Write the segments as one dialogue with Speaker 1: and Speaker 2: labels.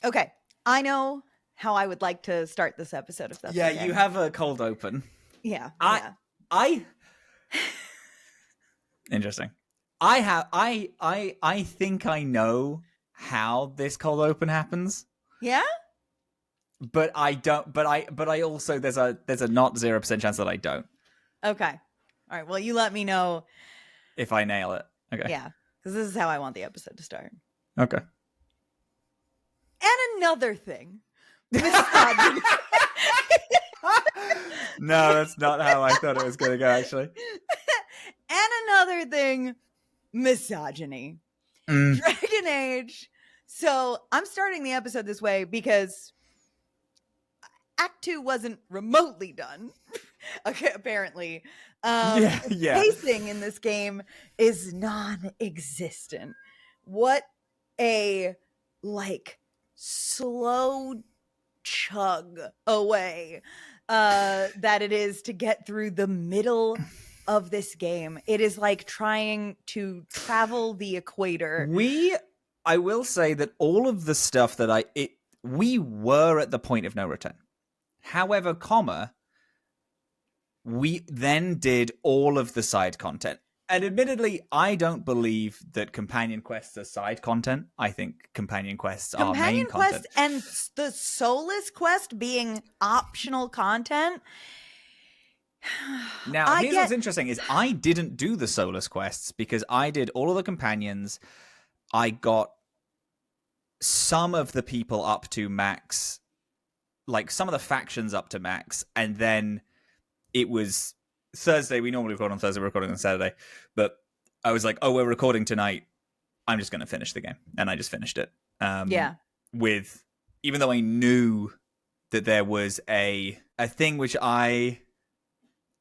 Speaker 1: Okay, I know how I would like to start this episode if that's okay.
Speaker 2: You have a cold open.
Speaker 1: Yeah.
Speaker 2: I Interesting. I think I know how this cold open happens.
Speaker 1: Yeah?
Speaker 2: But I don't but I also there's a not 0% chance that I don't.
Speaker 1: Okay. All right. Well, you let me know
Speaker 2: if I nail it. Okay.
Speaker 1: Yeah. Because this is how I want the episode to start.
Speaker 2: Okay.
Speaker 1: And another thing. Misogyny.
Speaker 2: No, that's not how I thought it was going to go, actually.
Speaker 1: And another thing, misogyny. Dragon Age. So I'm starting the episode this way because Act 2 wasn't remotely done. Okay, apparently. Pacing in this game is non-existent. What a, slow chug away that it is to get through the middle of this game. It is like trying to travel the equator.
Speaker 2: I will say that all of the stuff that we were at the point of no return. However, we then did all of the side content. And admittedly, I don't believe that companion quests are side content. I think companion quests are main content.
Speaker 1: And the Solas quest being optional content.
Speaker 2: Now, here's what's interesting is I didn't do the Solas quests because I did all of the companions. I got some of the people up to max, like some of the factions up to max, and then it was Thursday. We normally record on Thursday, we're recording on Saturday, but I was like, oh, we're recording tonight. I'm just going to finish the game. And I just finished it. Even though I knew that there was a thing which I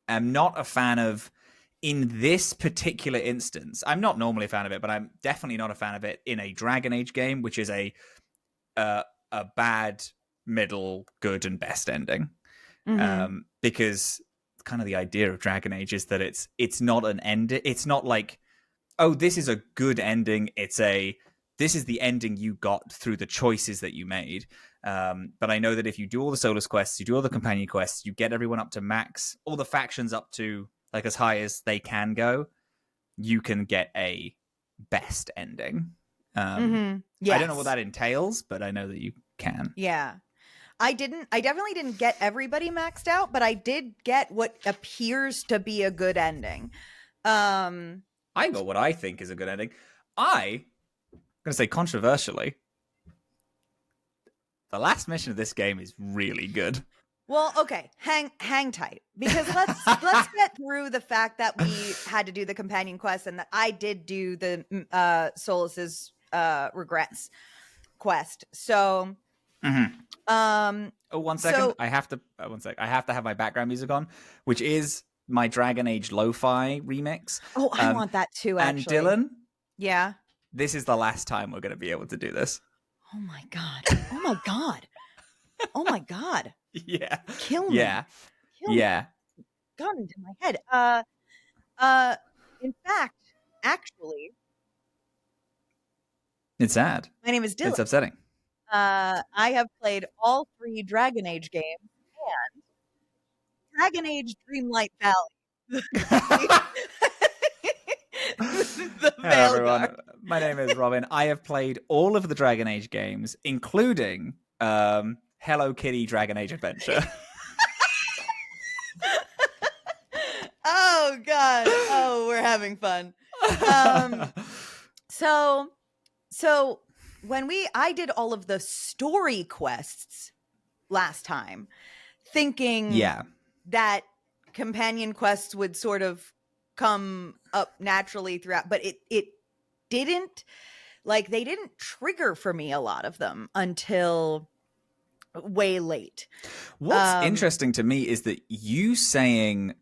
Speaker 2: am not a fan of in this particular instance. I'm not normally a fan of it, but I'm definitely not a fan of it in a Dragon Age game, which is a bad, middle, good, and best ending. Because kind of the idea of Dragon Age is that it's not an end. It's not like, oh, this is a good ending. This is the ending you got through the choices that you made. But I know that if you do all the Solas quests, you do all the companion quests, you get everyone up to max, all the factions up to like as high as they can go, you can get a best ending. I don't know what that entails, but I know that you can.
Speaker 1: Yeah. I definitely didn't get everybody maxed out, but I did get what appears to be a good ending.
Speaker 2: I got what I think is a good ending. I'm going to say controversially, the last mission of this game is really good.
Speaker 1: Well, okay, hang tight, because let's get through the fact that we had to do the companion quest and that I did do the Solas's regrets quest. So,
Speaker 2: 1 second. I have to 1 sec. I have to have my background music on, which is my Dragon Age lo-fi remix.
Speaker 1: Oh, I want that too. Actually,
Speaker 2: and Dylan,
Speaker 1: yeah,
Speaker 2: this is the last time we're going to be able to do this.
Speaker 1: Oh my god! Oh my god! Oh my god!
Speaker 2: Yeah.
Speaker 1: Kill me.
Speaker 2: Yeah.
Speaker 1: Kill
Speaker 2: yeah.
Speaker 1: Me. Got into my head. In fact, actually,
Speaker 2: it's sad.
Speaker 1: My name is Dylan.
Speaker 2: It's upsetting.
Speaker 1: I have played all 3 Dragon Age games and Dragon Age Dreamlight Valley. The
Speaker 2: Hello, everyone. My name is Robin. I have played all of the Dragon Age games, including Hello Kitty Dragon Age Adventure.
Speaker 1: Oh god! Oh, we're having fun. So when I did all of the story quests last time, thinking that companion quests would sort of come up naturally throughout, but it didn't. Like, they didn't trigger for me, a lot of them, until way late.
Speaker 2: What's interesting to me is that you saying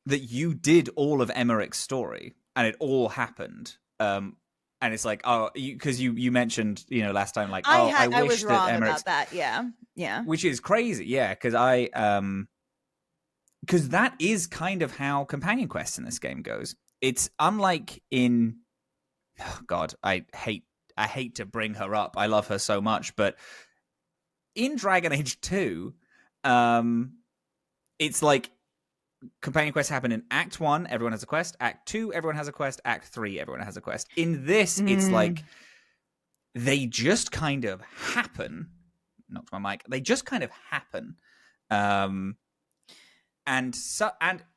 Speaker 2: that you did all of Emmerich's story and it all happened. And it's like, oh, because you mentioned, last time, like, I wish
Speaker 1: was wrong
Speaker 2: that Emmerich's...
Speaker 1: about that. Yeah.
Speaker 2: Which is crazy. Yeah. Because because that is kind of how companion quests in this game goes. It's unlike in, oh God, I hate hate to bring her up. I love her so much, but in Dragon Age 2, it's like companion quests happen in Act 1, everyone has a quest. Act 2, everyone has a quest. Act 3, everyone has a quest. In this, it's like they just kind of happen. Knocked my mic. They just kind of happen. And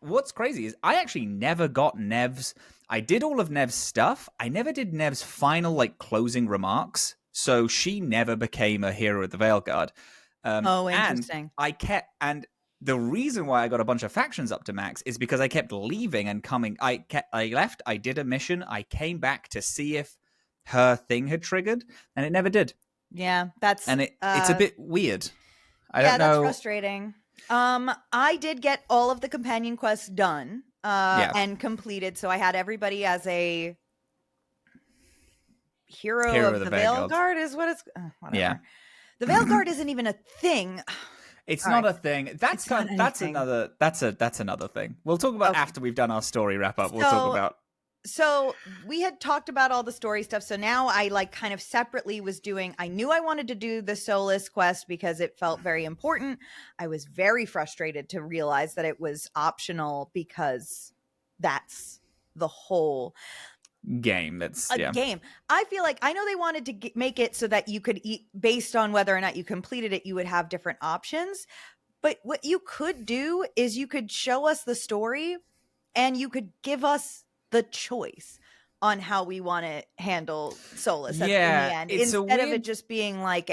Speaker 2: what's crazy is I actually never got Nev's. I did all of Nev's stuff. I never did Nev's final like closing remarks. So she never became a hero of the Veilguard.
Speaker 1: Interesting.
Speaker 2: And the reason why I got a bunch of factions up to max is because I kept leaving and coming. I left. I did a mission. I came back to see if her thing had triggered, and it never did.
Speaker 1: Yeah, it's
Speaker 2: a bit weird. I don't know.
Speaker 1: That's frustrating. I did get all of the companion quests done and completed, so I had everybody as a hero of the Veilguard is what it's whatever. Yeah. The Veilguard isn't even a thing.
Speaker 2: It's not a thing. That's another thing. We'll talk about after we've done our story wrap up. We'll talk about.
Speaker 1: So we had talked about all the story stuff. So now I like kind of separately was doing, I knew I wanted to do the Solas quest because it felt very important. I was very frustrated to realize that it was optional because that's the whole
Speaker 2: game. That's
Speaker 1: game. I feel like I know they wanted to make it so that you could eat based on whether or not you completed it, you would have different options. But what you could do is you could show us the story and you could give us the choice on how we want to handle Solas in the end, instead of it just being like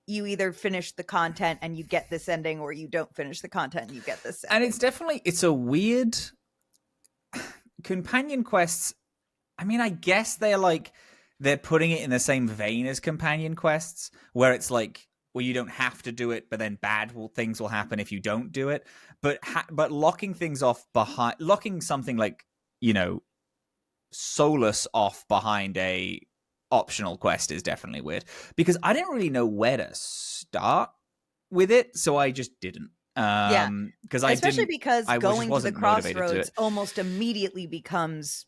Speaker 1: you either finish the content and you get this ending, or you don't finish the content and you get this ending.
Speaker 2: And it's a weird companion quests. I mean, I guess they're putting it in the same vein as companion quests, where it's like, well, you don't have to do it, but then things will happen if you don't do it. But locking things off locking something like, Solas off behind a optional quest is definitely weird, because I didn't really know where to start with it, so I just didn't. Because going to the crossroads
Speaker 1: almost immediately becomes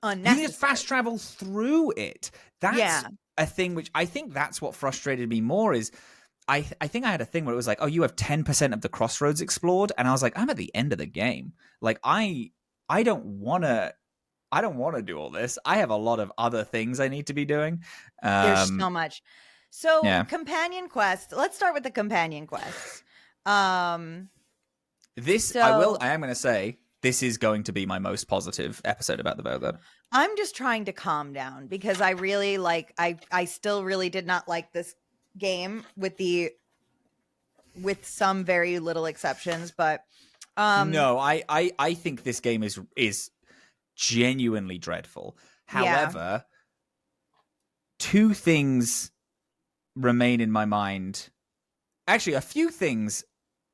Speaker 1: unnecessary.
Speaker 2: You just fast travel through it. That's a thing which I think that's what frustrated me more is I think I had a thing where it was like, oh, you have 10% of the crossroads explored, and I was like, I'm at the end of the game. Like I don't want to do all this. I have a lot of other things I need to be doing.
Speaker 1: There's so much. So companion quests. Let's start with the companion quests. I am going to say this is going to be my most positive episode about the Veilguard. I'm just trying to calm down because I really I still really did not like this game with some very little exceptions, but
Speaker 2: no, I think this game is genuinely dreadful. However, two things remain in my mind. Actually, a few things.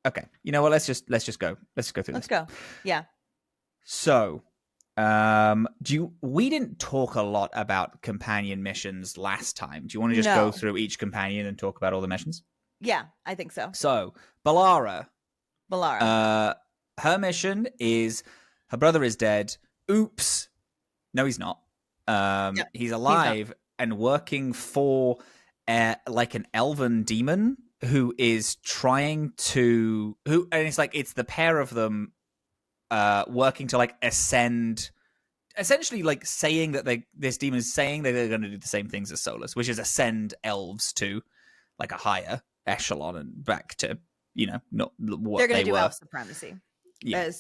Speaker 2: Okay, you know what? Let's just go. Let's go through this.
Speaker 1: Let's go. Yeah.
Speaker 2: So, we didn't talk a lot about companion missions last time. Do you want to just go through each companion and talk about all the missions?
Speaker 1: Yeah, I think so.
Speaker 2: So, Balara. Her mission is her brother is dead. Oops. No, he's not. He's alive and working for like an elven demon who is trying to and it's the pair of them working to like ascend, essentially like saying that this demon is saying that they're going to do the same things as Solas, which is ascend elves to like a higher echelon and back to not what
Speaker 1: they're going to do
Speaker 2: were.
Speaker 1: Elf supremacy.
Speaker 2: Yeah.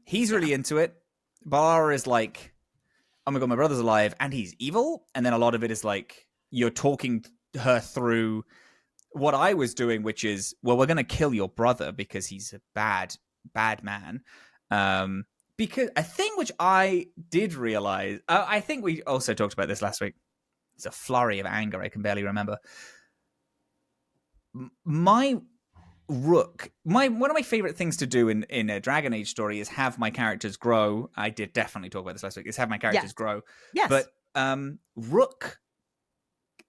Speaker 2: He's really into it. Balara is like, oh my god, my brother's alive and he's evil. And then a lot of it is like you're talking her through what I was doing, which is, well, we're going to kill your brother because he's a bad man. Because a thing which I did realize, I think we also talked about this last week. It's a flurry of anger. I can barely remember. My Rook, one of my favorite things to do in a Dragon Age story is have my characters grow. I did definitely talk about this last week. Is have my characters grow.
Speaker 1: Yes.
Speaker 2: But Rook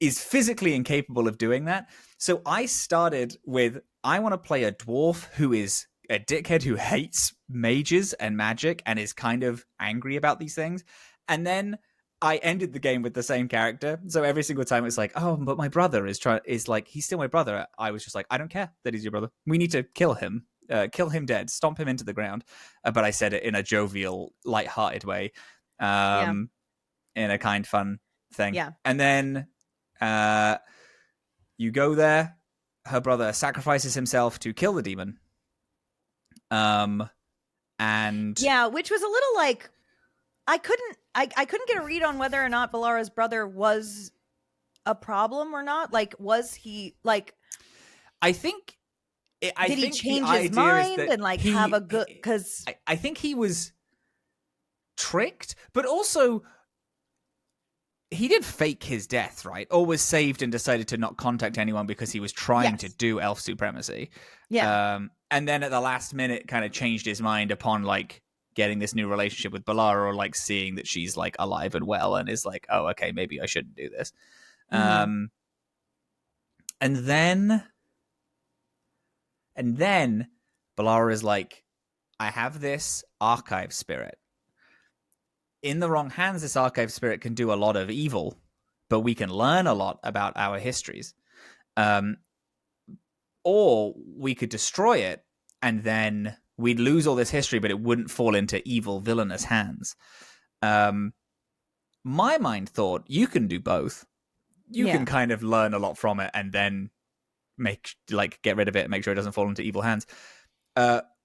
Speaker 2: is physically incapable of doing that. So I started with, I want to play a dwarf who is a dickhead who hates mages and magic and is kind of angry about these things. And then I ended the game with the same character. So every single time it's like, oh, but my brother is like, he's still my brother. I was just like, I don't care that he's your brother. We need to kill him dead, stomp him into the ground. But I said it in a jovial, lighthearted way, in a kind, fun thing.
Speaker 1: Yeah.
Speaker 2: And then you go there. Her brother sacrifices himself to kill the demon. And
Speaker 1: yeah, which was a little like, I couldn't get a read on whether or not Balara's brother was a problem or not. Like, was he like?
Speaker 2: I think.
Speaker 1: Did he change his mind and like have a good? Because
Speaker 2: I think he was tricked, but also he did fake his death, right? Or was saved and decided to not contact anyone because he was trying to do elf supremacy.
Speaker 1: Yeah.
Speaker 2: And then at the last minute, kind of changed his mind upon like getting this new relationship with Balara, or like seeing that she's like alive and well, and is like, oh, okay, maybe I shouldn't do this. And then Balara is like, I have this archive spirit. In the wrong hands, this archive spirit can do a lot of evil, but we can learn a lot about our histories. Or we could destroy it, and then we'd lose all this history, but it wouldn't fall into evil, villainous hands. My mind thought, you can do both. You can kind of learn a lot from it, and then get rid of it and make sure it doesn't fall into evil hands.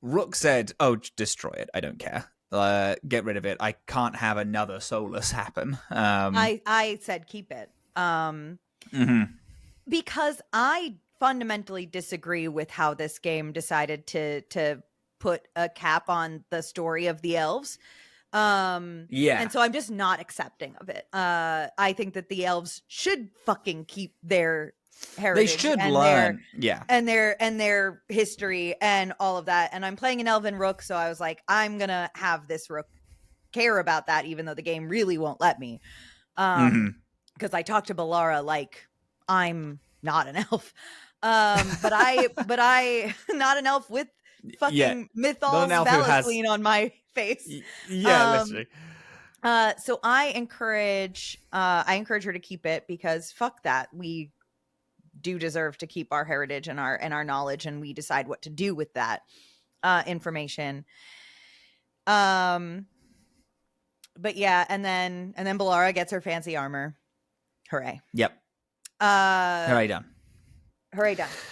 Speaker 2: Rook said, oh, destroy it. I don't care. Get rid of it. I can't have another Solas happen.
Speaker 1: I said keep it. Because I fundamentally disagree with how this game decided to put a cap on the story of the elves. And so I'm just not accepting of it. I think that the elves should fucking keep their heritage.
Speaker 2: They should learn.
Speaker 1: And their history and all of that. And I'm playing an elven rook, so I was like, I'm gonna have this rook care about that, even though the game really won't let me. Because I talk to Balara like I'm not an elf. But I not an elf with fucking Mythos Valicine on my face.
Speaker 2: Literally.
Speaker 1: So I encourage her to keep it, because fuck that. We do deserve to keep our heritage and our knowledge, and we decide what to do with that information. But yeah, and then Balara gets her fancy armor. Hooray.
Speaker 2: Yep. Hooray done.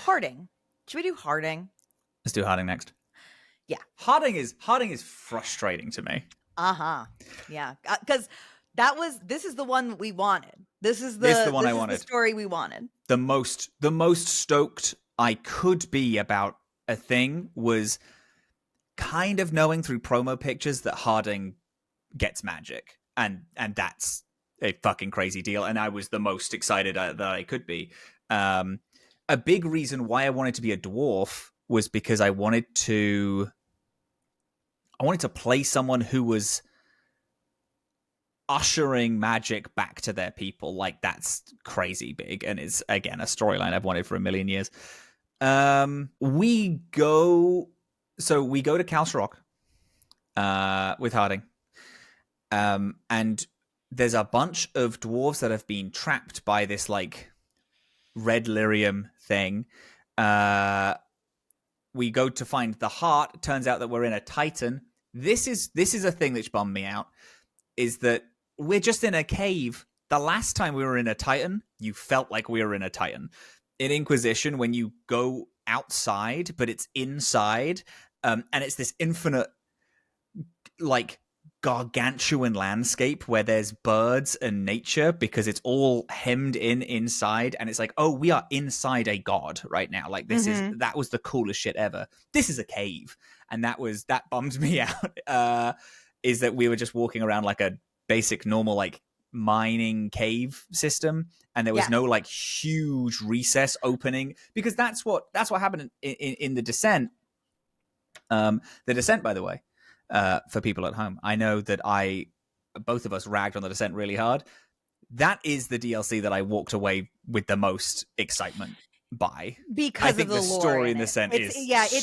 Speaker 1: Harding. Should we do Harding?
Speaker 2: Let's do Harding next.
Speaker 1: Yeah.
Speaker 2: Harding is frustrating to me.
Speaker 1: Yeah. Because this is the one we wanted. This is the one I wanted. The story we wanted.
Speaker 2: The most stoked I could be about a thing was kind of knowing through promo pictures that Harding gets magic, and that's a fucking crazy deal. And I was the most excited that I could be. A big reason why I wanted to be a dwarf was because I wanted to play someone who was ushering magic back to their people. Like, that's crazy big, and it's, again, a storyline I've wanted for a million years. We go to Cal's Rock with Harding, and there's a bunch of dwarves that have been trapped by this like red lyrium thing. We go to find the heart. It turns out that we're in a Titan. This is a thing that bummed me out, is that we're just in a cave. The last time we were in a Titan, you felt like we were in a Titan. In Inquisition, when you go outside, but it's inside, and it's this infinite, like, gargantuan landscape where there's birds and nature, because it's all hemmed in inside, and it's like, oh, we are inside a god right now. Like, that was the coolest shit ever. This is a cave, and that bummed me out. Is that we were just walking around like a basic normal like mining cave system, and there was no like huge recess opening, because that's what happened in the Descent. The Descent, by the way, for people at home, I know that both of us ragged on the Descent really hard. That is the DLC that I walked away with the most excitement by,
Speaker 1: because I think
Speaker 2: the story in the Descent is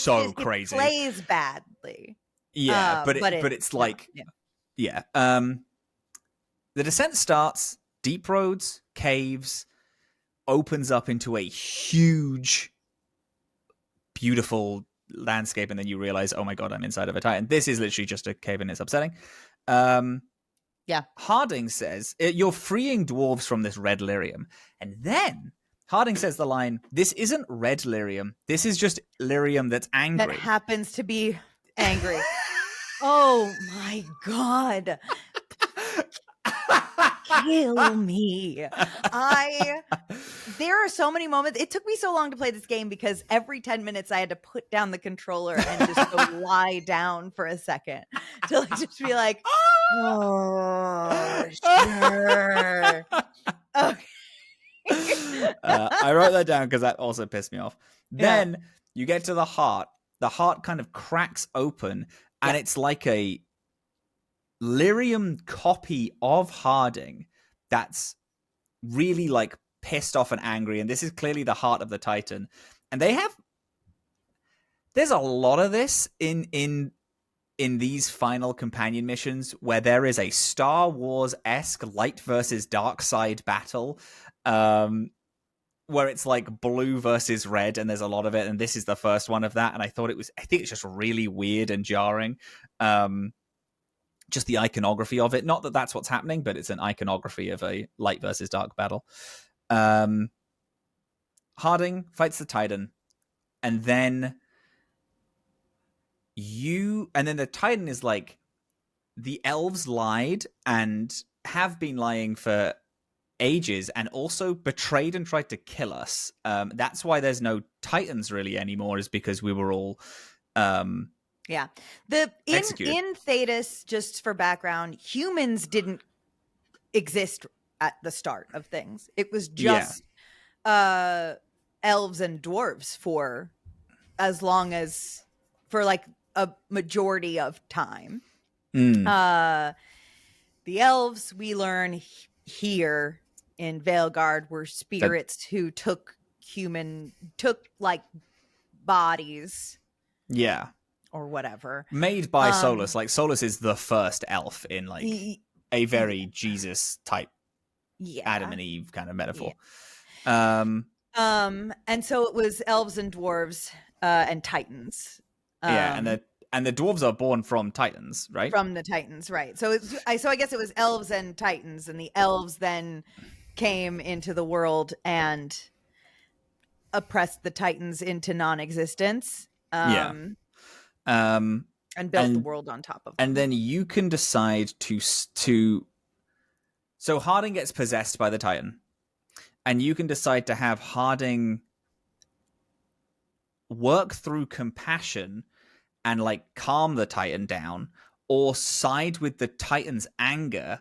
Speaker 2: so crazy.
Speaker 1: It plays badly.
Speaker 2: Yeah, but it's like, the the descent starts, deep roads, caves, opens up into a huge, beautiful landscape, and then you realize, oh my god, I'm inside of a Titan. This is literally just a cave, and it's upsetting.
Speaker 1: Yeah.
Speaker 2: Harding says, you're freeing dwarves from this red lyrium. And then Harding says the line, this isn't red lyrium. This is just lyrium that's angry.
Speaker 1: That happens to be angry. Oh my god. Kill me. There are so many moments. It took me so long to play this game because every 10 minutes I had to put down the controller and just go lie down for a second to like just be like, oh, sure. Okay.
Speaker 2: I wrote that down because that also pissed me off. Then you get to the heart. The heart kind of cracks open, and it's like a lyrium copy of Harding that's really like pissed off and angry, and this is clearly the heart of the Titan. And there's a lot of this in these final companion missions where there is a Star Wars-esque light versus dark side battle, where it's like blue versus red, and there's a lot of it, and this is the first one of that. And I think it's just really weird and jarring. Just the iconography of it. Not that that's what's happening, but it's an iconography of a light versus dark battle. Harding fights the Titan, and then the Titan is like, the elves lied and have been lying for ages, and also betrayed and tried to kill us. That's why there's no Titans really anymore, is because we were all
Speaker 1: in Thetis, just for background, humans didn't exist at the start of things. It was just elves and dwarves for like a majority of time. The elves, we learn here in Veilguard, were spirits who took like bodies.
Speaker 2: Yeah.
Speaker 1: Or whatever.
Speaker 2: Made by Solas. Like, Solas is the first elf in like a very Jesus type Adam and Eve kind of metaphor.
Speaker 1: And so it was elves and dwarves and Titans.
Speaker 2: And the dwarves are born from Titans, right?
Speaker 1: From the Titans, right. So I guess it was elves and Titans, and the elves then came into the world and oppressed the Titans into non-existence. And built the world on top of them.
Speaker 2: And then you can decide to so Harding gets possessed by the Titan, and you can decide to have Harding work through compassion and like calm the Titan down, or side with the Titan's anger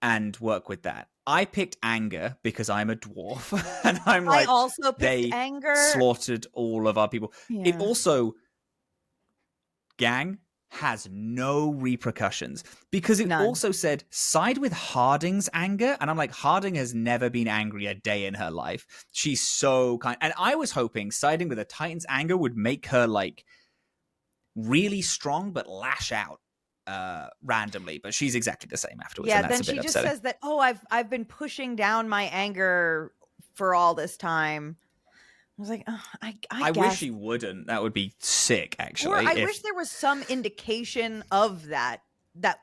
Speaker 2: and work with that. I picked anger because I'm a dwarf, and I'm like,
Speaker 1: I also picked anger.
Speaker 2: Slaughtered all of our people. It also, gang, has no repercussions, because it also said side with Harding's anger, and I'm like, Harding has never been angry a day in her life. She's so kind, and I was hoping siding with a Titan's anger would make her like really strong but lash out randomly, but she's exactly the same afterwards.
Speaker 1: Yeah,
Speaker 2: and that's
Speaker 1: then
Speaker 2: a bit
Speaker 1: she just
Speaker 2: upsetting.
Speaker 1: says that, I've been pushing down my anger for all this time. I was like, I guess.
Speaker 2: Wish he wouldn't. That would be sick, actually.
Speaker 1: Or I wish there was some indication of that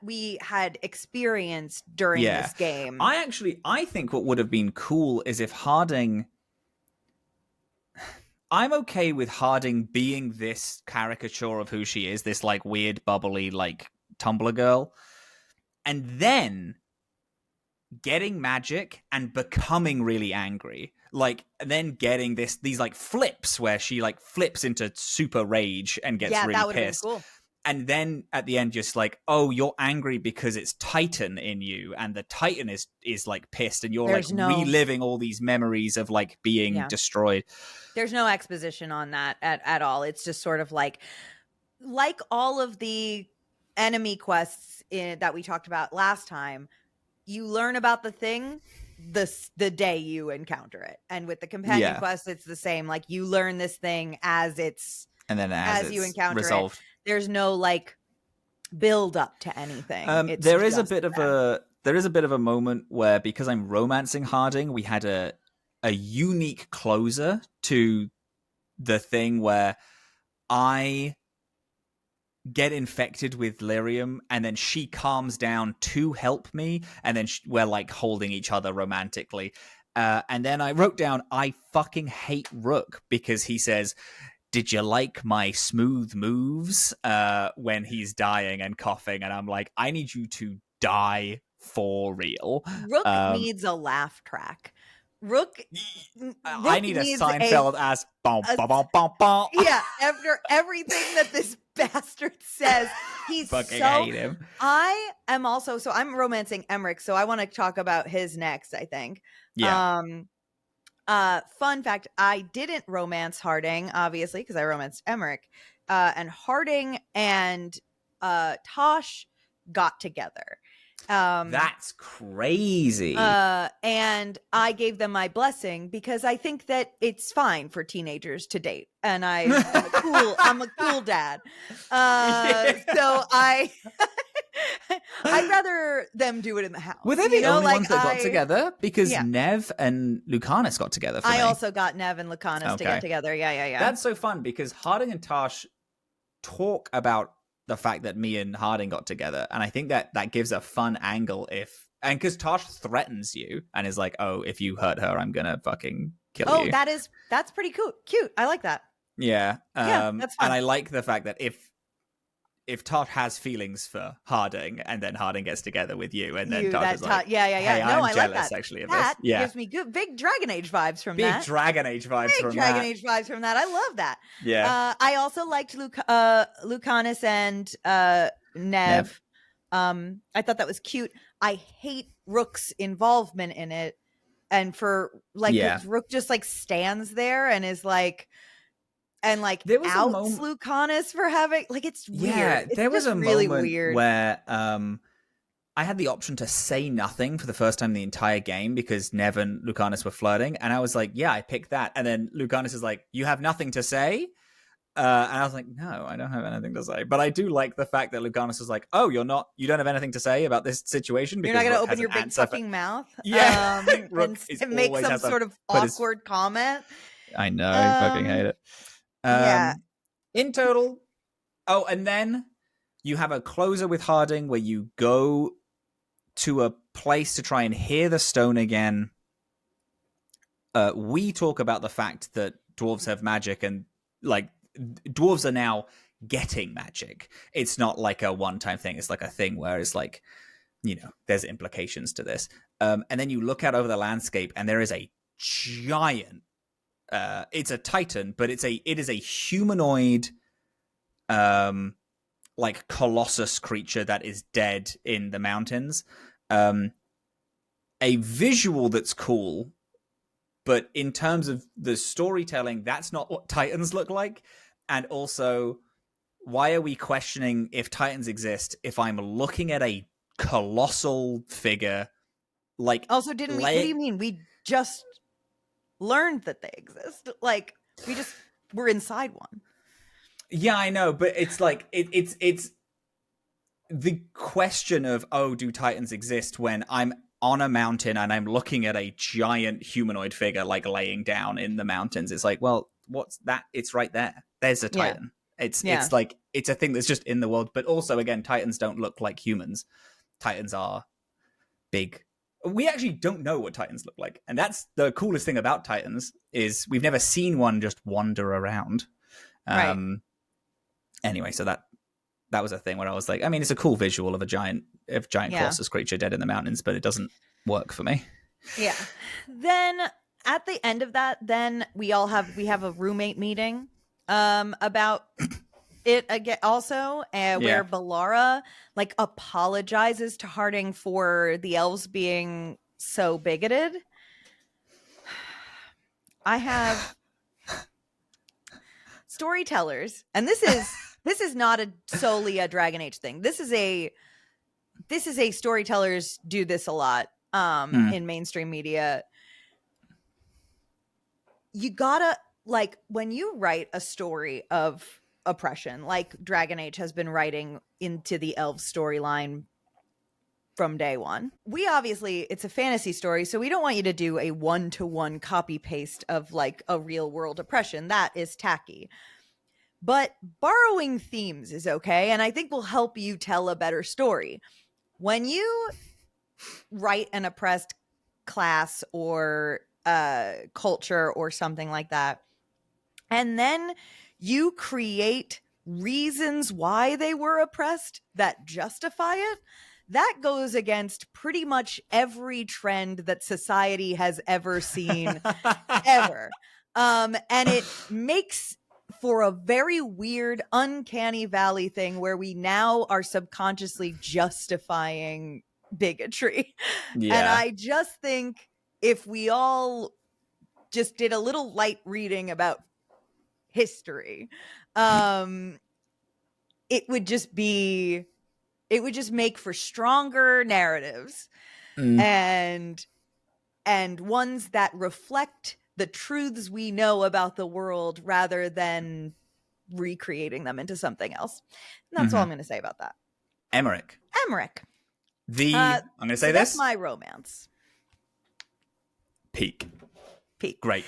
Speaker 1: we had experienced during this game.
Speaker 2: I think what would have been cool is if Harding... I'm okay with Harding being this caricature of who she is, this like weird, bubbly, like Tumblr girl, and then getting magic and becoming really angry. Like, then getting these like flips where she like flips into super rage and gets really
Speaker 1: that
Speaker 2: pissed.
Speaker 1: Cool.
Speaker 2: And then at the end, just like, oh, you're angry because it's Titan in you, and the Titan is like pissed, and you're reliving all these memories of like being destroyed.
Speaker 1: There's no exposition on that at all. It's just sort of like all of the enemy quests that we talked about last time. You learn about the thing the day you encounter it, and with the companion quest, it's the same. Like, you learn this thing as you encounter resolved. There's no like build up to anything.
Speaker 2: There is a bit of a bit of a moment where, because I'm romancing Harding, we had a unique closer to the thing where I get infected with lyrium and then she calms down to help me, and then we're like holding each other romantically. And then I wrote down, I fucking hate Rook because he says, did you like my smooth moves, when he's dying and coughing? And I'm like, I need you to die for real.
Speaker 1: Rook needs a laugh track. Rook
Speaker 2: I need a Seinfeld ass bom, bom, bom, bom, bom.
Speaker 1: Yeah, after everything that this bastard says, he's
Speaker 2: fucking
Speaker 1: so
Speaker 2: hate him.
Speaker 1: I am also, so I'm romancing Emmerich, so I want to talk about his next, I think.
Speaker 2: Yeah.
Speaker 1: Fun fact, I didn't romance Harding, obviously, because I romanced Emmerich. And Harding and Tosh got together.
Speaker 2: That's crazy.
Speaker 1: And I gave them my blessing because I think that it's fine for teenagers to date, and I'm a cool dad. So I'd rather them do it in the house.
Speaker 2: Were they the only ones that got together? Because Nev and Lucanus got together for me.
Speaker 1: I also got Nev and Lucanus to get together. Yeah.
Speaker 2: That's so fun because Harding and Tosh talk about the fact that me and Harding got together, and I think that gives a fun angle because Tosh threatens you and is like, oh, if you hurt her, I'm gonna fucking kill you.
Speaker 1: That's pretty cute. I like that.
Speaker 2: Yeah.
Speaker 1: That's fun.
Speaker 2: And I like the fact that if Tosh has feelings for Harding and then Harding gets together with you and then Tosh is like, hey,
Speaker 1: no,
Speaker 2: I'm jealous
Speaker 1: like that.
Speaker 2: actually of
Speaker 1: that
Speaker 2: this. Yeah.
Speaker 1: Gives me good big Dragon Age vibes from that.
Speaker 2: Big Dragon Age vibes from that.
Speaker 1: I love that.
Speaker 2: Yeah.
Speaker 1: I also liked Lucanus and Nev. I thought that was cute. I hate Rook's involvement in it. And Rook just like stands there and is like, and like
Speaker 2: there was
Speaker 1: outs Lucanus for having, like, it's weird.
Speaker 2: Yeah, there was a
Speaker 1: really
Speaker 2: moment
Speaker 1: weird
Speaker 2: where I had the option to say nothing for the first time in the entire game because Nev and Lucanus were flirting, and I was like, yeah, I picked that. And then Lucanus is like, you have nothing to say? And I was like, no, I don't have anything to say. But I do like the fact that Lucanus is like, oh, you don't have anything to say about this situation?
Speaker 1: Because you're not going to open your big fucking mouth?
Speaker 2: Yeah.
Speaker 1: And make some sort of awkward comment?
Speaker 2: I know, I fucking hate it. In total, and then you have a closer with Harding where you go to a place to try and hear the stone again. We talk about the fact that dwarves have magic, and like dwarves are now getting magic. It's not like a one-time thing. It's like a thing where it's like, there's implications to this. And then you look out over the landscape and there is a giant it's a titan, but it is a humanoid like colossus creature that is dead in the mountains. A visual that's cool, but in terms of the storytelling, that's not what titans look like. And also, why are we questioning if titans exist if I'm looking at a colossal figure? Like,
Speaker 1: also, what do you mean? We just learned that they exist. Like, we're inside one.
Speaker 2: Yeah, I know, but it's like it's the question of, do titans exist when I'm on a mountain and I'm looking at a giant humanoid figure like laying down in the mountains? It's like, well, what's that? It's right there. There's a titan. It's like, it's a thing that's just in the world. But also, again, titans don't look like humans. Titans are big. We actually don't know what titans look like, and that's the coolest thing about titans, is we've never seen one just wander around.
Speaker 1: Right.
Speaker 2: Anyway, so that was a thing where I was like, I mean, it's a cool visual of a giant colossus creature dead in the mountains, but it doesn't work for me.
Speaker 1: Yeah. Then at the end of that, then we have a roommate meeting about it again also, where Balara like apologizes to Harding for the elves being so bigoted. I have storytellers, and this is not solely a Dragon Age thing. This is a storytellers do this a lot in mainstream media. You gotta, like, when you write a story of oppression, like Dragon Age has been writing into the elf storyline from day one. It's a fantasy story, so we don't want you to do a one-to-one copy paste of like a real world oppression. That is tacky. But borrowing themes is okay, and I think will help you tell a better story. When you write an oppressed class or culture or something like that, and then you create reasons why they were oppressed that justify it, that goes against pretty much every trend that society has ever seen, ever. And it makes for a very weird, uncanny valley thing where we now are subconsciously justifying bigotry. Yeah. And I just think if we all just did a little light reading about history, it would just make for stronger narratives and ones that reflect the truths we know about the world rather than recreating them into something else. And that's all I'm going to say about that.
Speaker 2: Emmerich.
Speaker 1: I'm going
Speaker 2: to say this.
Speaker 1: That's my romance.
Speaker 2: Peak.
Speaker 1: Emmerich?
Speaker 2: Great.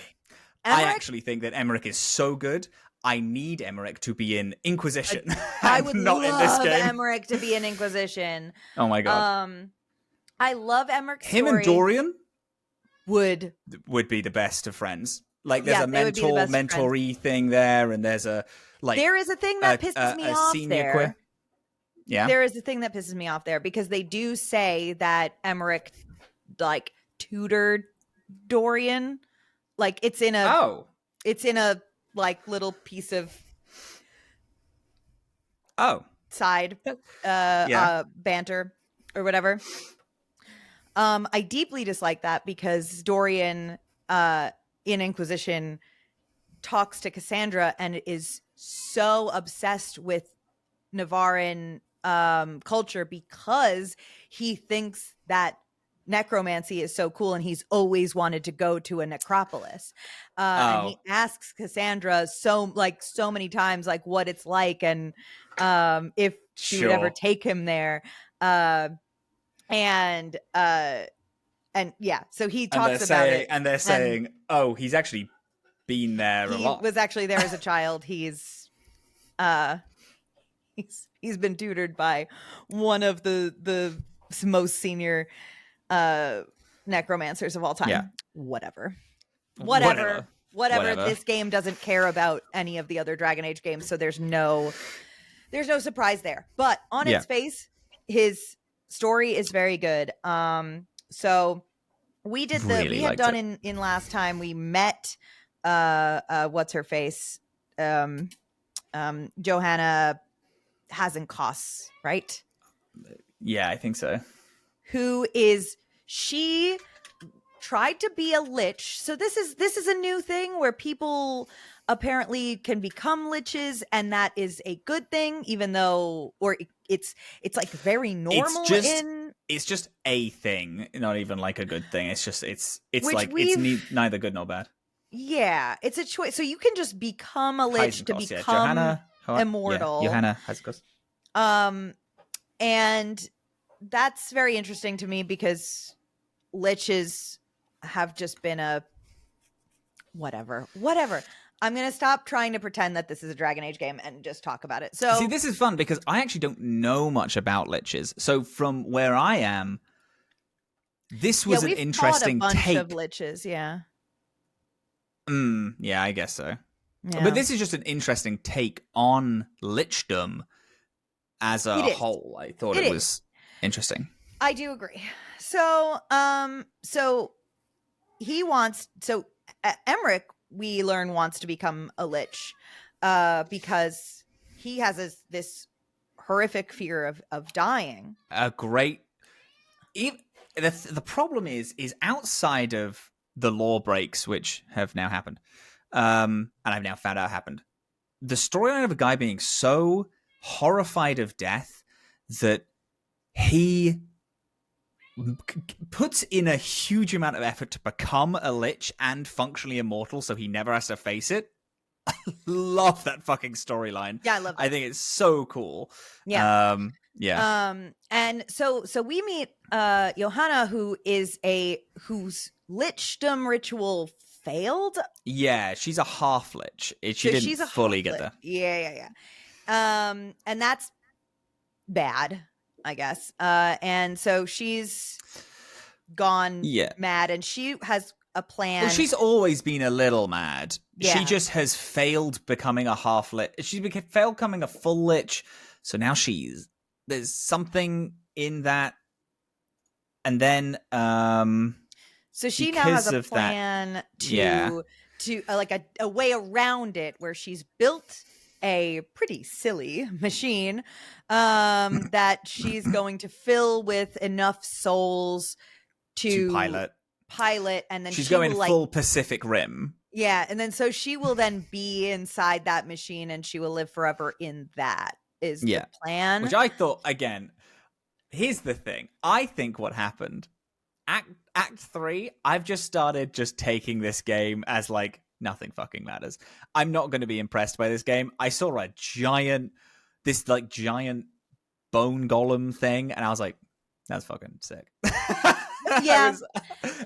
Speaker 2: I actually think that Emmerich is so good. I need Emmerich to be in Inquisition.
Speaker 1: I would not love in this game. Emmerich to be in Inquisition.
Speaker 2: Oh my god.
Speaker 1: I love Emmerich's
Speaker 2: Him
Speaker 1: story.
Speaker 2: And Dorian
Speaker 1: would
Speaker 2: be the best of friends. Like there's a mentoree thing there, and there's a
Speaker 1: there is a thing that pisses me off there.
Speaker 2: Yeah.
Speaker 1: There is a thing that pisses me off there because they do say that Emmerich like tutored Dorian. Like it's in a like little piece of side banter or whatever. I deeply dislike that because Dorian in Inquisition talks to Cassandra and is so obsessed with Navarin culture because he thinks that necromancy is so cool and he's always wanted to go to a necropolis. And he asks Cassandra so many times like what it's like and if she would ever take him there. And yeah, so he talks about it.
Speaker 2: And they're saying, oh, he's actually been there a lot.
Speaker 1: He was actually there as a child. He's been tutored by one of the most senior necromancers of all time.
Speaker 2: Yeah.
Speaker 1: Whatever. This game doesn't care about any of the other Dragon Age games, so there's no surprise there. But on its face, his story is very good. So we did in last time we met what's her face? Johanna Hazenkos, right?
Speaker 2: Yeah, I think so.
Speaker 1: She tried to be a lich. So this is a new thing where people apparently can become liches, and that is a good thing, even though it's like very normal.
Speaker 2: It's just a thing, not even like a good thing. It's just it's neither good nor bad.
Speaker 1: Yeah, it's a choice. So you can just become a lich to become immortal.
Speaker 2: Yeah, Johanna Hazenkos.
Speaker 1: And that's very interesting to me because liches have just been a whatever. I'm going to stop trying to pretend that this is a Dragon Age game and just talk about it. So
Speaker 2: see, this is fun because I actually don't know much about liches. So from where I am, this was an interesting
Speaker 1: fought a bunch
Speaker 2: take.
Speaker 1: of liches, yeah.
Speaker 2: Yeah, I guess so.
Speaker 1: Yeah.
Speaker 2: But this is just an interesting take on lichdom as a whole. I thought it was interesting.
Speaker 1: I do agree. So, Emmerich, we learn, wants to become a lich because he has this horrific fear of dying.
Speaker 2: The problem is outside of the law breaks, which have now happened, and I've now found out happened, the storyline of a guy being so horrified of death that he puts in a huge amount of effort to become a lich and functionally immortal so he never has to face it. love that fucking storyline.
Speaker 1: Yeah, I love that.
Speaker 2: I think it's so cool.
Speaker 1: Yeah.
Speaker 2: Yeah.
Speaker 1: And so we meet Johanna, whose lichdom ritual failed.
Speaker 2: Yeah, she's a half lich. She didn't fully get there.
Speaker 1: Yeah. And that's bad, I guess. And so she's gone mad, and she has a plan.
Speaker 2: Well, she's always been a little mad.
Speaker 1: Yeah.
Speaker 2: She just has failed becoming a half lich. She failed becoming a full lich. So now there's something in that. And then
Speaker 1: so she now has a plan to like a way around it, where she's built a pretty silly machine that she's going to fill with enough souls to pilot, and then
Speaker 2: she's going full Pacific Rim.
Speaker 1: Yeah, and then so she will then be inside that machine, and she will live forever in that. Is the plan?
Speaker 2: Which I thought, again, here's the thing. I think what happened, Act 3, I've just started taking this game as like nothing fucking matters. I'm not going to be impressed by this game. I saw a giant bone golem thing, and I was like, that's fucking sick.
Speaker 1: Yeah.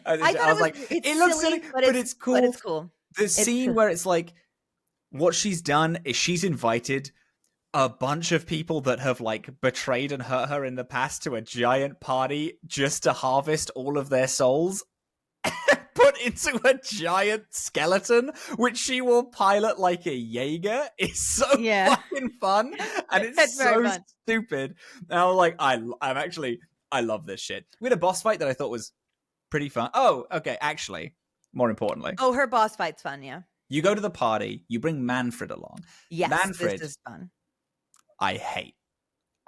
Speaker 2: I was like, it looks silly, but it's cool.
Speaker 1: But it's cool.
Speaker 2: The scene where it's like, what she's done is she's invited a bunch of people that have like betrayed and hurt her in the past to a giant party just to harvest all of their souls, put into a giant skeleton, which she will pilot like a Jaeger. It's so fucking fun, and it's so fun. Stupid. And I was like, I love this shit. We had a boss fight that I thought was pretty fun. Oh, okay, actually, more importantly.
Speaker 1: Oh, her boss fight's fun, yeah.
Speaker 2: You go to the party, you bring Manfred along.
Speaker 1: Yes,
Speaker 2: Manfred,
Speaker 1: this is fun.
Speaker 2: I hate.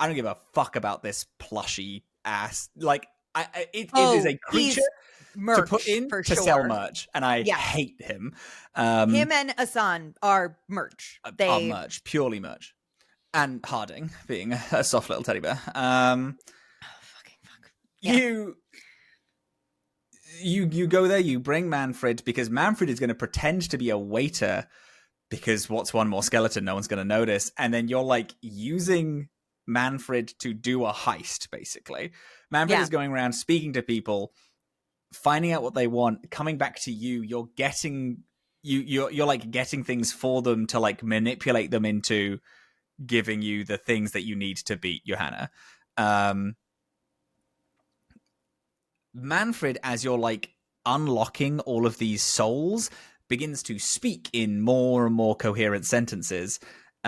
Speaker 2: I don't give a fuck about this plushy ass. Like, it is a creature to put in to sell merch, and I hate him.
Speaker 1: Him and Asan are merch. They
Speaker 2: are merch, purely merch. And Harding being a soft little teddy bear.
Speaker 1: Fucking fuck. Yeah.
Speaker 2: You go there, you bring Manfred, because Manfred is going to pretend to be a waiter, because what's one more skeleton no one's going to notice, and then you're like using Manfred to do a heist, basically. Manfred is going around speaking to people, finding out what they want, coming back to you. You're getting you're like getting things for them to like manipulate them into giving you the things that you need to beat Johanna. Manfred, as you're like unlocking all of these souls, begins to speak in more and more coherent sentences, which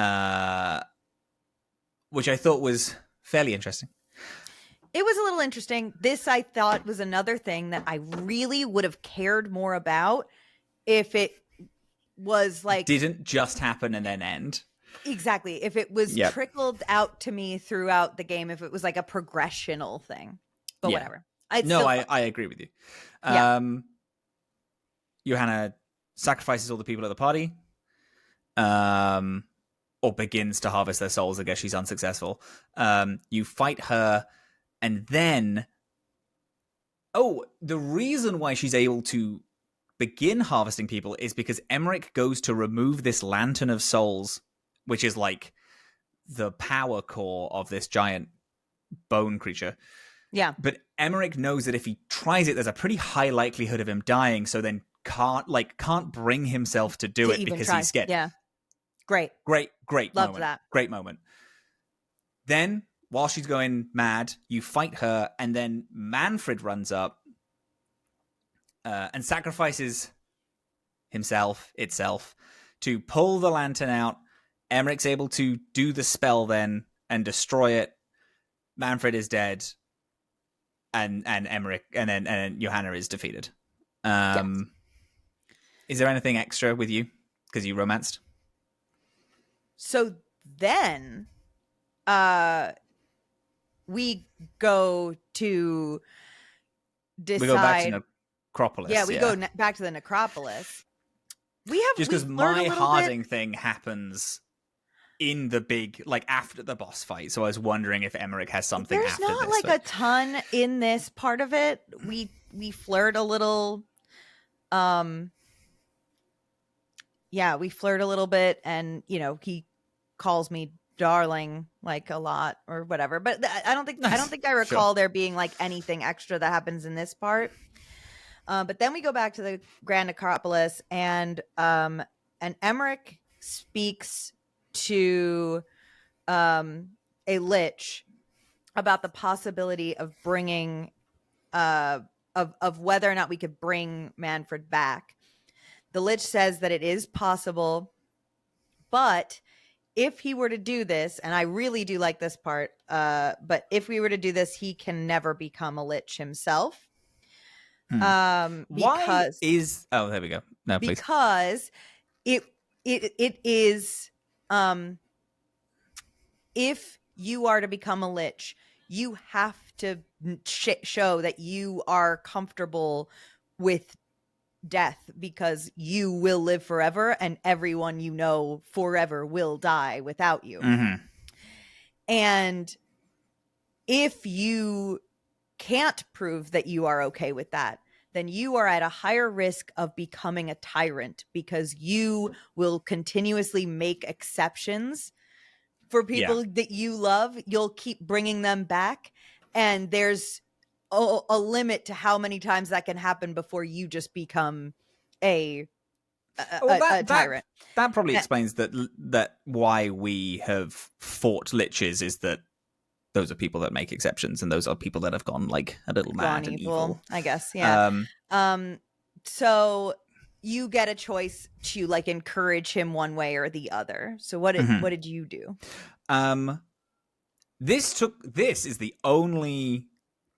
Speaker 2: I thought was fairly interesting.
Speaker 1: It was a little interesting. This, I thought, was another thing that I really would have cared more about if it was like...
Speaker 2: didn't just happen and then end.
Speaker 1: Exactly. If it was trickled out to me throughout the game, if it was like a progressional thing. But whatever.
Speaker 2: I agree with you. Johanna sacrifices all the people at the party, or begins to harvest their souls. I guess she's unsuccessful. You fight her, and then the reason why she's able to begin harvesting people is because Emmerich goes to remove this lantern of souls, which is like the power core of this giant bone creature.
Speaker 1: Yeah.
Speaker 2: But Emmerich knows that if he tries it, there's a pretty high likelihood of him dying, so then can't bring himself to do it because he's scared.
Speaker 1: Yeah. Great
Speaker 2: Loved
Speaker 1: moment. That.
Speaker 2: Great moment. Then, while she's going mad, you fight her, and then Manfred runs up and sacrifices itself to pull the lantern out. Emmerich's able to do the spell then and destroy it. Manfred is dead. And Emmerich and then Johanna is defeated. Is there anything extra with you because you romanced?
Speaker 1: So then, we go to decide. We go back to
Speaker 2: Necropolis.
Speaker 1: Yeah, we go back to the Necropolis. We have
Speaker 2: just because my Harding thing happens in the big, like, after the boss fight. So I was wondering if Emmerich has something after this.
Speaker 1: There's not like a ton in this part of it. We flirt a little yeah, we flirt a little bit, and he calls me darling like a lot or whatever. But I don't think
Speaker 2: Nice.
Speaker 1: I recall
Speaker 2: Sure.
Speaker 1: there being like anything extra that happens in this part. But then we go back to the Grand Necropolis, and Emmerich speaks to a lich about the possibility of bringing of whether or not we could bring Manfred back. The lich says that it is possible, but if he were to do this, and I really do like this part, but if we were to do this, he can never become a lich himself.
Speaker 2: Why
Speaker 1: Because
Speaker 2: oh, there we go. No, please.
Speaker 1: Because it is if you are to become a lich, you have to show that you are comfortable with death, because you will live forever and everyone you know forever will die without you.
Speaker 2: Mm-hmm.
Speaker 1: And if you can't prove that you are okay with that, then you are at a higher risk of becoming a tyrant, because you will continuously make exceptions for people that you love. You'll keep bringing them back, and there's a limit to how many times that can happen before you just become a tyrant.
Speaker 2: That probably explains that why we have fought liches, is that those are people that make exceptions, and those are people that have gone like a little mad and evil,
Speaker 1: I guess. Yeah. So you get a choice to like encourage him one way or the other. So what did you do?
Speaker 2: This is the only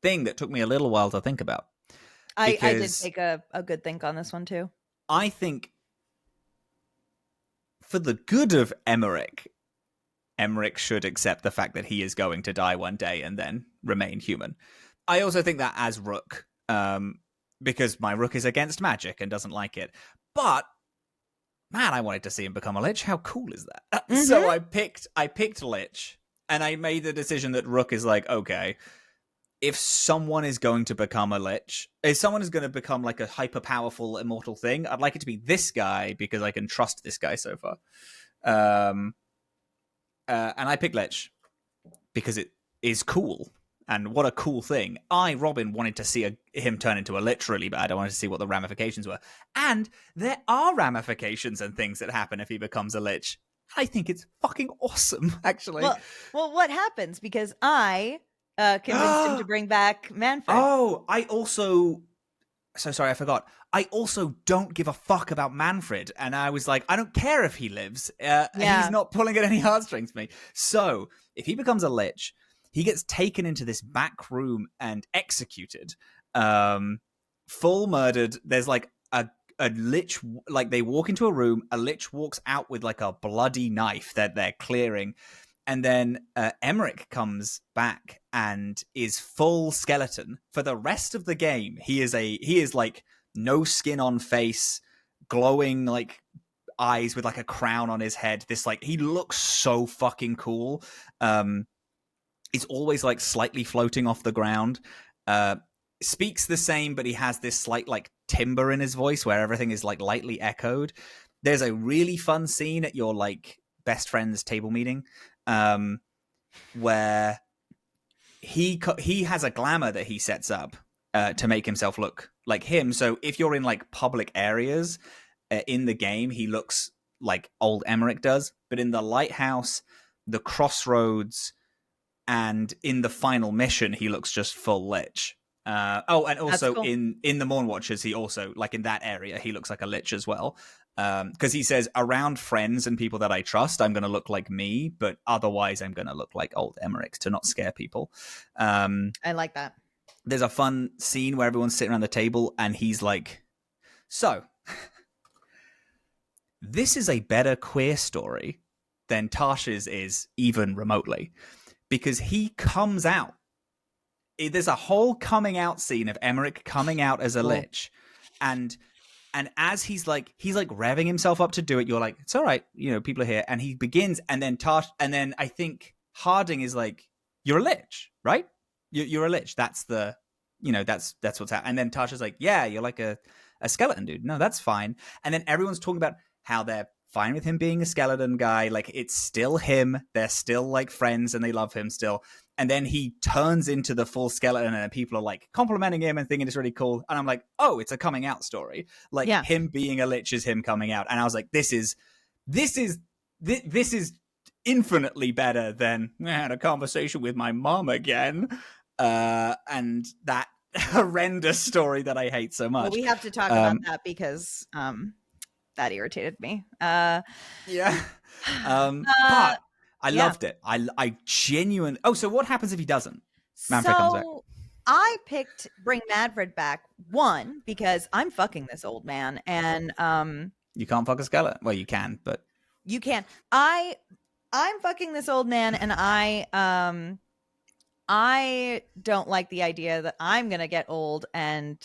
Speaker 2: thing that took me a little while to think about.
Speaker 1: I did take a good think on this one too.
Speaker 2: I think for the good of Emmerich should accept the fact that he is going to die one day and then remain human. I also think that as Rook, because my Rook is against magic and doesn't like it. But man, I wanted to see him become a lich. How cool is that? Mm-hmm. So I picked lich, and I made the decision that Rook is like, okay, if someone is going to become a lich, if someone is going to become like a hyper powerful immortal thing, I'd like it to be this guy, because I can trust this guy so far. And I picked lich because it is cool. And what a cool thing. Robin, wanted to see him turn into a lich really bad. I wanted to see what the ramifications were. And there are ramifications and things that happen if he becomes a lich. I think it's fucking awesome, actually.
Speaker 1: Well, what happens? Because I convinced him to bring back Manfred.
Speaker 2: Oh, so sorry, I forgot. I also don't give a fuck about Manfred. And I was like, I don't care if he lives. He's not pulling at any heartstrings for me. So if he becomes a lich, he gets taken into this back room and executed, full murdered. There's like a lich, like they walk into a room, a lich walks out with like a bloody knife that they're clearing. And then Emmerich comes back and is full skeleton for the rest of the game. He is like no skin on face, glowing like eyes with like a crown on his head. This like, he looks so fucking cool. He's always like slightly floating off the ground. Speaks the same, but he has this slight like timbre in his voice where everything is like lightly echoed. There's a really fun scene at your like best friend's table meeting, where he has a glamour that he sets up to make himself look like him. So if you're in like public areas in the game, he looks like old Emmerich does. But in the lighthouse, the crossroads, and in the final mission, he looks just full lich. And also cool. in the Morn Watchers, he also, like in that area, he looks like a lich as well. Because he says, around friends and people that I trust, I'm going to look like me, but otherwise I'm going to look like old Emmerich to not scare people.
Speaker 1: I like that.
Speaker 2: There's a fun scene where everyone's sitting around the table and he's like, so, this is a better queer story than Tasha's is even remotely. Because he comes out. There's a whole coming out scene of Emmerich coming out as a lich. And as he's like revving himself up to do it, you're like, it's all right, people are here. And he begins, and then I think Harding is like, you're a lich, right? You're a lich. That's the, that's what's happening. And then Tasha's like, yeah, you're like a skeleton dude. No, that's fine. And then everyone's talking about how they're fine with him being a skeleton guy. Like, it's still him. They're still like friends and they love him still. And then he turns into the full skeleton and people are like complimenting him and thinking it's really cool. And I'm like, oh, it's a coming out story. Like him being a lich is him coming out. And I was like, this is infinitely better than I had a conversation with my mom again. And that horrendous story that I hate so much.
Speaker 1: Well, we have to talk about that because that irritated me.
Speaker 2: But I loved it. I genuinely. Oh, so what happens if he doesn't? Manfred comes back.
Speaker 1: I picked bring Manfred back, one, because I'm fucking this old man, and
Speaker 2: you can't fuck a skeleton. Well, you can, but
Speaker 1: you can. I'm fucking this old man, and I don't like the idea that I'm gonna get old and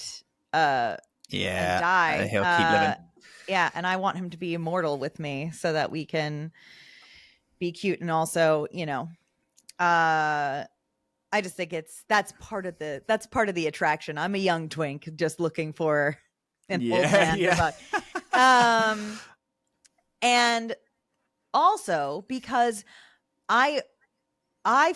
Speaker 1: die.
Speaker 2: He'll keep living.
Speaker 1: Yeah, and I want him to be immortal with me so that we can be cute, and also, you know, I just think that's part of the attraction. I'm a young twink just looking for an old man. And also because I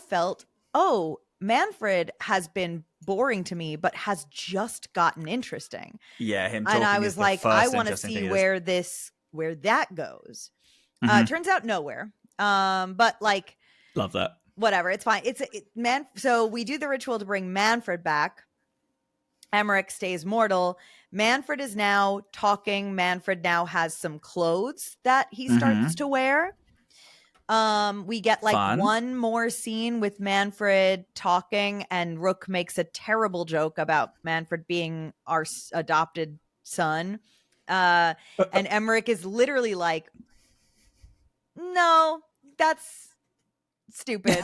Speaker 1: felt, oh, Manfred has been boring to me, but has just gotten interesting.
Speaker 2: Yeah, him.
Speaker 1: And I was like, I want to see where that goes. Turns out nowhere. But like,
Speaker 2: love that.
Speaker 1: Whatever, it's fine. So we do the ritual to bring Manfred back. Emmerich stays mortal. Manfred is now talking. Manfred now has some clothes that he starts to wear. We get like one more scene with Manfred talking, and Rook makes a terrible joke about Manfred being our adopted son. And Emmerich is literally like, no, that's stupid.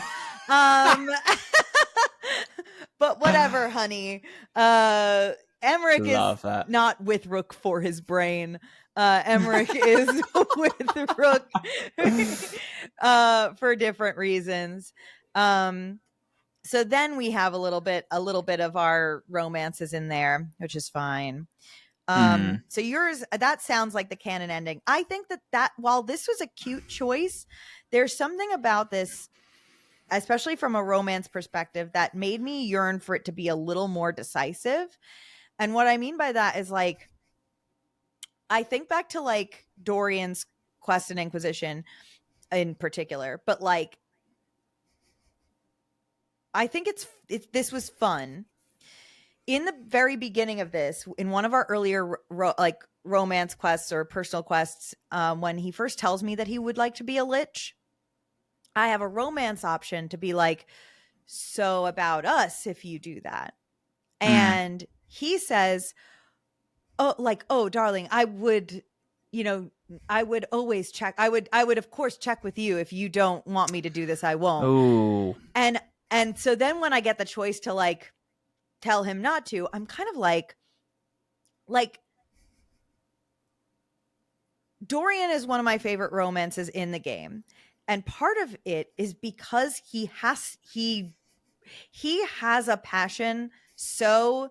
Speaker 1: But whatever, honey. Emmerich is not with Rook for his brain. Emmerich is with Rook for different reasons. So then we have a little bit of our romances in there, which is fine. So yours, that sounds like the canon ending. I think that while this was a cute choice, there's something about this, especially from a romance perspective, that made me yearn for it to be a little more decisive. And what I mean by that is, like, I think back to like Dorian's quest in Inquisition in particular, but like, I think this was fun. In the very beginning of this, in one of our earlier romance quests or personal quests, when he first tells me that he would like to be a lich, I have a romance option to be like, so about us if you do that. And he says, oh, darling, I would always check. I would of course check with you. If you don't want me to do this, I won't.
Speaker 2: Ooh.
Speaker 1: And so then when I get the choice to like tell him not to, I'm kind of like Dorian is one of my favorite romances in the game. And part of it is because he has a passion so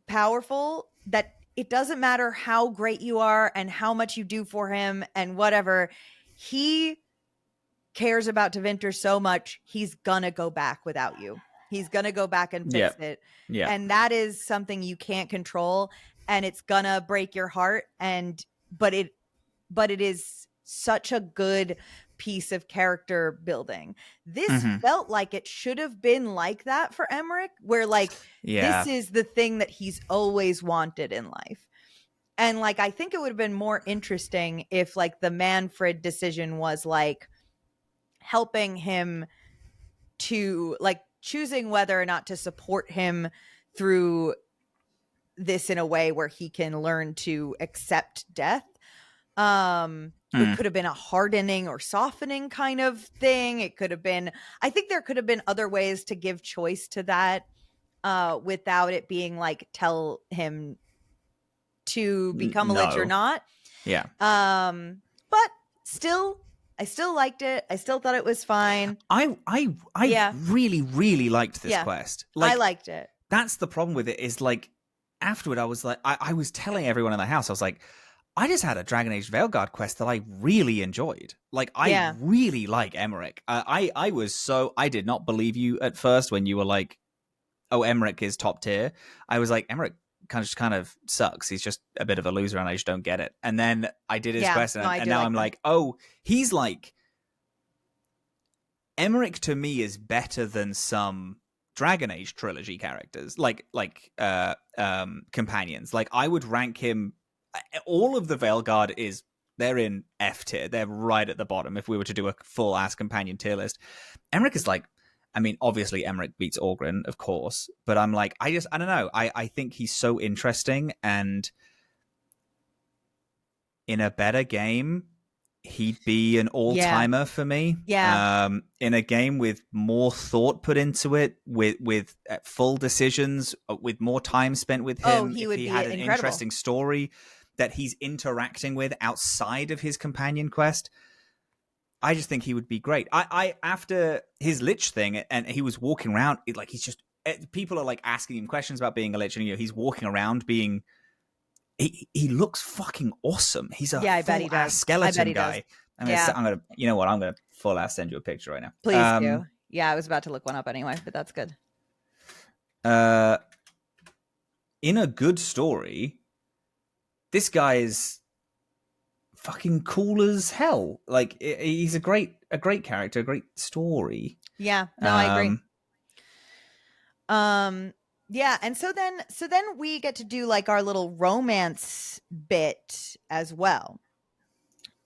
Speaker 1: powerful that it doesn't matter how great you are and how much you do for him and whatever. He cares about Tevinter so much, he's gonna go back without you. He's gonna go back and fix it. Yeah. And that is something you can't control, and it's gonna break your heart. But it is such a good piece of character building. This felt like it should have been like that for Emmerich, where like this is the thing that he's always wanted in life. And like, I think it would have been more interesting if like the Manfred decision was like helping him to like choosing whether or not to support him through this in a way where he can learn to accept death. It could have been a hardening or softening kind of thing. It could have been, I think there could have been other ways to give choice to that without it being like, tell him to become a lich or not. Yeah. But still, I still liked it. I still thought it was fine.
Speaker 2: I really, really liked this quest. Like,
Speaker 1: I liked it.
Speaker 2: That's the problem with it, is like afterward I was like, I was telling everyone in the house, I was like, I just had a Dragon Age Veilguard quest that I really enjoyed. Like, I really like Emmerich. I did not believe you at first when you were like, oh, Emmerich is top tier. I was like, Emmerich kind of sucks. He's just a bit of a loser and I just don't get it. And then I did his quest and now I'm like, oh, he's like, Emmerich to me is better than some Dragon Age trilogy characters, like companions. Like, I would rank him. All of the Veilguard they're in F tier. They're right at the bottom. If we were to do a full ass companion tier list, Emmerich is like, I mean, obviously Emmerich beats Orgrin, of course, but I'm like, I don't know. I think he's so interesting, and in a better game, he'd be an all-timer for me.
Speaker 1: Yeah.
Speaker 2: In a game with more thought put into it, with full decisions, with more time spent with him,
Speaker 1: he would
Speaker 2: he
Speaker 1: be
Speaker 2: had an
Speaker 1: incredible.
Speaker 2: Interesting story that he's interacting with outside of his companion quest, I just think he would be great. I after his Lich thing, and he was walking around, like, he's just, people are like asking him questions about being a Lich, and he's walking around being, he looks fucking awesome. He's a full ass skeleton guy. I'm gonna I'm gonna full ass send you a picture right now.
Speaker 1: Please do. Yeah, I was about to look one up anyway, but that's good.
Speaker 2: In a good story, this guy is fucking cool as hell. Like, he's a great character, a great story.
Speaker 1: Yeah, no, I agree. Yeah, and so then we get to do like our little romance bit as well.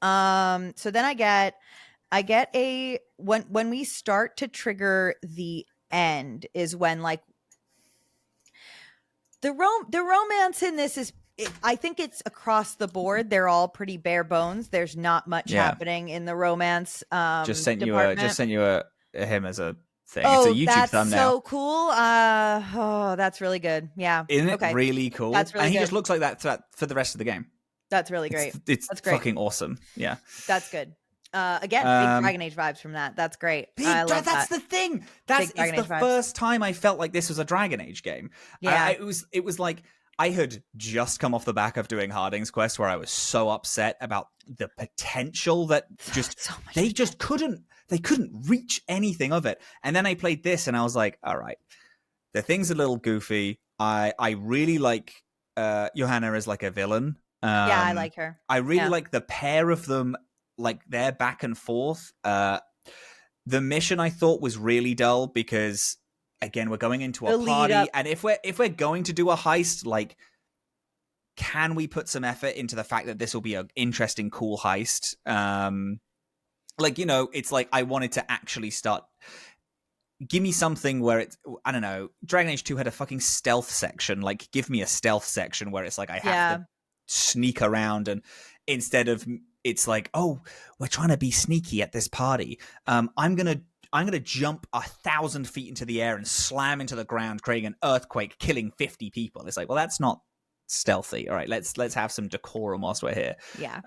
Speaker 1: So then I get a when we start to trigger the end is when, like, the romance in this is, I think it's across the board. They're all pretty bare bones. There's not much happening in the romance.
Speaker 2: Just sent you a him as a thing.
Speaker 1: Oh,
Speaker 2: it's a YouTube thumbnail.
Speaker 1: That's so cool. That's really good. Yeah.
Speaker 2: Isn't it really cool?
Speaker 1: That's really
Speaker 2: and he
Speaker 1: good.
Speaker 2: just looks like that for the rest of the game.
Speaker 1: That's really great.
Speaker 2: That's great. Fucking awesome. Yeah.
Speaker 1: That's good. Again, big Dragon Age vibes from that. That's great. I love
Speaker 2: that's the thing. It's the first time I felt like this was a Dragon Age game.
Speaker 1: Yeah.
Speaker 2: It was like, I had just come off the back of doing Harding's quest, where I was so upset about the potential that they couldn't reach anything of it. And then I played this and I was like, all right, the thing's a little goofy. I really like Johanna as like a villain.
Speaker 1: Yeah, I like her.
Speaker 2: I really like the pair of them, like their back and forth. The mission I thought was really dull because, again, we're going into a party, and if we're going to do a heist, like, can we put some effort into the fact that this will be an interesting, cool heist? Like, it's like, I wanted to actually start. Give me something where it's, I don't know, Dragon Age 2 had a fucking stealth section. Like, give me a stealth section where it's like I have to sneak around, and instead of, it's like, oh, we're trying to be sneaky at this party. I'm gonna jump 1,000 feet into the air and slam into the ground, creating an earthquake, killing 50 people. It's like, well, that's not stealthy. All right, let's have some decorum whilst we're here.
Speaker 1: Yeah.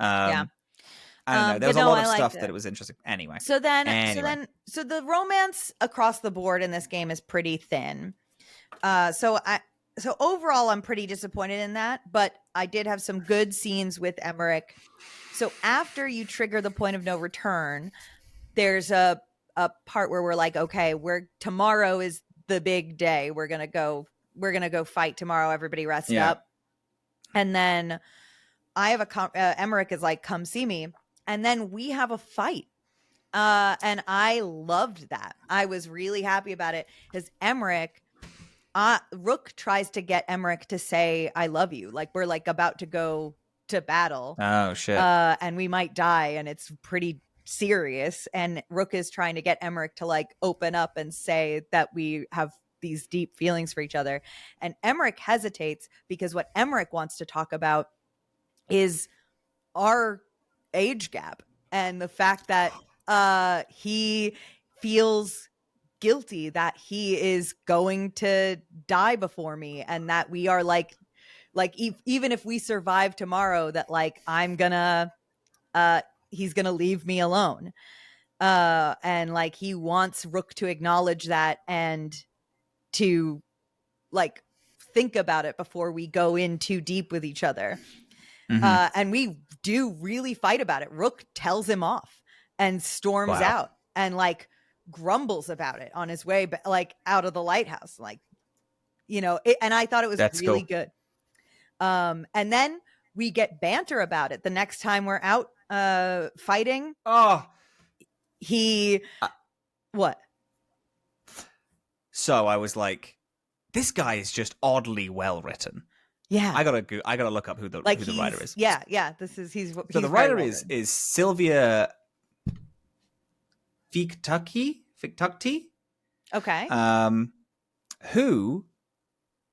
Speaker 2: I don't know. There was a lot of stuff that it was interesting. Anyway. So
Speaker 1: the romance across the board in this game is pretty thin. So overall, I'm pretty disappointed in that, but I did have some good scenes with Emmerich. So after you trigger the point of no return, there's a part where we're like, okay, tomorrow is the big day. We're gonna go fight tomorrow. Everybody rest up. And then I have Emmerich is like, come see me. And then we have a fight. And I loved that. I was really happy about it because Emmerich, Rook tries to get Emmerich to say, I love you. Like, we're like about to go to battle.
Speaker 2: Oh shit.
Speaker 1: And we might die. And it's pretty serious. And Rook is trying to get Emmerich to like open up and say that we have these deep feelings for each other. And Emmerich hesitates because what Emmerich wants to talk about is our age gap and the fact that he feels guilty that he is going to die before me, and that we are like even if we survive tomorrow, that like he's gonna leave me alone, and like he wants Rook to acknowledge that and to like think about it before we go in too deep with each other. And we do really fight about it. Rook tells him off and storms out and like grumbles about it on his way, but like out of the lighthouse, like, you know, and I thought it was really good. And then we get banter about it the next time we're out fighting. What?
Speaker 2: So I was like, this guy is just oddly well written.
Speaker 1: Yeah,
Speaker 2: I gotta look up who the writer is.
Speaker 1: Yeah. He's
Speaker 2: the writer is Sylvia Fiktukti.
Speaker 1: Okay.
Speaker 2: Who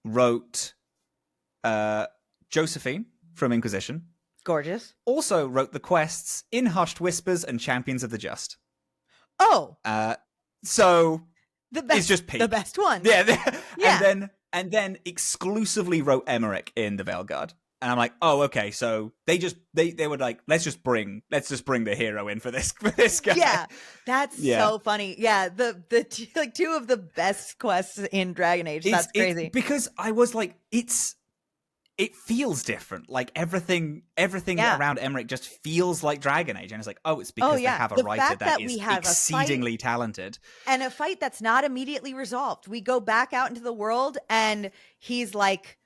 Speaker 2: wrote Josephine from Inquisition.
Speaker 1: Gorgeous.
Speaker 2: Also wrote the quests In Hushed Whispers and Champions of the Just.
Speaker 1: Oh.
Speaker 2: So
Speaker 1: the best,
Speaker 2: it's just peak.
Speaker 1: The best one.
Speaker 2: Yeah. And then exclusively wrote Emmerich in the Veilguard. And I'm like, oh, okay. So they were like, let's just bring the hero in for this guy.
Speaker 1: Yeah, that's so funny. Yeah, the two of the best quests in Dragon Age. That's crazy.
Speaker 2: Because I was like, it feels different. Like everything around Emmerich just feels like Dragon Age, and it's like, oh, it's because they have a writer that is exceedingly talented,
Speaker 1: and a fight that's not immediately resolved. We go back out into the world, and he's like,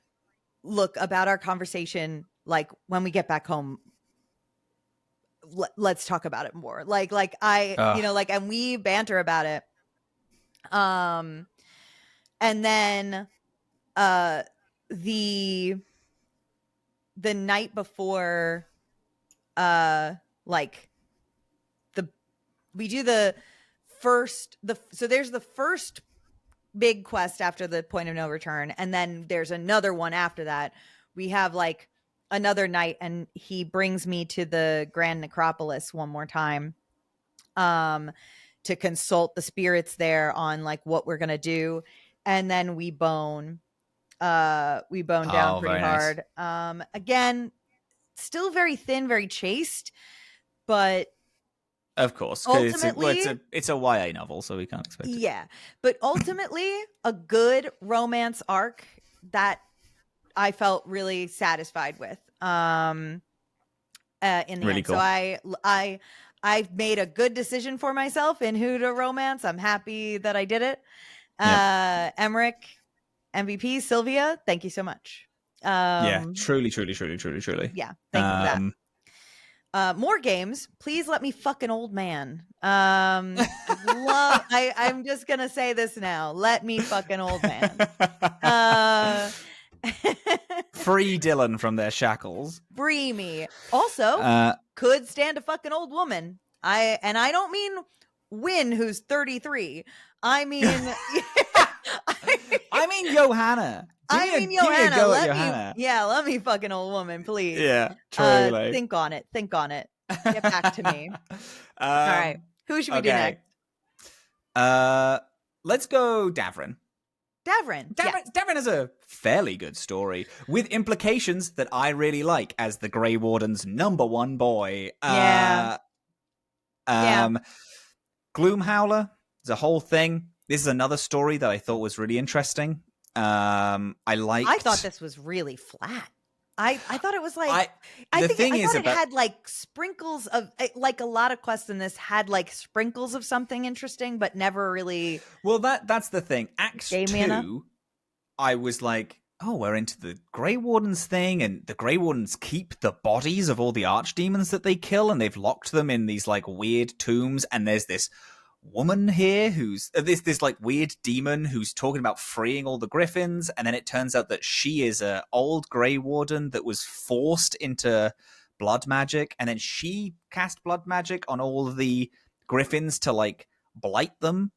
Speaker 1: look, about our conversation, like when we get back home, let's talk about it more. Like and we banter about it. And then the night before we do so there's the first big quest after the point of no return, and then there's another one after that. We have like another night, and he brings me to the Grand Necropolis one more time to consult the spirits there on like what we're gonna do, and then we bone down pretty hard. Nice. Again, still very thin, very chaste, but
Speaker 2: of course, ultimately, it's a YA novel, so we can't expect it.
Speaker 1: Yeah, but ultimately, a good romance arc that I felt really satisfied with. In the really end, cool. So I made a good decision for myself in who to romance. I'm happy that I did it. Emmerich, MVP, Sylvia, thank you so much.
Speaker 2: Truly.
Speaker 1: Yeah, thank you for that. More games. Please let me fuck an old man. I'm just gonna say this now. Let me fuck an old man.
Speaker 2: Free Dylan from their shackles.
Speaker 1: Free me. Also, could stand to fuck an old woman. I don't mean Win, who's 33. I mean,
Speaker 2: I mean Johanna.
Speaker 1: Johanna. Let me fuck an old woman, please.
Speaker 2: Yeah, truly.
Speaker 1: Think on it. Get back to me. All right. Who should we do next?
Speaker 2: Let's go Davrin.
Speaker 1: Davrin
Speaker 2: has a fairly good story with implications that I really like as the Grey Warden's #1 boy. Gloomhowler is a whole thing. This is another story that I thought was really interesting. I thought
Speaker 1: this was really flat. I thought it was like I thought it had like sprinkles of like a lot of quests in this had like sprinkles of something interesting, but never really.
Speaker 2: Well, that's the thing. Act 2, I was like, oh, we're into the Grey Wardens thing, and the Grey Wardens keep the bodies of all the archdemons that they kill, and they've locked them in these like weird tombs, and there's this woman here who's this like weird demon who's talking about freeing all the griffins, and then it turns out that she is a old Grey Warden that was forced into blood magic, and then she cast blood magic on all of the griffins to like blight them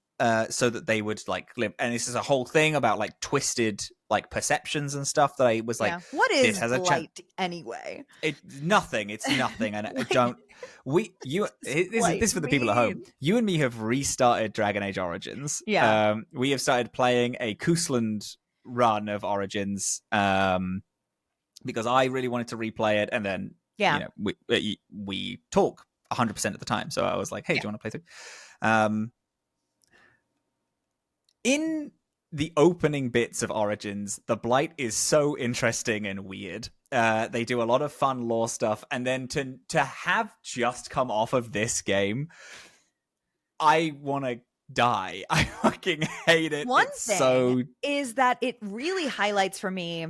Speaker 2: so that they would like live. And this is a whole thing about like twisted like perceptions and stuff that I was like,
Speaker 1: what is blight anyway?
Speaker 2: It's nothing, and like, this is for the people at home. You and me have restarted Dragon Age Origins. We have started playing a Koosland run of Origins because I really wanted to replay it, and then we talk 100% of the time, so I was like, hey, do you want to play through? In the opening bits of Origins, the Blight is so interesting and weird. They do a lot of fun lore stuff, and then to have just come off of this game, I want to die. I fucking hate it.
Speaker 1: One thing is that it really highlights for me,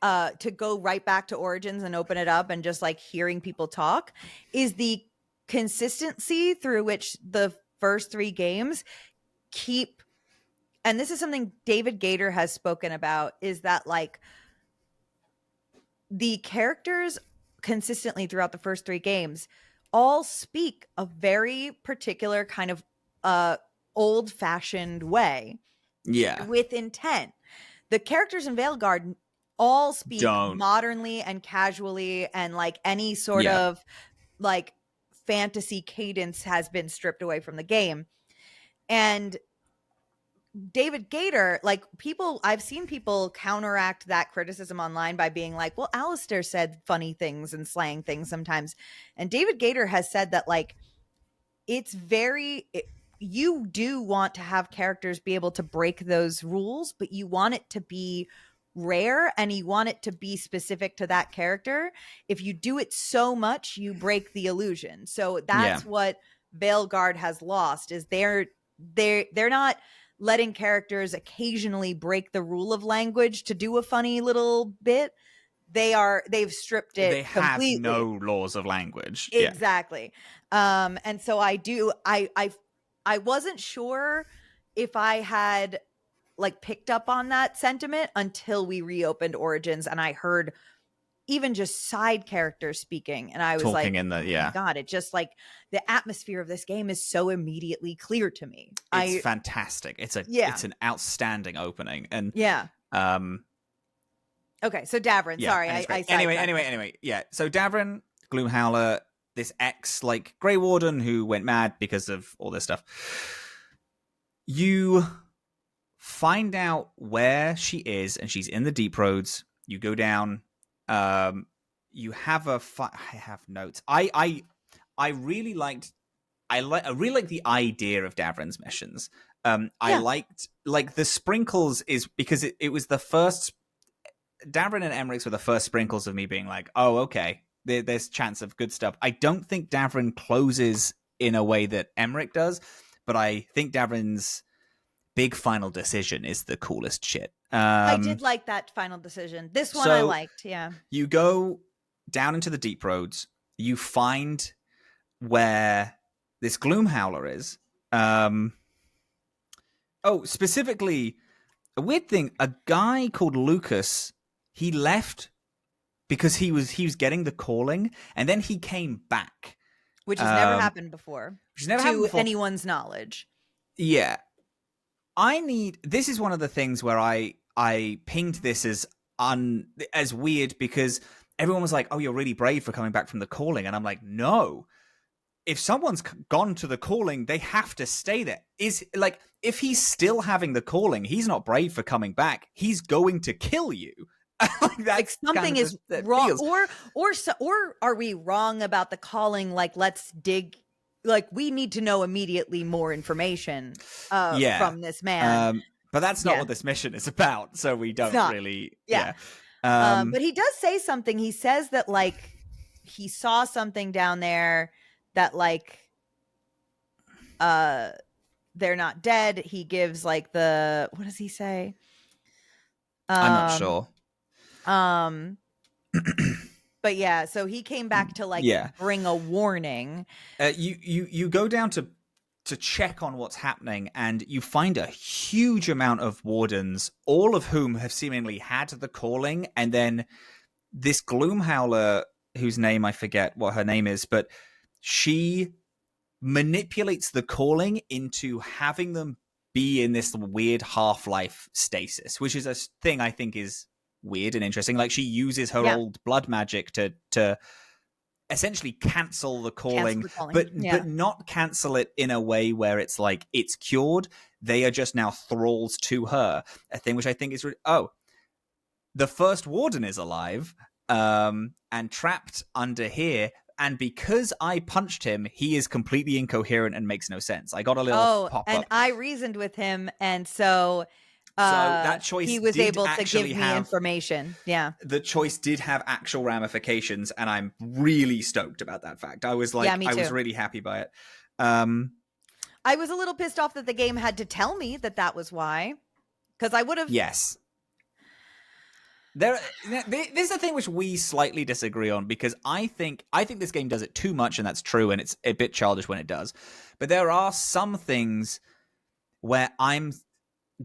Speaker 1: to go right back to Origins and open it up and just like hearing people talk, is the consistency through which the first 3 games keep, and this is something David Gator has spoken about, is that like the characters consistently throughout the first 3 games all speak a very particular kind of old-fashioned way.
Speaker 2: Yeah.
Speaker 1: With intent. The characters in Veilguard all speak modernly and casually, and like any sort of like fantasy cadence has been stripped away from the game. And David Gator, like I've seen people counteract that criticism online by being like, well, Alistair said funny things and slang things sometimes. And David Gator has said that like, you do want to have characters be able to break those rules, but you want it to be rare and you want it to be specific to that character. If you do it so much, you break the illusion. So that's what Veilguard has lost, is they're not letting characters occasionally break the rule of language to do a funny little bit. They've stripped it completely.
Speaker 2: They have no laws of language.
Speaker 1: Exactly. And so I wasn't sure if I had like picked up on that sentiment until we reopened Origins and I heard even just side characters speaking, and I was talking
Speaker 2: in the
Speaker 1: oh my God, it just like the atmosphere of this game is so immediately clear to me.
Speaker 2: It's fantastic. It's an outstanding opening, and
Speaker 1: okay, so Davrin, sorry, I
Speaker 2: anyway, yeah. So Davrin, Gloomhowler, this ex like Grey Warden who went mad because of all this stuff. You find out where she is, and she's in the Deep Roads. You go down. You have I have notes. I really liked. I really like the idea of Davrin's missions. I liked like the sprinkles is because it was the first. Davrin and Emmerich's were the first sprinkles of me being like, oh, okay, there's chance of good stuff. I don't think Davrin closes in a way that Emmerich does, but I think Davrin's big final decision is the coolest shit.
Speaker 1: I did like that final decision. This one I liked, yeah.
Speaker 2: You go down into the Deep Roads. You find where this Gloomhowler is. Specifically, a weird thing. A guy called Lucas, he left because he was getting the calling, and then he came back.
Speaker 1: Which has never happened before. To anyone's knowledge.
Speaker 2: Yeah. This is one of the things where I pinged this as weird because everyone was like, oh, you're really brave for coming back from the calling. And I'm like, no, if someone's gone to the calling, they have to stay there. If he's still having the calling, he's not brave for coming back. He's going to kill you.
Speaker 1: Like something is wrong, or are we wrong about the calling? Like, let's dig. Like, we need to know immediately more information from this man.
Speaker 2: But that's not what this mission is about, so we don't really. Yeah.
Speaker 1: But he does say something. He says that like he saw something down there that like they're not dead. He gives like what does he say?
Speaker 2: I'm not sure.
Speaker 1: But yeah, so he came back to like bring a warning.
Speaker 2: You go down to check on what's happening, and you find a huge amount of wardens, all of whom have seemingly had the calling, and then this Gloomhowler, whose name I forget what her name is, but she manipulates the calling into having them be in this weird half-life stasis, which is a thing I think is weird and interesting. Like, she uses her old blood magic to essentially cancel the calling, but not cancel it in a way where it's like it's cured. They are just now thralls to her. A thing which I think is the first warden is alive and trapped under here, and because I punched him, he is completely incoherent and makes no sense. I got a little pop up.
Speaker 1: And I reasoned with him, and so
Speaker 2: that choice
Speaker 1: he was
Speaker 2: did
Speaker 1: able to give
Speaker 2: actually
Speaker 1: me
Speaker 2: have
Speaker 1: information. Yeah.
Speaker 2: The choice did have actual ramifications, and I'm really stoked about that fact. I was like,
Speaker 1: Yeah, me
Speaker 2: I
Speaker 1: too.
Speaker 2: was really happy by it.
Speaker 1: I was a little pissed off that the game had to tell me that was why, because I would have.
Speaker 2: Yes. This is the thing which we slightly disagree on, because I think this game does it too much, and that's true, and it's a bit childish when it does. But there are some things where I'm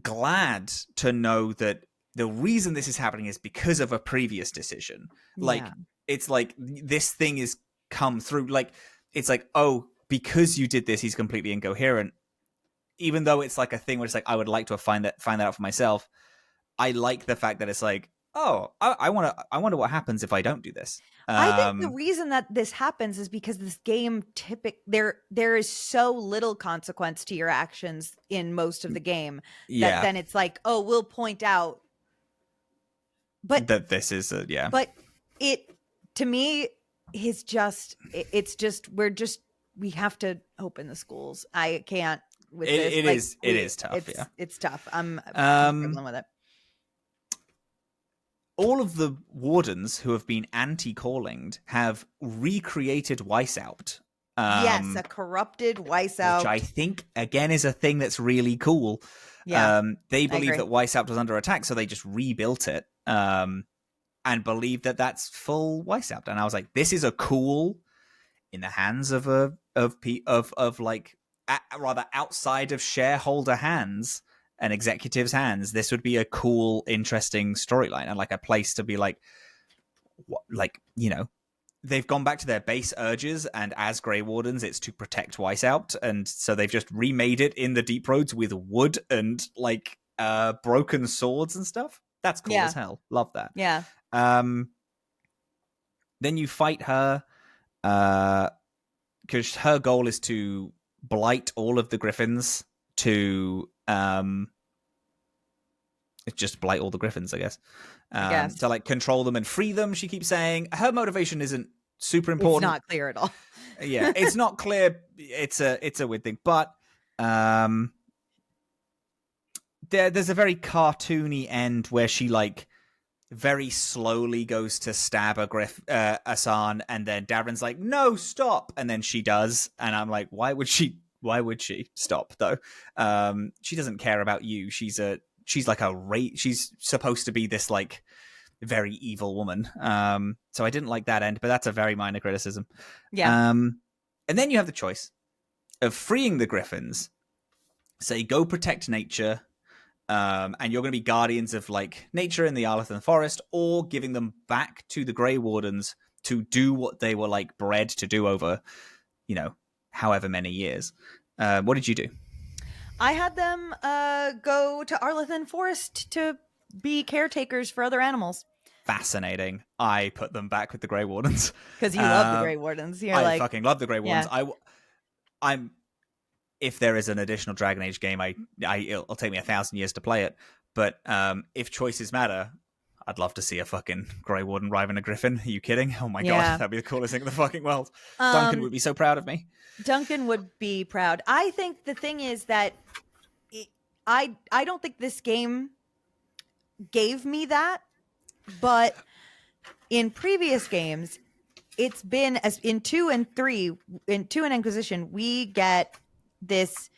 Speaker 2: glad to know that the reason this is happening is because of a previous decision. Like, it's like this thing is come through. Like, it's like, oh, because you did this, he's completely incoherent. Even though it's like a thing where it's like, I would like to find that out for myself. I like the fact that it's like, oh, I wonder what happens if I don't do this.
Speaker 1: I think the reason that this happens is because this game there is so little consequence to your actions in most of the game that then it's like, oh, we'll point out, but
Speaker 2: that this is
Speaker 1: But it, to me, is just we have to open the schools. I can't with this.
Speaker 2: It is tough.
Speaker 1: It's tough. I'm struggling with it.
Speaker 2: All of the wardens who have been anti-callinged have recreated Weishaupt.
Speaker 1: Yes, a corrupted Weishaupt.
Speaker 2: Which I think, again, is a thing that's really cool.
Speaker 1: Yeah,
Speaker 2: they believe that Weishaupt was under attack, so they just rebuilt it and believe that that's full Weishaupt. And I was like, this is a cool, in the hands of like, rather outside of shareholder hands and executives' hands, this would be a cool, interesting storyline, and like a place to be like, they've gone back to their base urges, and as Grey Wardens, it's to protect Weishaupt, and so they've just remade it in the Deep Roads with wood and like broken swords and stuff. That's cool as hell. Love that.
Speaker 1: Yeah.
Speaker 2: Then you fight her, because her goal is to blight all of the Griffins to just blight all the Griffins, I guess. To like control them and free them. She keeps saying her motivation isn't super important.
Speaker 1: It's not clear at all.
Speaker 2: Yeah, it's not clear. It's a weird thing, but there's a very cartoony end where she like very slowly goes to stab Asan, and then Davrin's like, no, stop, and then she does, and I'm like, why would she stop though? She doesn't care about you. She's supposed to be this like very evil woman. So I didn't like that end, but that's a very minor criticism.
Speaker 1: Yeah.
Speaker 2: And then you have the choice of freeing the Griffins, say go protect nature, and you're going to be guardians of like nature in the Arlathan forest, or giving them back to the Grey Wardens to do what they were like bred to do over, however many years. What did you do?
Speaker 1: I had them go to Arlathan Forest to be caretakers for other animals.
Speaker 2: Fascinating. I put them back with the Grey Wardens.
Speaker 1: Because you love the Grey Wardens.
Speaker 2: I fucking love the Grey Wardens.
Speaker 1: Yeah.
Speaker 2: I'm. If there is an additional Dragon Age game, it'll take me 1,000 years to play it. But if choices matter, I'd love to see a fucking Grey Warden riding a Griffin. Are you kidding? Oh my god, that'd be the coolest thing in the fucking world. Duncan would be so proud of me.
Speaker 1: Duncan would be proud. I think the thing is that I don't think this game gave me that, but in previous games, it's been as in 2 and 3, in 2 and Inquisition, we get this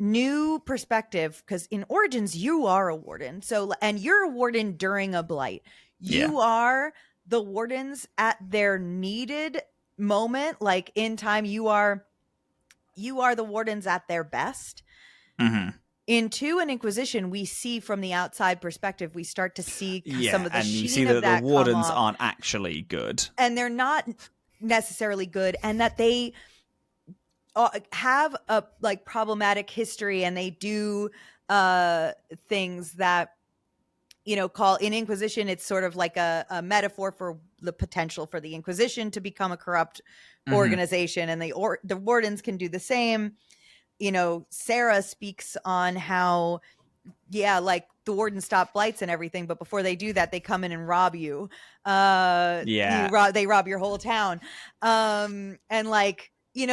Speaker 1: new perspective, because in Origins you are a warden, and you're a warden during a blight. You are the wardens at their needed moment, like in time. You are the wardens at their best.
Speaker 2: Mm-hmm.
Speaker 1: In 2 and Inquisition, we see from the outside perspective, we start to see some of the
Speaker 2: and
Speaker 1: sheen
Speaker 2: you see
Speaker 1: of
Speaker 2: that the wardens aren't actually good, and
Speaker 1: they're not necessarily good, and that they have a like problematic history, and they do things that call in Inquisition. It's sort of like a metaphor for the potential for the Inquisition to become a corrupt organization, and the wardens can do the same. Sarah speaks on how like the wardens stop blights and everything, but before they do that, they come in and rob you. They rob your whole town, and like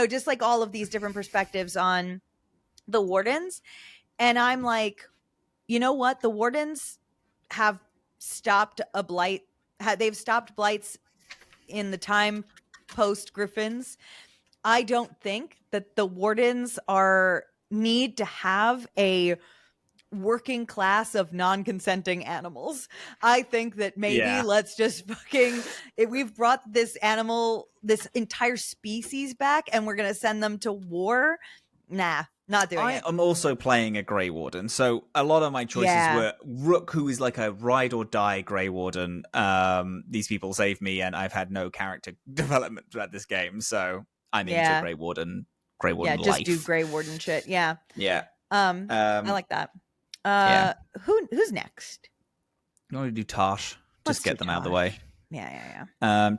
Speaker 1: just like all of these different perspectives on the wardens. And I'm like, you know what? The wardens have stopped a blight. They've stopped blights in the time post Griffins. I don't think that the wardens need to have a working class of non-consenting animals. I think that maybe let's just we've brought this entire species back, and we're gonna send them to war. Nah, not doing it.
Speaker 2: I am also playing a Grey Warden, so a lot of my choices were Rook, who is like a ride or die Grey Warden. These people saved me, and I've had no character development throughout this game, so I'm into Grey Warden. Yeah,
Speaker 1: just do Grey Warden shit. Yeah. I like that. Who's next?
Speaker 2: You want to do Tosh? Just get them out of the way.
Speaker 1: Yeah.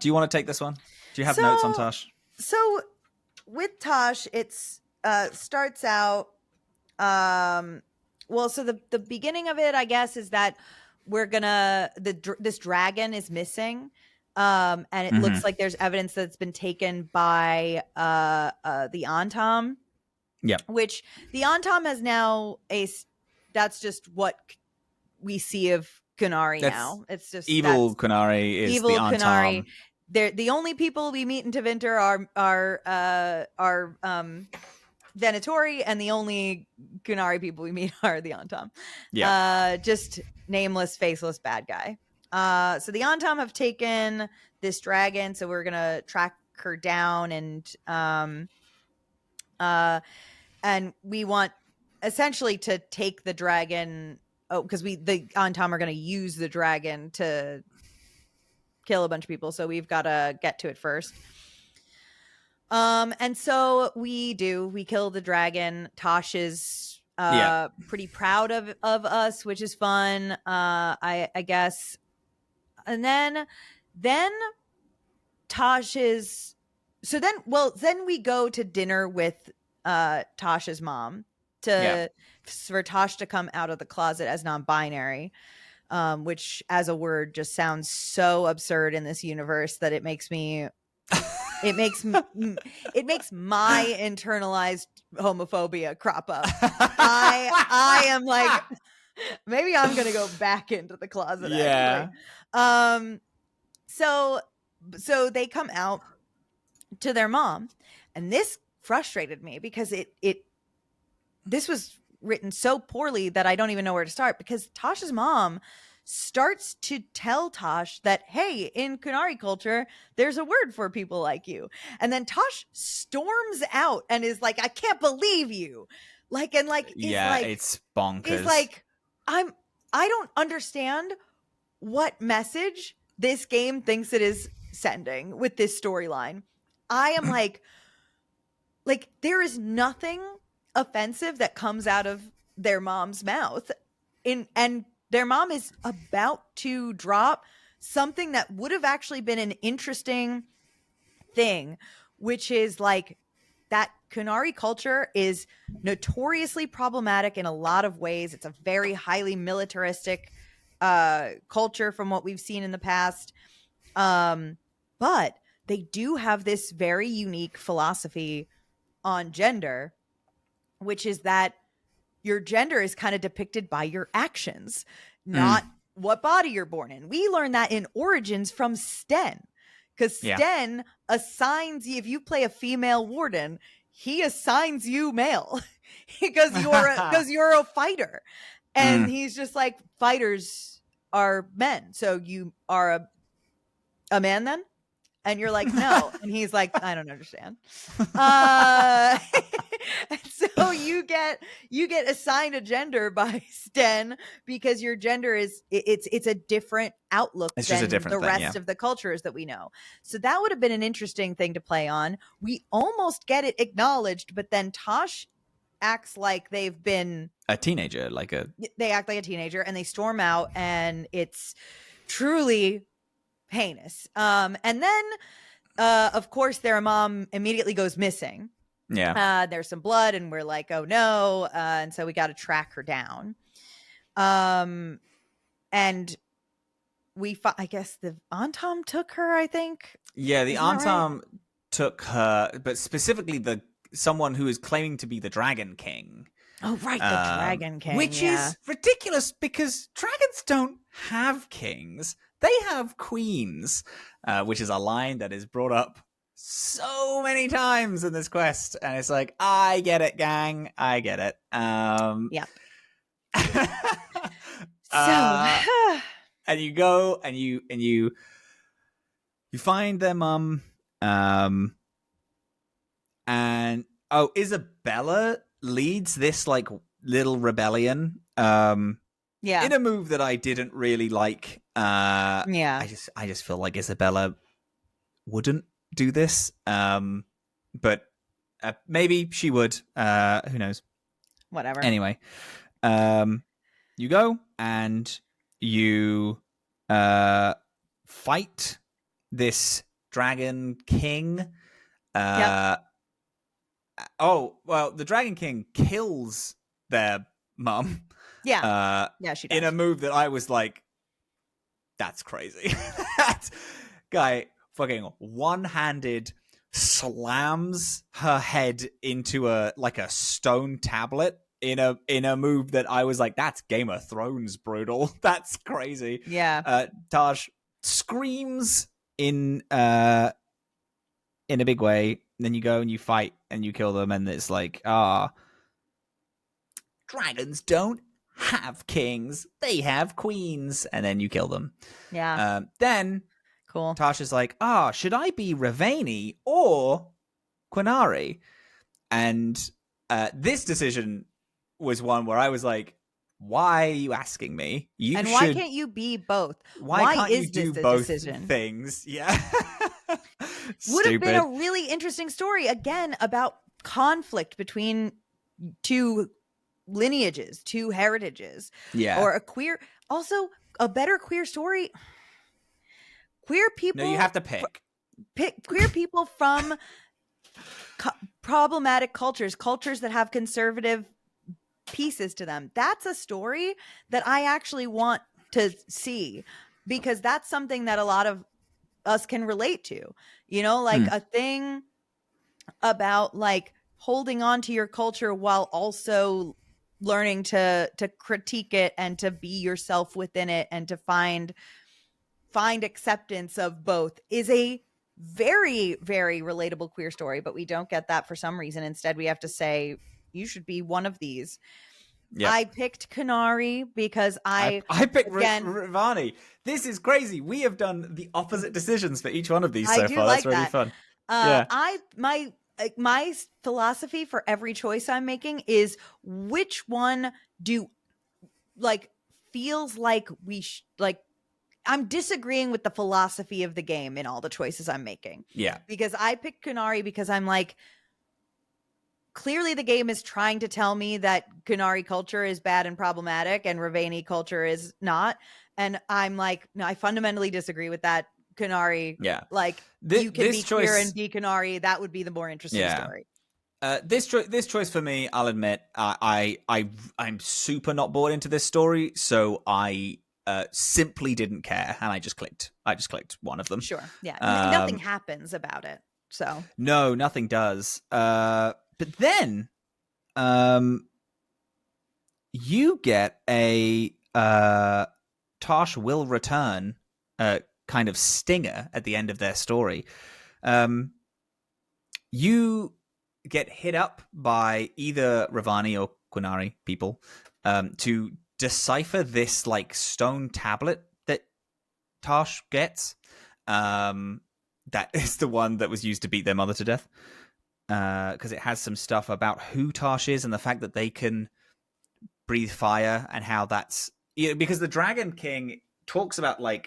Speaker 2: Do you want to take this one? Do you have notes on Tosh?
Speaker 1: So with Tosh, it's starts out so the beginning of it, I guess, is that we're gonna this dragon is missing, and it looks like there's evidence that's been taken by the Antam.
Speaker 2: Yeah,
Speaker 1: which the Antam has now that's just what we see of Qunari now. It's just
Speaker 2: evil Qunari is evil the Antam. Qunari.
Speaker 1: They're the only people we meet in Tevinter are Venatori, and the only Qunari people we meet are the Antam. Yeah. Just nameless, faceless bad guy. So the Antam have taken this dragon, so we're gonna track her down, and we want essentially to take the dragon. Because the Antam are going to use the dragon to kill a bunch of people, so we've got to get to it first. And so we kill the dragon. Tosh is pretty proud of us, which is fun. I guess. And then Tosh is then we go to dinner with Tosh's mom for Tosh to come out of the closet as non-binary, which as a word just sounds so absurd in this universe that it makes my internalized homophobia crop up. I am like, maybe I'm gonna go back into the closet. Actually. So they come out to their mom, and this frustrated me because this was written so poorly that I don't even know where to start, because Tosh's mom starts to tell Tosh that, hey, in Qunari culture, there's a word for people like you. And then Tosh storms out and is like, I can't believe you. It's
Speaker 2: bonkers.
Speaker 1: It's like, I don't understand what message this game thinks it is sending with this storyline. I am like there is nothing offensive that comes out of their mom's mouth, and their mom is about to drop something that would have actually been an interesting thing, which is like that Qunari culture is notoriously problematic in a lot of ways. It's a very highly militaristic culture from what we've seen in the past, but they do have this very unique philosophy on gender, which is that your gender is kind of depicted by your actions, not what body you're born in. We learn that in Origins from Sten, because Sten assigns you, if you play a female warden, he assigns you male because you're a fighter. And he's just like, fighters are men. So you are a man then? And you're like, no. And he's like, I don't understand. So you get assigned a gender by Sten because your gender is it's a different outlook than the rest of the cultures that we know. So that would have been an interesting thing to play on. We almost get it acknowledged, but then Tosh acts like they've been
Speaker 2: a teenager,
Speaker 1: they act like a teenager, and they storm out, and it's truly heinous. And then of course their mom immediately goes missing. There's some blood, and we're like, oh no. And so we got to track her down. And I guess the Antam took her, I think.
Speaker 2: Yeah, the Antam took her, but specifically someone who is claiming to be the Dragon King.
Speaker 1: Oh, right, the Dragon King.
Speaker 2: Which is ridiculous because dragons don't have kings. They have queens, which is a line that is brought up so many times in this quest. And it's like, I get it, gang. I get it.
Speaker 1: Yep.
Speaker 2: And you go and you find their mum. And Isabella leads this like little rebellion. In a move that I didn't really like. I just feel like Isabella wouldn't do this. But maybe she would. Who knows?
Speaker 1: Whatever.
Speaker 2: Anyway, you go and you fight this Dragon King. Oh, well, the Dragon King kills their mum.
Speaker 1: Yeah. She does.
Speaker 2: In a move that I was like, that's crazy. That guy fucking one-handed slams her head into a stone tablet in a move that I was like, that's Game of Thrones brutal. That's crazy.
Speaker 1: Yeah.
Speaker 2: Taj screams in a big way. Then you go and you fight and you kill them, and it's like, dragons don't have kings, they have queens, and then you kill them.
Speaker 1: Yeah.
Speaker 2: Then
Speaker 1: cool.
Speaker 2: Tasha's like, should I be Ravani or Quinari? And this decision was one where I was like, why are you asking me?
Speaker 1: Why can't you be both?
Speaker 2: Why can't
Speaker 1: is
Speaker 2: you do
Speaker 1: this
Speaker 2: both
Speaker 1: decision?
Speaker 2: Things? Yeah.
Speaker 1: Would have been a really interesting story, again, about conflict between two lineages, two heritages.
Speaker 2: Yeah.
Speaker 1: Or also a better queer story. Queer people.
Speaker 2: No, you have to pick
Speaker 1: queer people from problematic cultures that have conservative pieces to them. That's a story that I actually want to see, because that's something that a lot of us can relate to, a thing about like holding on to your culture while also learning to critique it and to be yourself within it and to find acceptance of both is a very, very relatable queer story. But we don't get that for some reason. Instead, we have to say, you should be one of these. Yep. I picked Qunari because I
Speaker 2: picked Ravani. This is crazy. We have done the opposite decisions for each one of these so far. That's really fun.
Speaker 1: My philosophy for every choice I'm making is which one feels like I'm disagreeing with the philosophy of the game in all the choices I'm making.
Speaker 2: Yeah.
Speaker 1: Because I picked Qunari because I'm like, clearly the game is trying to tell me that Qunari culture is bad and problematic and Ravani culture is not. And I'm like, no, I fundamentally disagree with that. Qunari, you can be queer and be Qunari. That would be the more interesting story.
Speaker 2: This choice for me, I'll admit, I'm super not bought into this story, so I simply didn't care, and I just clicked one of them.
Speaker 1: Sure, yeah, nothing happens about it, so
Speaker 2: no, nothing does. But then, you get a Tosh will return kind of stinger at the end of their story. You get hit up by either Ravani or Qunari people to decipher this like stone tablet that Tosh gets. That is the one that was used to beat their mother to death. Because it has some stuff about who Tosh is and the fact that they can breathe fire and how that's because the Dragon King talks about the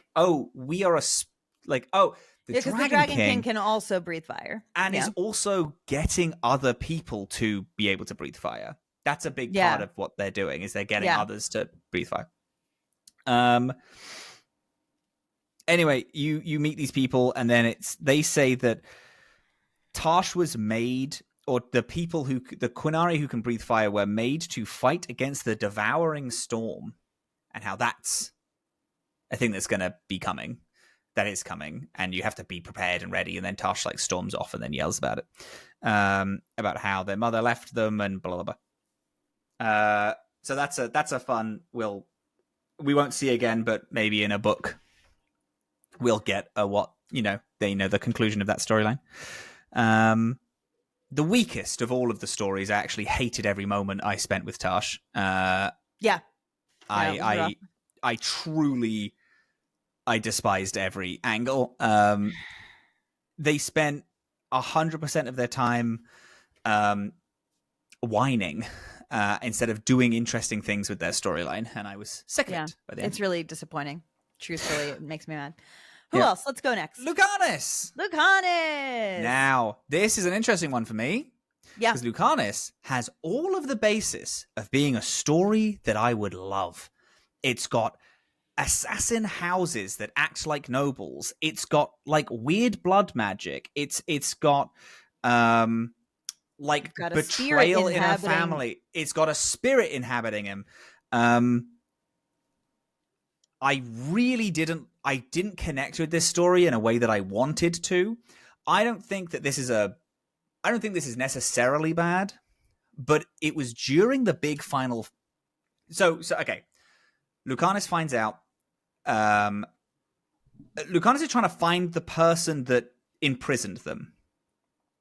Speaker 2: Dragon
Speaker 1: King can also breathe fire
Speaker 2: and is also getting other people to be able to breathe fire. That's a big part of what they're doing is they're getting others to breathe fire. Anyway, you meet these people and then they say that Tosh was made, or the Qunari who can breathe fire were made to fight against the devouring storm, and how that's a thing that's going to be coming. That is coming, and you have to be prepared and ready. And then Tosh storms off and then yells about it, about how their mother left them and blah blah blah. So that's a fun. We won't see again, but maybe in a book we'll get the conclusion of that storyline. The weakest of all of the stories, I actually hated every moment I spent with Tash.
Speaker 1: Yeah.
Speaker 2: I truly despised every angle. They spent 100% of their time whining instead of doing interesting things with their storyline, and I was sick of it by the end.
Speaker 1: It's really disappointing. Truthfully, it makes me mad. Who else? Let's go next.
Speaker 2: Lucanus! Now, this is an interesting one for me. Yeah. Because Lucanus has all of the basis of being a story that I would love. It's got assassin houses that act like nobles. It's got like weird blood magic. It's got like betrayal in a family. It's got a spirit inhabiting him. I didn't connect with this story in a way that I wanted to. I don't think this is necessarily bad, but it was during the big final. So okay. Lucanus finds out. Lucanus is trying to find the person that imprisoned them.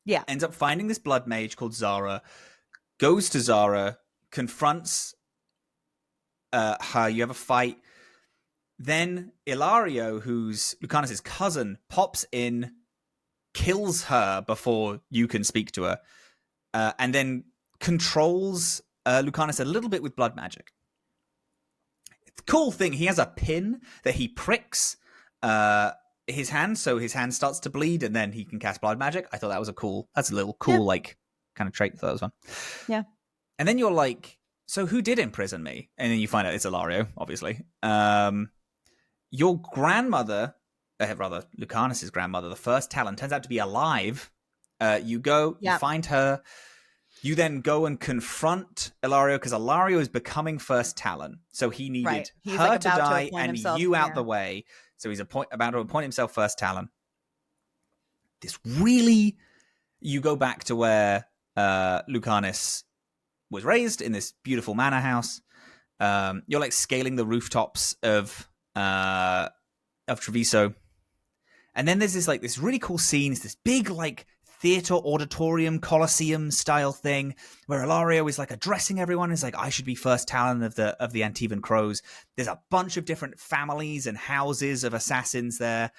Speaker 1: Yeah.
Speaker 2: Ends up finding this blood mage called Zara, goes to Zara, confronts her. You have a fight. Then Ilario, who's Lucanus' cousin, pops in, kills her before you can speak to her, and then controls Lucanus a little bit with blood magic. The cool thing, he has a pin that he pricks his hand, so his hand starts to bleed, and then he can cast blood magic. I thought that's a little cool, like, kind of trait. I thought that was fun.
Speaker 1: Yeah. And
Speaker 2: then you're like, so who did imprison me? And then you find out it's Ilario, obviously. Your grandmother, Lucanus' grandmother, the first Talon, turns out to be alive. You go, you find her. You then go and confront Ilario, because Ilario is becoming first Talon. So he needed her to die and you out the way. So he's about to appoint himself first Talon. You go back to where Lucanus was raised, in this beautiful manor house. You're like scaling the rooftops of Treviso. And then there's this really cool scene. It's this big like theater, auditorium, Colosseum style thing where Ilario is like addressing everyone. He's like, I should be first Talon of the Antivan Crows. There's a bunch of different families and houses of assassins there.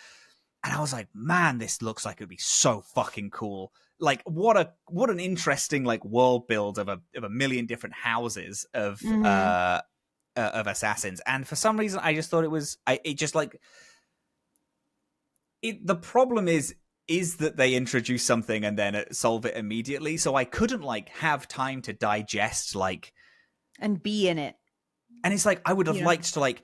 Speaker 2: And I was like, man, this looks like it would be so fucking cool. Like what an interesting like world build of a million different houses of assassins. And for some reason I just thought the problem is that they introduce something and then solve it immediately. So I couldn't like have time to digest
Speaker 1: and be in it.
Speaker 2: And it's like, I would have liked to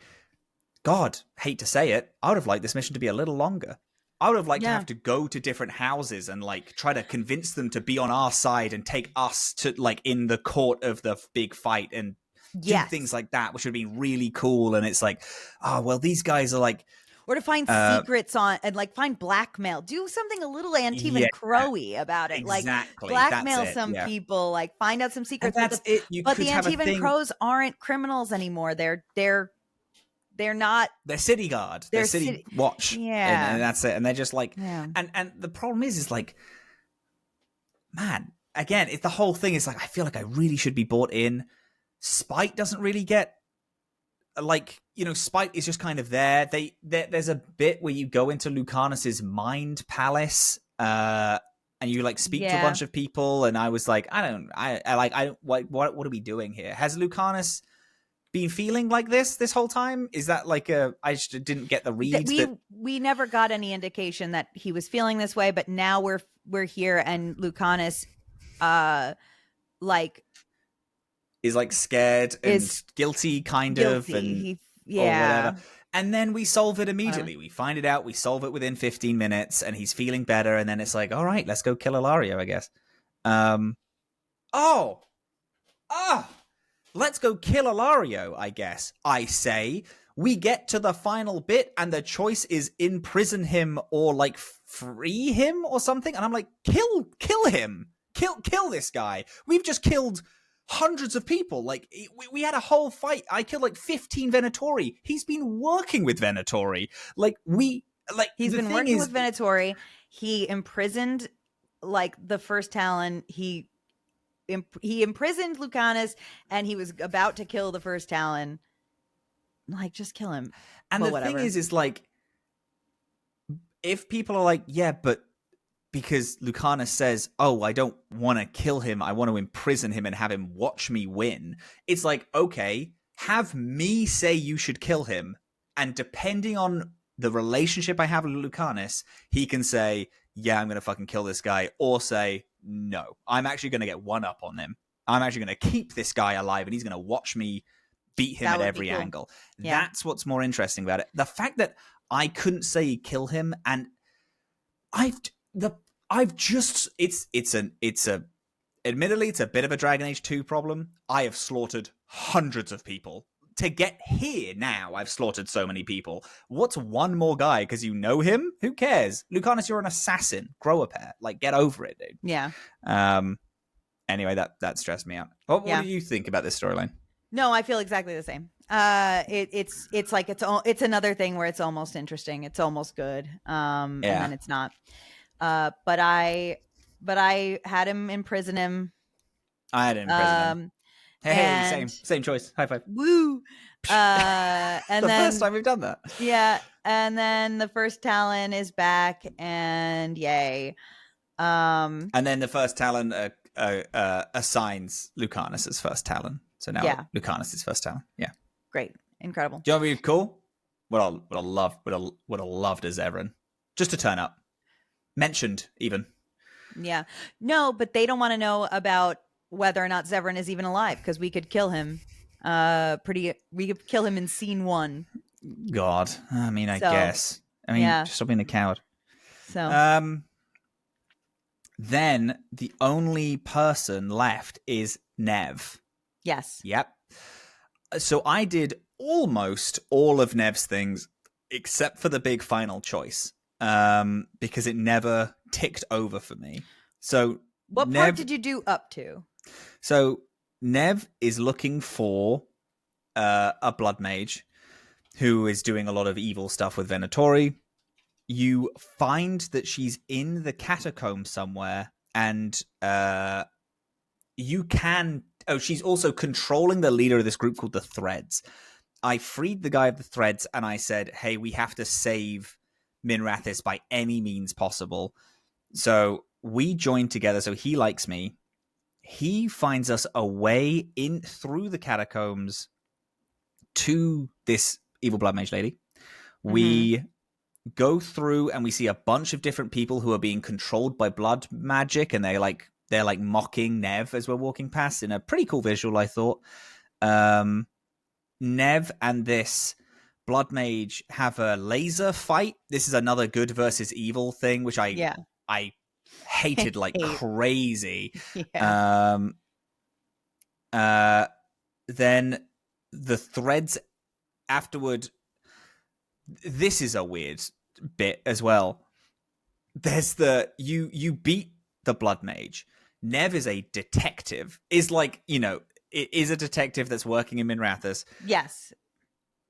Speaker 2: God, hate to say it, I would have liked this mission to be a little longer. I would have liked to have to go to different houses and like try to convince them to be on our side and take us to like in the court of the big fight and do things like that, which would be really cool. And it's like, oh, well, these guys are like,
Speaker 1: or to find secrets on and like find blackmail, do something a little Antivan Crowy about it.
Speaker 2: Exactly.
Speaker 1: Like blackmail some people, like find out some secrets.
Speaker 2: And that's it.
Speaker 1: But the Antivan Crows aren't criminals anymore. They're not.
Speaker 2: They're city guard. They're city watch.
Speaker 1: Yeah.
Speaker 2: And that's it. And they're just like, and the problem is like, man, again, the whole thing is like, I feel like I really should be bought in. Spite doesn't really get Spite is just kind of there. There's a bit where you go into Lucanus's mind palace, and you like speak to a bunch of people. And I was like, what are we doing here? Has Lucanus been feeling like this whole time? Is that like I just didn't get the read?
Speaker 1: We never got any indication that he was feeling this way, but now we're here, and Lucanus,
Speaker 2: is like scared and guilty, of, and or whatever. And then we solve it immediately. We find it out. We solve it within 15 minutes, and he's feeling better. And then it's like, all right, let's go kill Ilario, I guess. Let's go kill Ilario, I guess. I say we get to the final bit, and the choice is imprison him or like free him or something. And I'm like, kill him, kill this guy. We've just killed hundreds of people. Like, we had a whole fight. I killed like 15 Venatori. He's been working with Venatori.
Speaker 1: He's been working with Venatori. He imprisoned like the first Talon. He imprisoned Lucanus, and he was about to kill the first Talon. Like, just kill him.
Speaker 2: And the thing is like, if people are like, yeah, but because Lucanus says, oh, I don't want to kill him, I want to imprison him and have him watch me win. It's like, okay, have me say you should kill him. And depending on the relationship I have with Lucanus, he can say, yeah, I'm going to fucking kill this guy. Or say, no, I'm actually going to get one up on him. I'm actually going to keep this guy alive and he's going to watch me beat him at every angle. Yeah. That's what's more interesting about it. The fact that I couldn't say kill him, and admittedly, it's a bit of a Dragon Age 2 problem. I have slaughtered hundreds of people. To get here now, I've slaughtered so many people. What's one more guy? Because you know him? Who cares? Lucanus, you're an assassin. Grow a pair. Like, get over it, dude.
Speaker 1: Yeah.
Speaker 2: Anyway, that stressed me out. What do you think about this storyline?
Speaker 1: No, I feel exactly the same. It's like it's another thing where it's almost interesting. It's almost good. And then it's not. But I had him imprison him.
Speaker 2: I had him imprison him. Hey, same choice. High five.
Speaker 1: Woo. And
Speaker 2: the
Speaker 1: then,
Speaker 2: first time we've done that.
Speaker 1: Yeah. And then the first Talon is back, and yay.
Speaker 2: And then the first Talon assigns Lucanus as first Talon. So now Lucanus is first Talon. Yeah.
Speaker 1: Great. Incredible.
Speaker 2: Do you know what would be cool? Would have loved as Zevran. Just to turn up. Mentioned, even.
Speaker 1: Yeah. No, but they don't want to know about whether or not Zevran is even alive, because we could kill him. We could kill him in scene 1.
Speaker 2: God. I mean, I guess. I mean, just stop being a coward.
Speaker 1: So.
Speaker 2: Then the only person left is Nev.
Speaker 1: Yes.
Speaker 2: Yep. So I did almost all of Nev's things except for the big final choice, because it never ticked over for me. So
Speaker 1: what part did you do up to?
Speaker 2: So Nev is looking for a blood mage who is doing a lot of evil stuff with Venatori. You find that she's in the catacomb somewhere, and you can... Oh, she's also controlling the leader of this group called the Threads. I freed the guy of the Threads, and I said, hey, we have to save Minrathis by any means possible. So we joined together, so he likes me. He finds us a way in through the catacombs to this evil blood mage lady. Mm-hmm. We go through and we see a bunch of different people who are being controlled by blood magic, and they're like mocking Nev as we're walking past in a pretty cool visual, I thought. Nev and this blood mage have a laser fight. This is another good versus evil thing, which I hated like crazy. Yeah. Then the Threads afterward. This is a weird bit as well. There's you beat the blood mage. Nev is a detective. Is like, it is a detective that's working in Minrathis.
Speaker 1: Yes.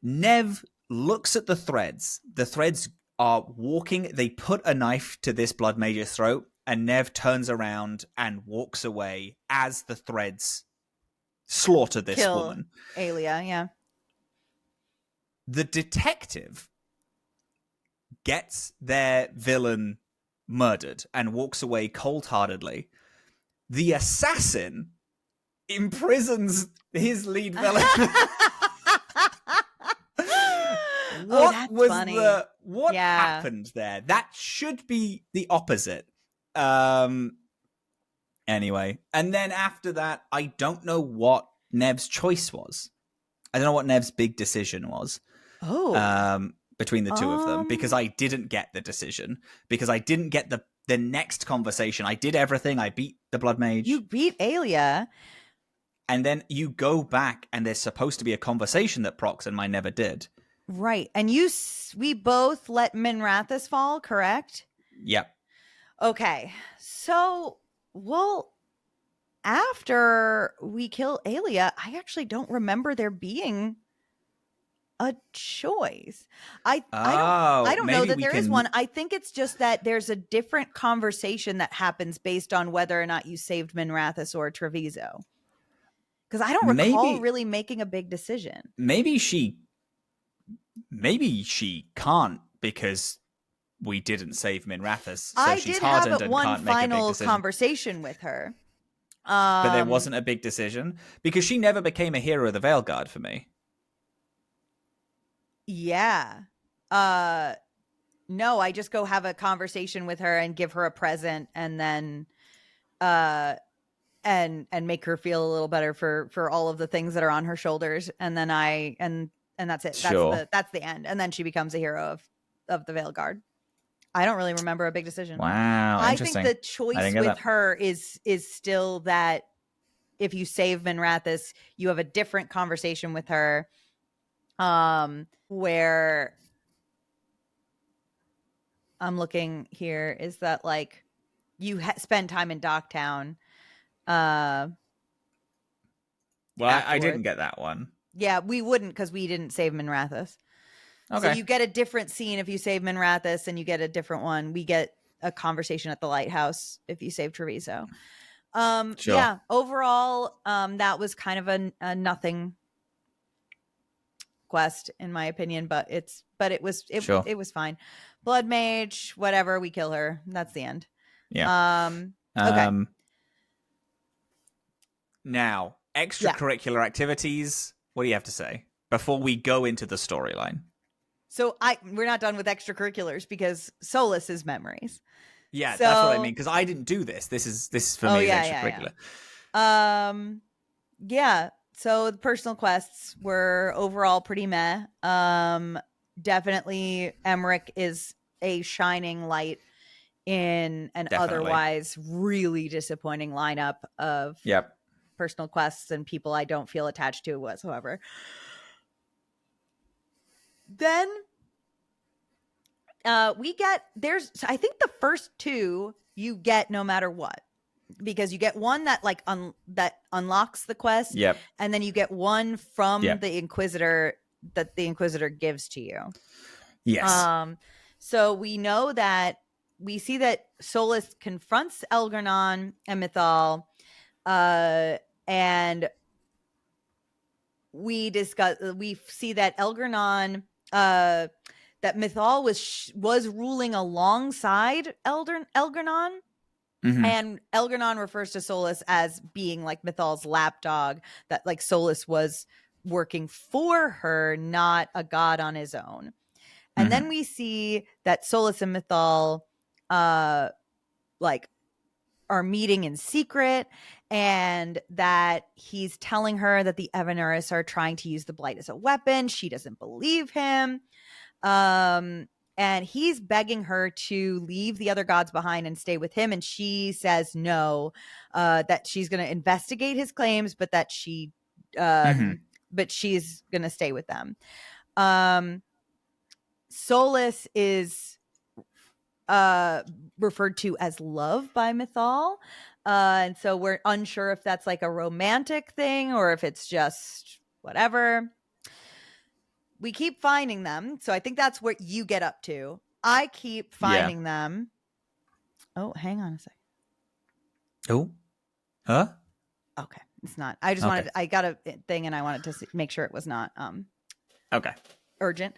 Speaker 2: Nev looks at the Threads. The Threads are walking. They put a knife to this blood mage's throat, and Nev turns around and walks away as the Threads slaughter this woman.
Speaker 1: Aelia, yeah.
Speaker 2: The detective gets their villain murdered and walks away cold-heartedly. The assassin imprisons his lead villain. What happened there? That should be the opposite. Anyway, and then after that, I don't know what Nev's choice was. I don't know what Nev's big decision was. Between the two of them, because I didn't get the decision, because I didn't get the next conversation. I did everything. I beat the blood mage.
Speaker 1: You beat Aelia.
Speaker 2: And then you go back and there's supposed to be a conversation that procs, and mine never did.
Speaker 1: Right. And we both let Minrathis fall, correct?
Speaker 2: Yep.
Speaker 1: Okay. So, after we kill Aelia, I actually don't remember there being a choice. I don't know that there is one. I think it's just that there's a different conversation that happens based on whether or not you saved Minrathous or Treviso. Because I don't recall really making a big decision.
Speaker 2: Maybe she can't because we didn't save Minrathous. So she's hardened and can't make a big decision.
Speaker 1: Conversation with her.
Speaker 2: But there wasn't a big decision because she never became a hero of the Veilguard for me.
Speaker 1: Yeah. No, I just go have a conversation with her and give her a present and then and make her feel a little better for all of the things that are on her shoulders, and then and that's it. That's the end. And then she becomes a hero of the Veilguard. I don't really remember a big decision.
Speaker 2: Wow,
Speaker 1: I think the choice with her is still that if you save Minrathous, you have a different conversation with her, where I'm looking here is that like you spend time in Docktown.
Speaker 2: Well, I didn't get that one.
Speaker 1: Yeah, we wouldn't because we didn't save Minrathous. Okay. So you get a different scene if you save Minrathous, and you get a different one. We get a conversation at the lighthouse if you save Treviso. Sure. Yeah, overall, that was kind of a nothing quest in my opinion, but it was fine. Blood Mage, whatever, we kill her. That's the end.
Speaker 2: Yeah.
Speaker 1: Okay.
Speaker 2: Now, extracurricular activities. What do you have to say before we go into the storyline?
Speaker 1: So we're not done with extracurriculars because Solas is memories.
Speaker 2: Yeah, that's what I mean. Because I didn't do this. This is for me extracurricular.
Speaker 1: Yeah. So the personal quests were overall pretty meh. Definitely Emmerich is a shining light in an otherwise really disappointing lineup of personal quests and people I don't feel attached to whatsoever. Then I think the first two you get no matter what, because you get one that like that unlocks the quest, and then you get one from the Inquisitor that the Inquisitor gives to you.
Speaker 2: Yes.
Speaker 1: So we see that Solas confronts elgar'nan and Mythal, and we see that elgar'nan, that Mythal was ruling alongside elgar'nan. Mm-hmm. And elgar'nan refers to Solas as being like Mythal's lapdog, that like Solas was working for her, not a god on his own. And then we see that Solas and Mythal like are meeting in secret, and that he's telling her that the Evanuris are trying to use the Blight as a weapon. She doesn't believe him. And he's begging her to leave the other gods behind and stay with him. And she says no, that she's going to investigate his claims, but that but she's going to stay with them. Solas is referred to as love by Mythal. And so we're unsure if that's like a romantic thing or if it's just whatever. We keep finding them. So I think that's what you get up to. I keep finding them. Oh, hang on a second.
Speaker 2: Oh, huh?
Speaker 1: Okay. It's not. I just I got a thing and I wanted to make sure it was not urgent.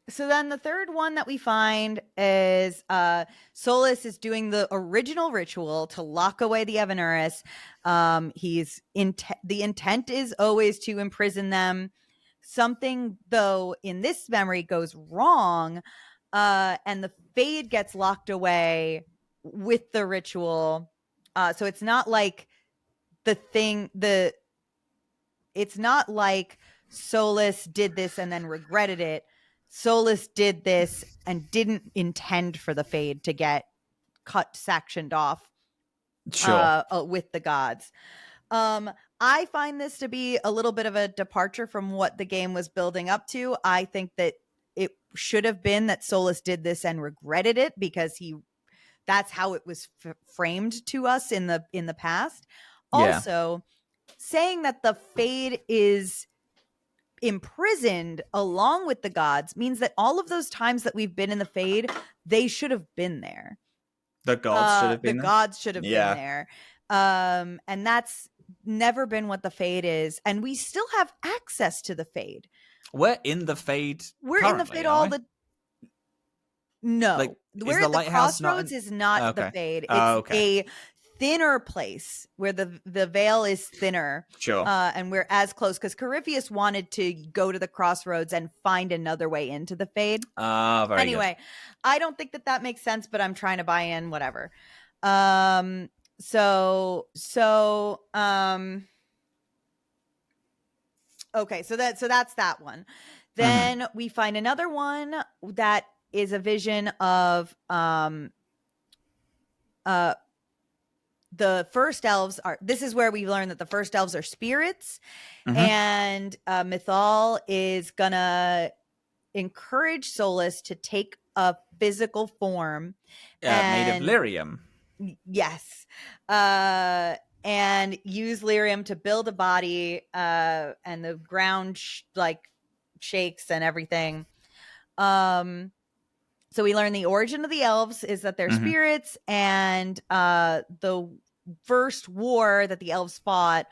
Speaker 1: So then the third one that we find is Solas is doing the original ritual to lock away the Evanuris. The intent is always to imprison them. Something, though, in this memory goes wrong, and the Fade gets locked away with the ritual. So it's not like it's not like Solas did this and then regretted it. Solas did this and didn't intend for the Fade to get sectioned off with the gods. I find this to be a little bit of a departure from what the game was building up to. I think that it should have been that Solas did this and regretted it because he that's how it was framed to us in the past.
Speaker 2: Yeah.
Speaker 1: Also, saying that the Fade is imprisoned along with the gods means that all of those times that we've been in the Fade, they should have been there.
Speaker 2: The gods should have been there?
Speaker 1: Gods should have been there. And that's never been what the Fade is. And we still have access to the Fade.
Speaker 2: We're in the Fade.
Speaker 1: We're in the Fade all the... No.
Speaker 2: Like,
Speaker 1: we're
Speaker 2: the
Speaker 1: at the
Speaker 2: lighthouse
Speaker 1: crossroads is not the Fade. It's a thinner place where the veil is thinner.
Speaker 2: Sure.
Speaker 1: And we're as close because Corypheus wanted to go to the crossroads and find another way into the Fade. Anyway,
Speaker 2: good.
Speaker 1: I don't think that makes sense, but I'm trying to buy in, whatever. Okay, so that's that one. Then we find another one that is a vision of the first elves are, this is where we learn that the first elves are spirits, and Mythal is gonna encourage Solas to take a physical form
Speaker 2: made of lyrium.
Speaker 1: Yes. And use lyrium to build a body, and the ground shakes and everything. So we learn the origin of the elves is that they're spirits, and the first war that the elves fought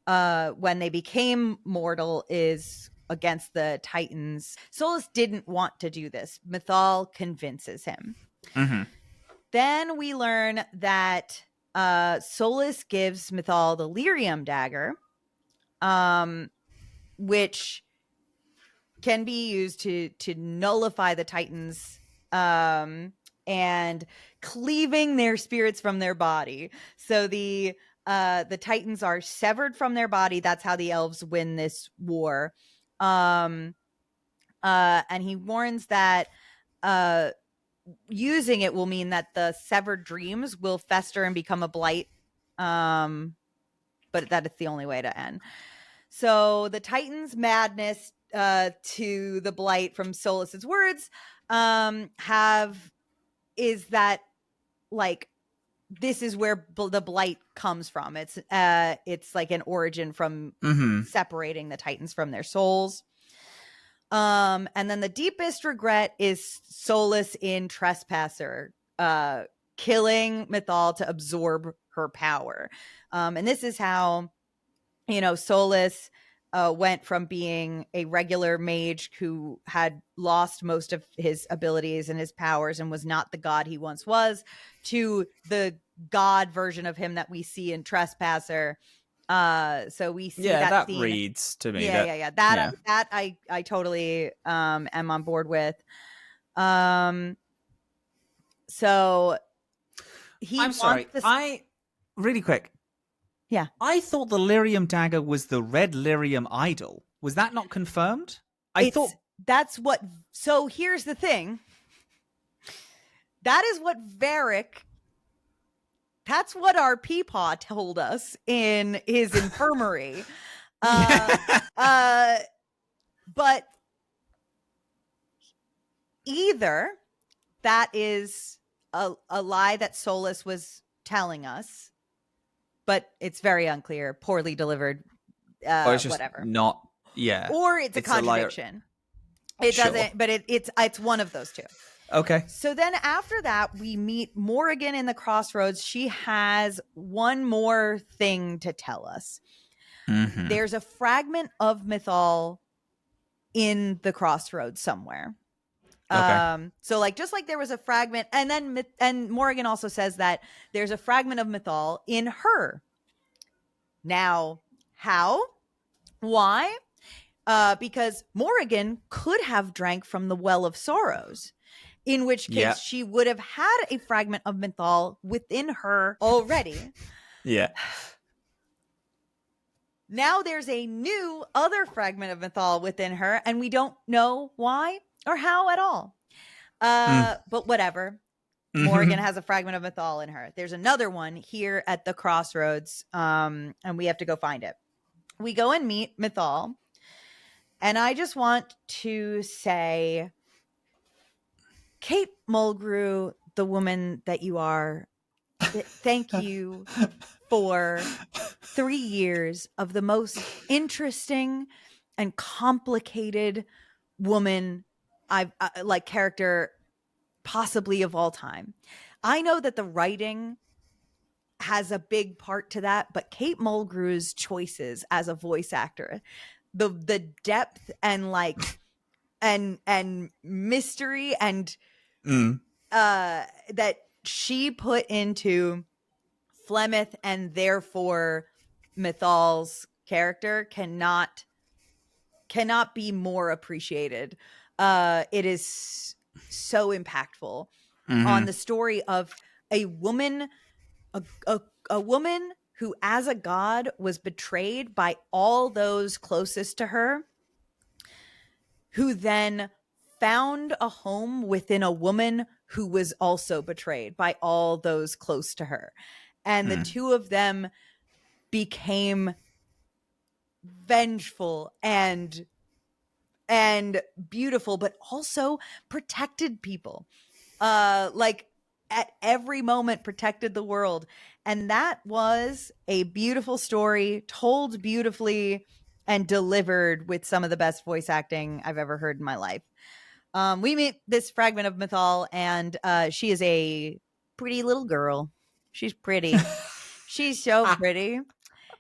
Speaker 1: when they became mortal is against the Titans. Solas didn't want to do this. Mythal convinces him. Then we learn that Solas gives Mythal the lyrium dagger, which can be used to nullify the Titans and cleaving their spirits from their body. So the Titans are severed from their body. That's how the elves win this war. And he warns that using it will mean that the severed dreams will fester and become a blight, but that it's the only way to end. So the Titans' madness to the blight from Solas's words is that, like, this is where the blight comes from. It's like an origin from separating the Titans from their souls. And then the deepest regret is Solas in Trespasser, killing Mythal to absorb her power. And this is how, Solas went from being a regular mage who had lost most of his abilities and his powers and was not the god he once was, to the god version of him that we see in Trespasser. So we see that scene.
Speaker 2: Reads to me.
Speaker 1: That I totally am on board with. So
Speaker 2: I'm sorry. Really quick.
Speaker 1: Yeah.
Speaker 2: I thought the lyrium dagger was the red lyrium idol. Was that not confirmed?
Speaker 1: So here's the thing. That is what that's what our Peepaw told us in his infirmary. But either that is a lie that Solas was telling us, but it's very unclear, poorly delivered,
Speaker 2: or it's just
Speaker 1: whatever.
Speaker 2: Or
Speaker 1: it's a contradiction. It doesn't, but it's one of those two.
Speaker 2: Okay.
Speaker 1: So then after that, we meet Morrigan in the crossroads. She has one more thing to tell us. There's a fragment of Mythal in the crossroads somewhere.
Speaker 2: Okay.
Speaker 1: So just like there was a fragment, and Morrigan also says that there's a fragment of Mythal in her. Now, how? Why? Because Morrigan could have drank from the Well of Sorrows, in which case she would have had a fragment of Mythal within her already.
Speaker 2: Yeah.
Speaker 1: Now there's a new other fragment of Mythal within her, and we don't know why or how at all. But whatever. Morrigan has a fragment of Mythal in her. There's another one here at the crossroads, and we have to go find it. We go and meet Mythal, and I just want to say, Kate Mulgrew the woman that you are. Thank you for 3 years of the most interesting and complicated woman I've like character possibly of all time. I know that the writing has a big part to that, but Kate Mulgrew's choices as a voice actor, the depth and like and mystery and that she put into Flemeth and therefore Mythal's character cannot be more appreciated. It is so impactful on the story of a woman, a woman who, as a god, was betrayed by all those closest to her, who then found a home within a woman who was also betrayed by all those close to her. And the two of them became vengeful and beautiful, but also protected people. Like at every moment protected the world. And that was a beautiful story, told beautifully and delivered with some of the best voice acting I've ever heard in my life. We meet this fragment of Mythal, and she is a pretty little girl. She's pretty. She's so pretty.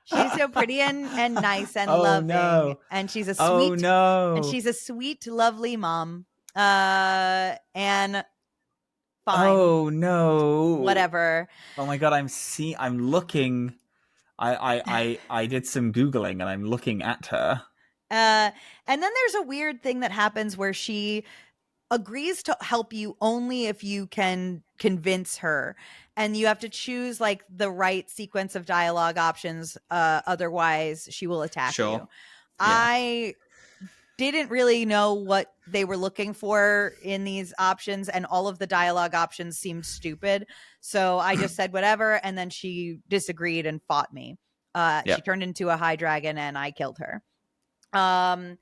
Speaker 1: She's so pretty and nice and loving.
Speaker 2: No.
Speaker 1: And she's a sweet
Speaker 2: and
Speaker 1: she's a sweet, lovely mom. And fine.
Speaker 2: Oh no.
Speaker 1: Whatever.
Speaker 2: Oh my god, I'm looking. I did some Googling and I'm looking at her.
Speaker 1: And then there's a weird thing that happens where she agrees to help you only if you can convince her, and you have to choose like the right sequence of dialogue options, otherwise she will attack you. I didn't really know what they were looking for in these options, and all of the dialogue options seemed stupid, so I just said whatever, and then she disagreed and fought me. She turned into a high dragon and I killed her. And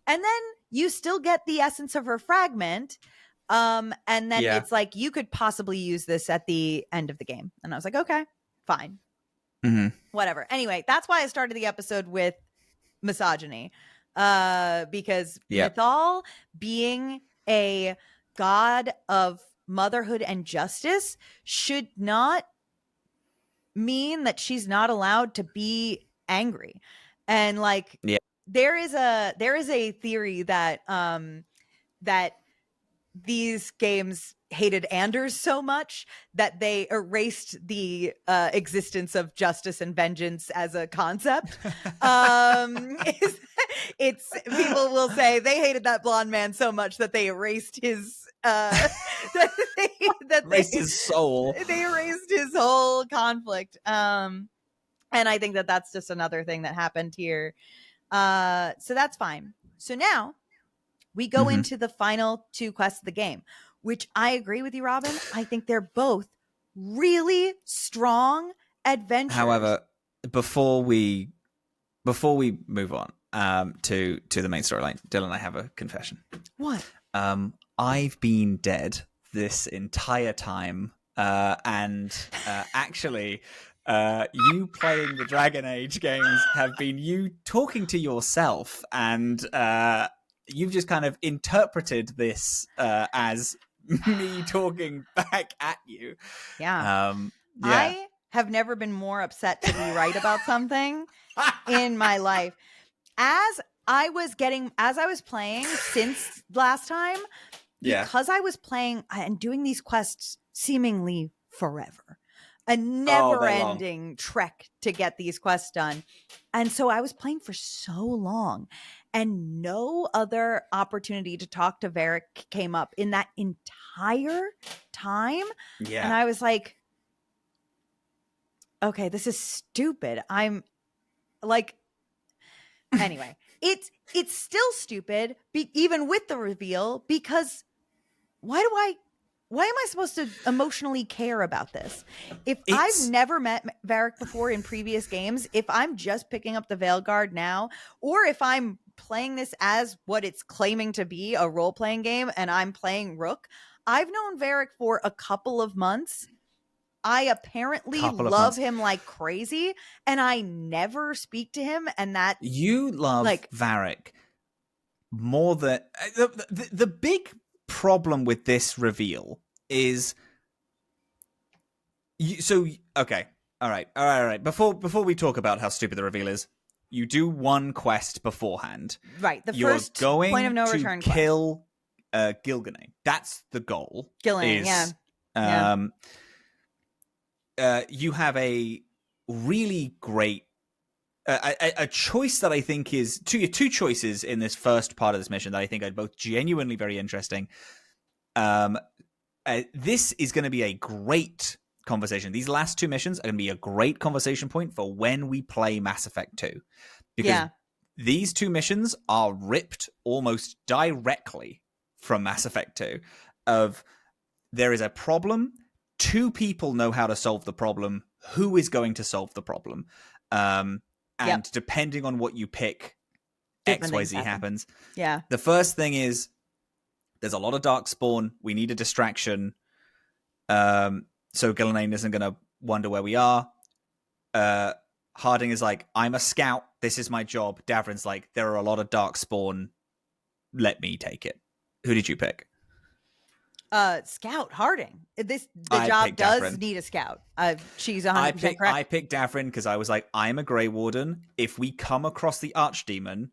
Speaker 1: then you still get the essence of her fragment. And then it's like, you could possibly use this at the end of the game. And I was like, okay, fine. Whatever. Anyway, that's why I started the episode with misogyny. Because Mythal, being a god of motherhood and justice, should not mean that she's not allowed to be angry. And like, there is a theory that that these games hated Anders so much that they erased the existence of justice and vengeance as a concept. It's people will say they hated that blonde man so much that they erased his
Speaker 2: his soul.
Speaker 1: They erased his whole conflict. And I think that that's just another thing that happened here. So that's fine. So now we go into the final 2 quests of the game, which I agree with you, Robin. I think they're both really strong adventures.
Speaker 2: However, before we move on to the main storyline, Dylan, I have a confession.
Speaker 1: What?
Speaker 2: I've been dead this entire time, and actually, you playing the Dragon Age games have been you talking to yourself, and you've just kind of interpreted this as me talking back at you.
Speaker 1: I have never been more upset to be right about something in my life. As I was playing since last time, because I was playing and doing these quests seemingly forever, a never-ending trek to get these quests done. And so I was playing for so long, and no other opportunity to talk to Varric came up in that entire time. And I was like, okay, this is stupid. I'm like, anyway, it's still stupid, even with the reveal, because why am I supposed to emotionally care about this? If I've never met Varric before in previous games, if I'm just picking up the Veilguard now, or if I'm playing this as what it's claiming to be, a role-playing game, and I'm playing Rook, I've known Varric for a couple of months. I apparently love him like crazy, and I never speak to him. And that
Speaker 2: you love Varric more than the big problem with this reveal is okay. All right. Before we talk about how stupid the reveal is, you do one quest beforehand.
Speaker 1: Right.
Speaker 2: You're
Speaker 1: first
Speaker 2: going
Speaker 1: point of no
Speaker 2: to
Speaker 1: return
Speaker 2: kill ghilan'nain. That's the goal.
Speaker 1: Ghilan'nain,
Speaker 2: you have a really great a choice that I think is two choices in this first part of this mission that I think are both genuinely very interesting. This is going to be a great conversation. These last two missions are going to be a great conversation point for when we play Mass Effect 2. Because these two missions are ripped almost directly from Mass Effect 2 of there is a problem, two people know how to solve the problem, who is going to solve the problem? And depending on what you pick, XYZ happens.
Speaker 1: Yeah.
Speaker 2: The first thing is there's a lot of Darkspawn. We need a distraction. So ghilan'nain isn't going to wonder where we are. Harding is like, I'm a scout. This is my job. Davrin's like, there are a lot of Darkspawn. Let me take it. Who did you pick?
Speaker 1: Scout Harding. The job does
Speaker 2: Davrin.
Speaker 1: Need a scout. She's 100% correct.
Speaker 2: I picked Davrin because I was like, I'm a Grey Warden. If we come across the Archdemon,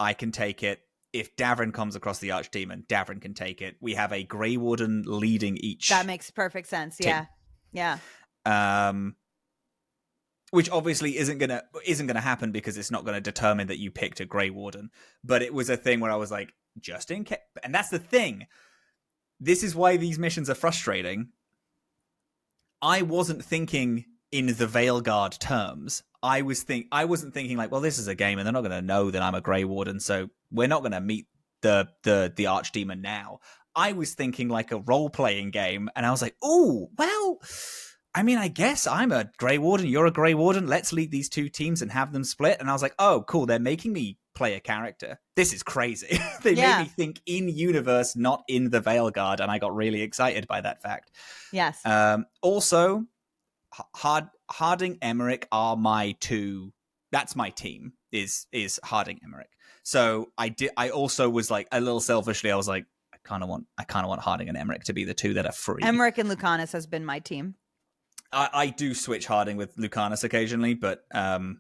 Speaker 2: I can take it. If Davrin comes across the Archdemon, Davrin can take it. We have a Grey Warden leading each.
Speaker 1: That makes perfect sense.
Speaker 2: Team.
Speaker 1: Yeah.
Speaker 2: Which obviously isn't gonna happen because it's not gonna determine that you picked a Grey Warden. But it was a thing where I was like, just in case. And that's the thing. This is why these missions are frustrating. I wasn't thinking in the Veilguard terms. I wasn't thinking like, well, this is a game and they're not going to know that I'm a Grey Warden, so we're not going to meet the Archdemon now. I was thinking like a role-playing game, and I was like, oh, well, I mean, I guess I'm a Grey Warden, you're a Grey Warden, let's lead these two teams and have them split. And I was like, oh, cool, they're making me play a character. This is crazy. They made me think in universe, not in the Veilguard, and I got really excited by that fact.
Speaker 1: Yes.
Speaker 2: Also, Harding Emmerich are my two. That's my team. Is Harding Emmerich. So I also was like a little selfishly. I was like, I kind of want Harding and Emmerich to be the two that are free.
Speaker 1: Emmerich and Lucanus has been my team.
Speaker 2: I do switch Harding with Lucanus occasionally, but I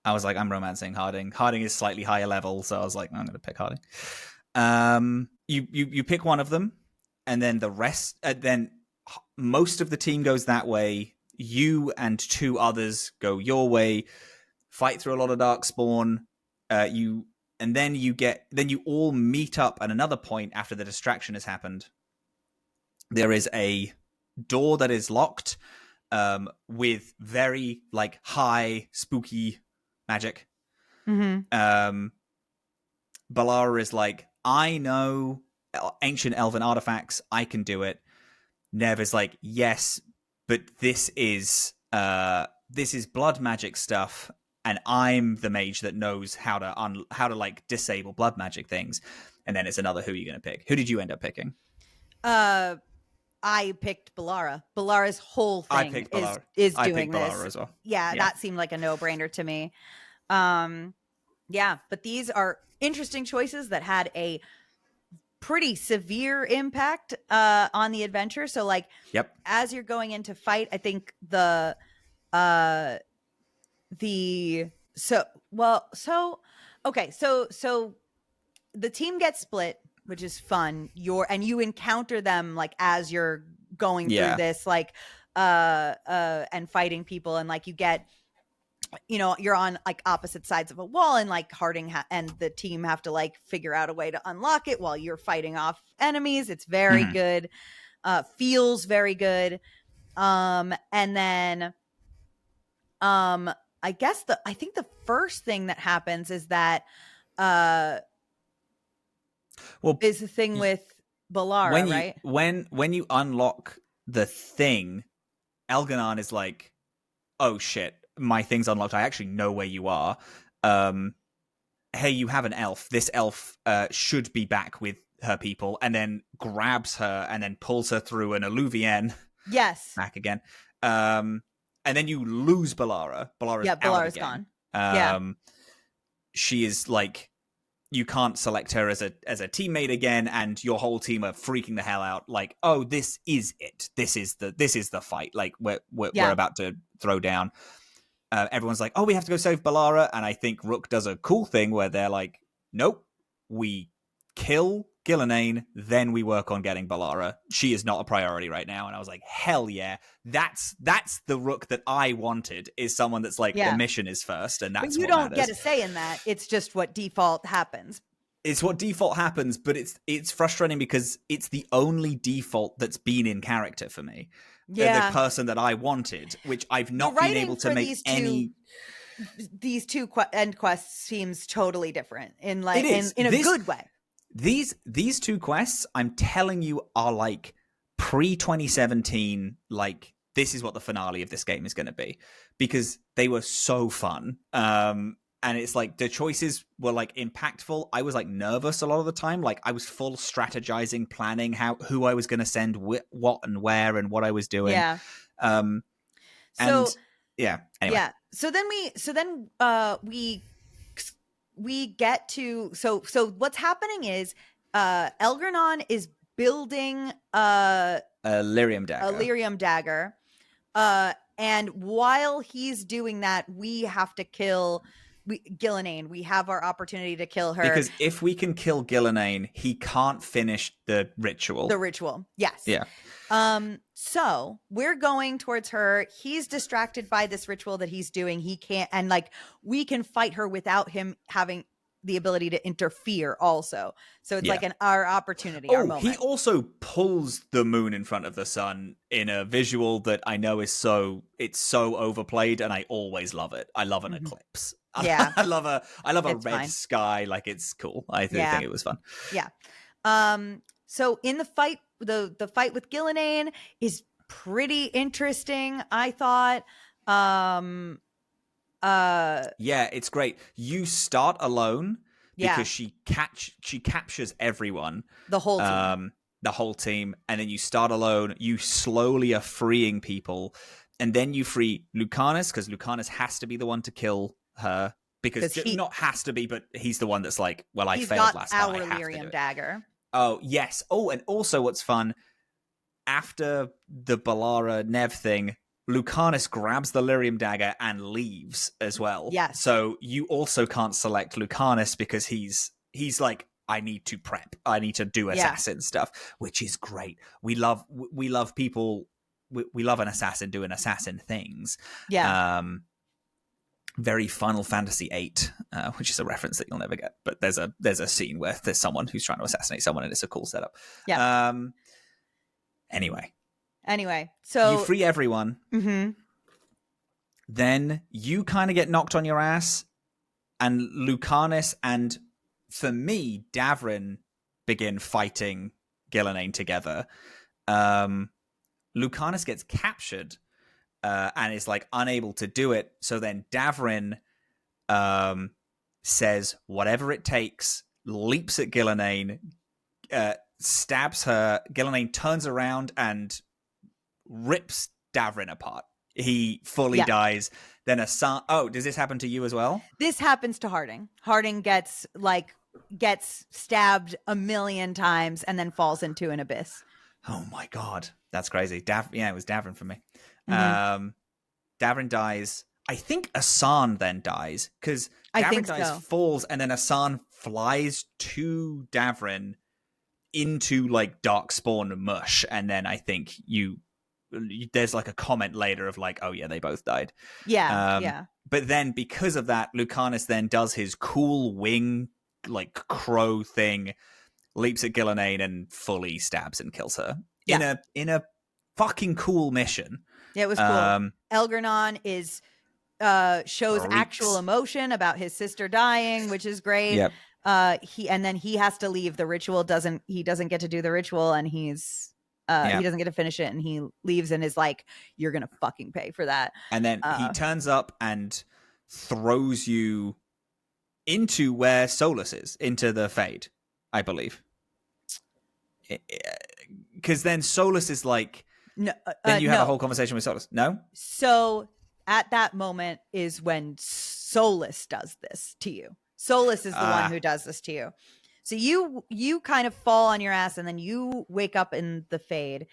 Speaker 2: was like, I'm romancing Harding. Harding is slightly higher level, so I was like, I'm going to pick Harding. You pick one of them, and then the rest. Then most of the team goes that way. You and two others go your way. Fight through a lot of Darkspawn. You all meet up at another point after the distraction has happened. There is a door that is locked with very like high spooky magic.
Speaker 1: Mm-hmm.
Speaker 2: Balara is like, I know ancient elven artifacts, I can do it. Nev is like, yes, but this is blood magic stuff, and I'm the mage that knows how to like disable blood magic things. And then it's another, who are you going to pick? Who did you end up picking?
Speaker 1: I picked Balara. Balara's whole thing is doing this.
Speaker 2: Balara as well.
Speaker 1: Yeah, that seemed like a no-brainer to me. But these are interesting choices that had a pretty severe impact on the adventure. So like, as you're going into fight, I think the team gets split, which is fun. You encounter them like as you're going through this, like and fighting people, and like you get, you're on like opposite sides of a wall, and like Harding and the team have to like figure out a way to unlock it while you're fighting off enemies. It's very good. Feels very good. And then I think the first thing that happens is that is the thing with Balara, right?
Speaker 2: When you unlock the thing, elgar'nan is like, oh shit, my thing's unlocked. I actually know where you are. Hey, you have an elf. This elf should be back with her people and then grabs her and then pulls her through an Alluvian.
Speaker 1: Yes.
Speaker 2: Back again. And then you lose Balara. Balara's out
Speaker 1: Balara's
Speaker 2: again.
Speaker 1: gone.
Speaker 2: She is like, you can't select her as a teammate again, and your whole team are freaking the hell out. Like, oh, this is it. This is the fight. Like, we're about to throw down. Everyone's like, oh, we have to go save Balara, and I think Rook does a cool thing where they're like, nope, we kill ghilan'nain, then we work on getting Balara. She is not a priority right now. And I was like, hell yeah, that's the Rook that I wanted, is someone that's like, the mission is first, and that's
Speaker 1: but you don't get a say in that. It's just what default happens.
Speaker 2: It's what default happens, but it's frustrating because it's the only default that's been in character for me. The person that I wanted, which I've not been able to make
Speaker 1: these two end quests seems totally different in like in a good way.
Speaker 2: These two quests, I'm telling you, are like pre-2017, like, this is what the finale of this game is going to be, because they were so fun. And it's like the choices were like impactful. I was like nervous a lot of the time. Like, I was full strategizing, planning who I was going to send what and where and what I was doing.
Speaker 1: Yeah.
Speaker 2: Anyway.
Speaker 1: Yeah. So then we get to so what's happening is elgar'nan is building a
Speaker 2: lyrium dagger.
Speaker 1: And while he's doing that, we have to kill ghilan'nain. We have our opportunity to kill her,
Speaker 2: because if we can kill ghilan'nain, he can't finish the ritual.
Speaker 1: Yes.
Speaker 2: Yeah.
Speaker 1: So we're going towards her. He's distracted by this ritual that he's doing. He can't, and like, we can fight her without him having the ability to interfere also. So it's like our opportunity, our moment.
Speaker 2: He also pulls the moon in front of the sun in a visual that I know is so overplayed, and I always love it. I love an eclipse.
Speaker 1: Yeah.
Speaker 2: I love a red
Speaker 1: fine.
Speaker 2: sky. Like, it's cool. I think it was fun.
Speaker 1: Yeah. So in the fight, the fight with ghilan'nain is pretty interesting, I thought.
Speaker 2: Yeah, it's great. You start alone because she captures everyone,
Speaker 1: the whole team,
Speaker 2: and then you start alone. You slowly are freeing people, and then you free Lucanus, because Lucanus has to be the one to kill her, because not has to be, but he's the one that's like, well, I failed last time.
Speaker 1: He's got our lyrium dagger.
Speaker 2: Oh yes. Oh, and also what's fun, after the Balara Nev thing, Lucanus grabs the lyrium dagger and leaves as well.
Speaker 1: Yes.
Speaker 2: So you also can't select Lucanus because he's like, I need to prep. I need to do assassin stuff, which is great. We love people. We love an assassin doing assassin things.
Speaker 1: Yeah.
Speaker 2: Very Final Fantasy VIII, which is a reference that you'll never get. But there's a scene where there's someone who's trying to assassinate someone, and it's a cool setup.
Speaker 1: Yeah.
Speaker 2: Anyway,
Speaker 1: so
Speaker 2: you free everyone.
Speaker 1: Mm-hmm.
Speaker 2: Then you kind of get knocked on your ass, and Lucanus and, for me, Davrin begin fighting ghilan'nain together. Lucanus gets captured and is like unable to do it. So then Davrin says whatever it takes, leaps at ghilan'nain, stabs her. Ghilan'nain turns around and rips Davrin apart. He fully dies. Then Asan. Oh, does this happen to you as well? This
Speaker 1: happens to Harding. Harding gets stabbed 1,000,000 times and then falls into an abyss.
Speaker 2: Oh my god, that's crazy. It was Davrin for me.
Speaker 1: Mm-hmm.
Speaker 2: Davrin dies. I think Asan then dies, because Davrin dies, falls, and then Asan flies to Davrin into like Darkspawn mush, and then I think there's like a comment later of like, oh yeah, they both died.
Speaker 1: Yeah.
Speaker 2: But then because of that, Lucanus then does his cool wing like crow thing, leaps at ghilan'nain and fully stabs and kills her in a fucking cool mission.
Speaker 1: Yeah, it was cool. elgar'nan shows actual emotion about his sister dying, which is great.
Speaker 2: Yep.
Speaker 1: He has to leave. The ritual he doesn't get to do the ritual, and he doesn't get to finish it, and he leaves and is like, you're gonna fucking pay for that.
Speaker 2: And then he turns up and throws you into where Solas is, into the Fade, I believe. because then Solas is like,
Speaker 1: no,
Speaker 2: then you have
Speaker 1: no.
Speaker 2: a whole conversation with Solas. No?
Speaker 1: So at that moment is when Solas does this to you. Solas is the one who does this to you. So you kind of fall on your ass and then you wake up in the Fade.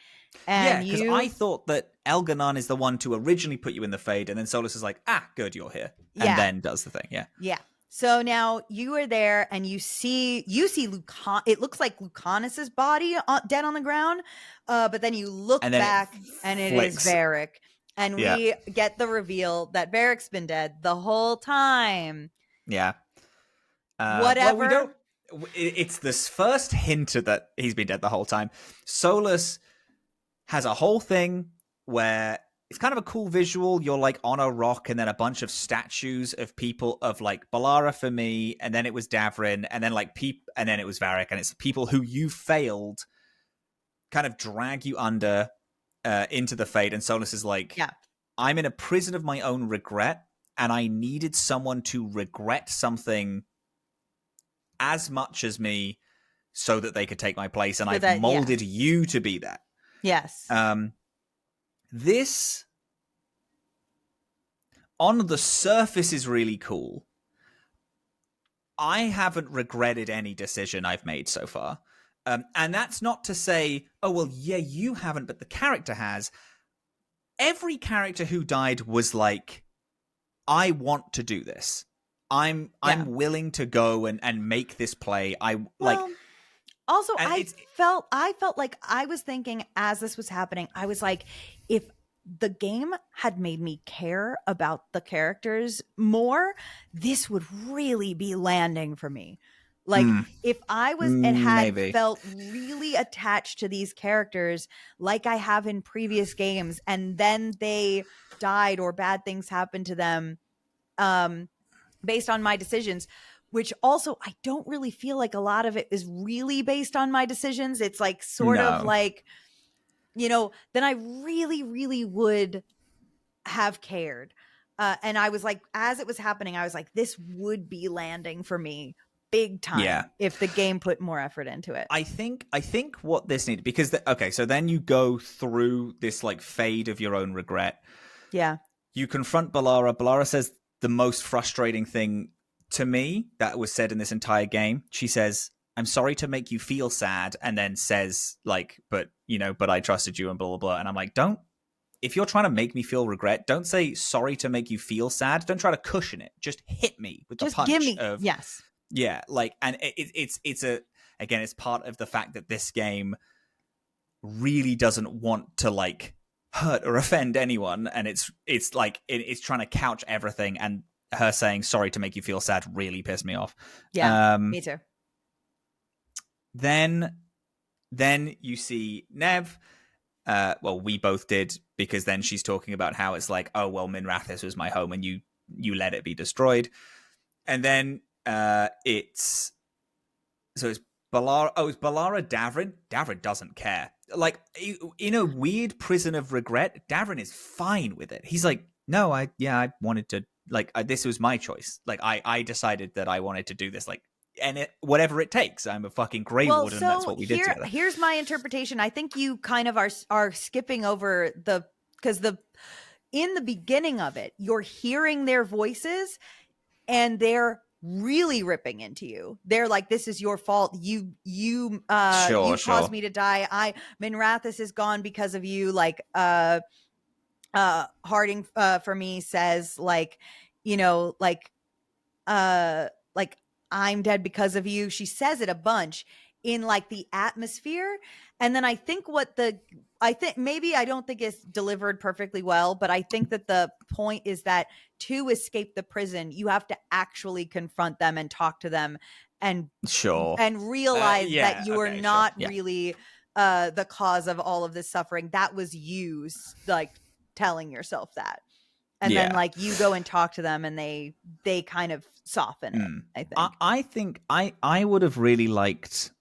Speaker 1: And
Speaker 2: because I thought that elgar'nan is the one to originally put you in the Fade, and then Solas is like, good, you're here. And then does the thing,
Speaker 1: Yeah. So now you are there and you see Lucan. It looks like Lucanus's body dead on the ground. But then you look back and it is Varric. And we get the reveal that Varric's been dead the whole time.
Speaker 2: Yeah.
Speaker 1: Whatever.
Speaker 2: Well, we don't. It's this first hint that he's been dead the whole time. Solas has a whole thing where it's kind of a cool visual. You're like on a rock, and then a bunch of statues of people of like Balara for me, and then it was Davrin, and then like and then it was Varric, and it's people who you failed, kind of drag you under into the Fade. And Solas is like, I'm in a prison of my own regret, and I needed someone to regret something as much as me so that they could take my place, and I've molded you to be that.
Speaker 1: Yes.
Speaker 2: This on the surface is really cool. I haven't regretted any decision I've made so far. And that's not to say, oh, well, yeah, you haven't, but the character has. Every character who died was like, I want to do this. I'm willing to go and make this play.
Speaker 1: Also, I felt like I was thinking as this was happening, I was like, if the game had made me care about the characters more, this would really be landing for me. Like if I was and had felt really attached to these characters like I have in previous games, and then they died or bad things happened to them based on my decisions, which also I don't really feel like a lot of it is really based on my decisions. It's like sort of like, then I really, really would have cared. And I was like, as it was happening, I was like, this would be landing for me big time if the game put more effort into it.
Speaker 2: I think what this needed, because so then you go through this like Fade of your own regret.
Speaker 1: Yeah.
Speaker 2: You confront Balara. Balara says the most frustrating thing to me that was said in this entire game. She says, I'm sorry to make you feel sad, and then says like, but I trusted you and blah, blah, blah. And I'm like, if you're trying to make me feel regret, don't say sorry to make you feel sad. Don't try to cushion it. Just hit me with the punch.
Speaker 1: Give me, yes.
Speaker 2: Yeah, like, and it's part of the fact that this game really doesn't want to like hurt or offend anyone, and it's like it's trying to couch everything, and her saying sorry to make you feel sad really pissed me off.
Speaker 1: Yeah, me too.
Speaker 2: Then you see Nev. Well, we both did, because then she's talking about how it's like, oh well, Minrathous was my home, and you let it be destroyed, and then it's Balara. Oh, it's Balara Davrin. Davrin doesn't care. Like, in a weird prison of regret, Davrin is fine with it. He's like, no, I wanted to, like, this was my choice. Like, I decided that I wanted to do this, like, and whatever it takes. I'm a fucking Grey Warden, and that's what we did together.
Speaker 1: Here's my interpretation. I think you kind of are skipping over because in the beginning of it, you're hearing their voices, and they're really ripping into you. They're like, this is your fault. You caused me to die. Minrathous is gone because of you. Like, Harding for me says like, like I'm dead because of you. She says it a bunch in like the atmosphere. And then I think maybe I don't think it's delivered perfectly well, but I think that the point is that to escape the prison, you have to actually confront them and talk to them and realize that you are not really the cause of all of this suffering. That was you like telling yourself that. And then like you go and talk to them, and they kind of soften it, I think.
Speaker 2: I would have really liked,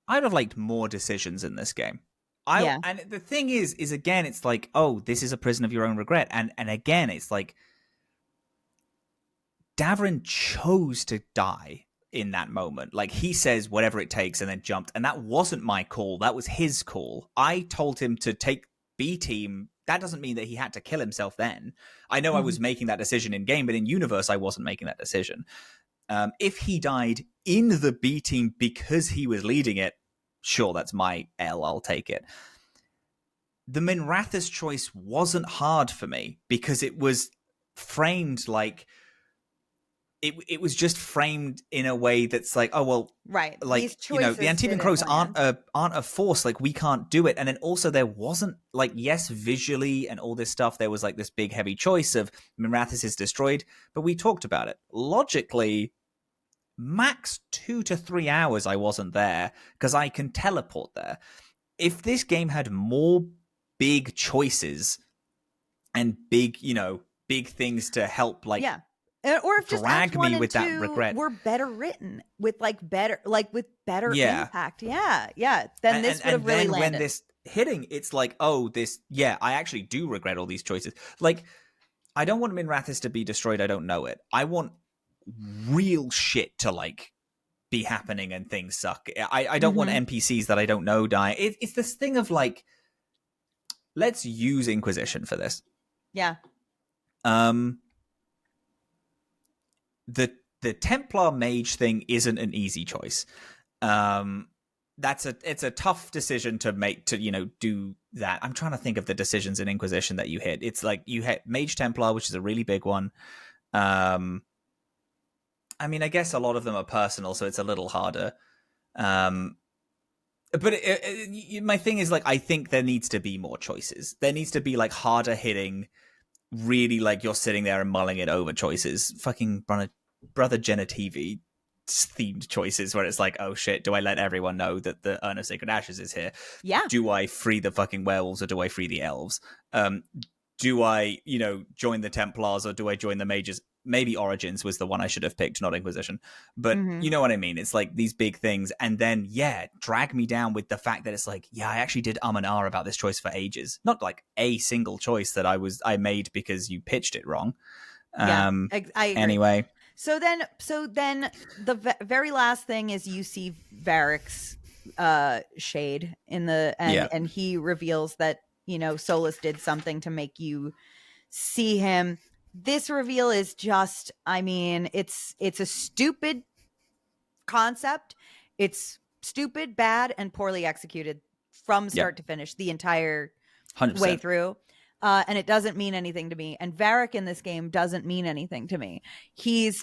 Speaker 2: I'd have liked more decisions in this game. And the thing is again, it's like, oh, this is a prison of your own regret. And again, it's like, Davrin chose to die. in that moment. Like, he says whatever it takes and then jumped, and that wasn't my call. That was his call. I told him to take B team. That doesn't mean that he had to kill himself then. I know I was making that decision in game, but in universe, I wasn't making that decision. If he died in the B team because he was leading it, sure, that's my L. I'll take it. The Minrathous choice wasn't hard for me because it was framed like it was just framed in a way that's like, oh well,
Speaker 1: right,
Speaker 2: like, you know, the Antivan Crows aren't a force, like we can't do it. And then also there wasn't, like, yes, visually and all this stuff, there was like this big heavy choice of Minrathous is destroyed, but we talked about it logically. Max 2 to 3 hours I wasn't there because I can teleport there. If this game had more big choices and big, you know, big things to help, like,
Speaker 1: or if just
Speaker 2: drag me with that regret,
Speaker 1: were better written with better impact. Then this would have really landed.
Speaker 2: When this hitting, it's like, oh, this, I actually do regret all these choices. Like, I don't want Minrathous to be destroyed. I don't know it. I want real shit to, like, be happening and things suck. I don't want NPCs that I don't know die. It's this thing of, like, let's use Inquisition for this.
Speaker 1: Yeah.
Speaker 2: The Templar mage thing isn't an easy choice. It's a tough decision to make, to, you know, do that. I'm trying to think of the decisions in Inquisition that you hit. It's like you hit Mage Templar, which is a really big one. I mean, I guess a lot of them are personal, so it's a little harder. But my thing is, like, I think there needs to be more choices. There needs to be, like, harder hitting, really, like, you're sitting there and mulling it over choices. Fucking Brother Genitivi themed choices where it's like, oh shit, do I let everyone know that the Urn of Sacred Ashes is here?
Speaker 1: Yeah.
Speaker 2: Do I free the fucking werewolves or do I free the elves? Do I, you know, join the Templars or do I join the mages? Maybe Origins was the one I should have picked, not Inquisition. But you know what I mean? It's like these big things. And then, drag me down with the fact that it's like, I actually did and ah about this choice for ages. Not like a single choice that I made because you pitched it wrong.
Speaker 1: I agree.
Speaker 2: Anyway.
Speaker 1: So then the very last thing is you see Varric's shade in the end, and he reveals that, you know, Solas did something to make you see him. This reveal is just, I mean, it's a stupid concept. It's stupid, bad, and poorly executed from start to finish, the entire
Speaker 2: 100%.
Speaker 1: way through. And it doesn't mean anything to me. And Varric in this game doesn't mean anything to me. He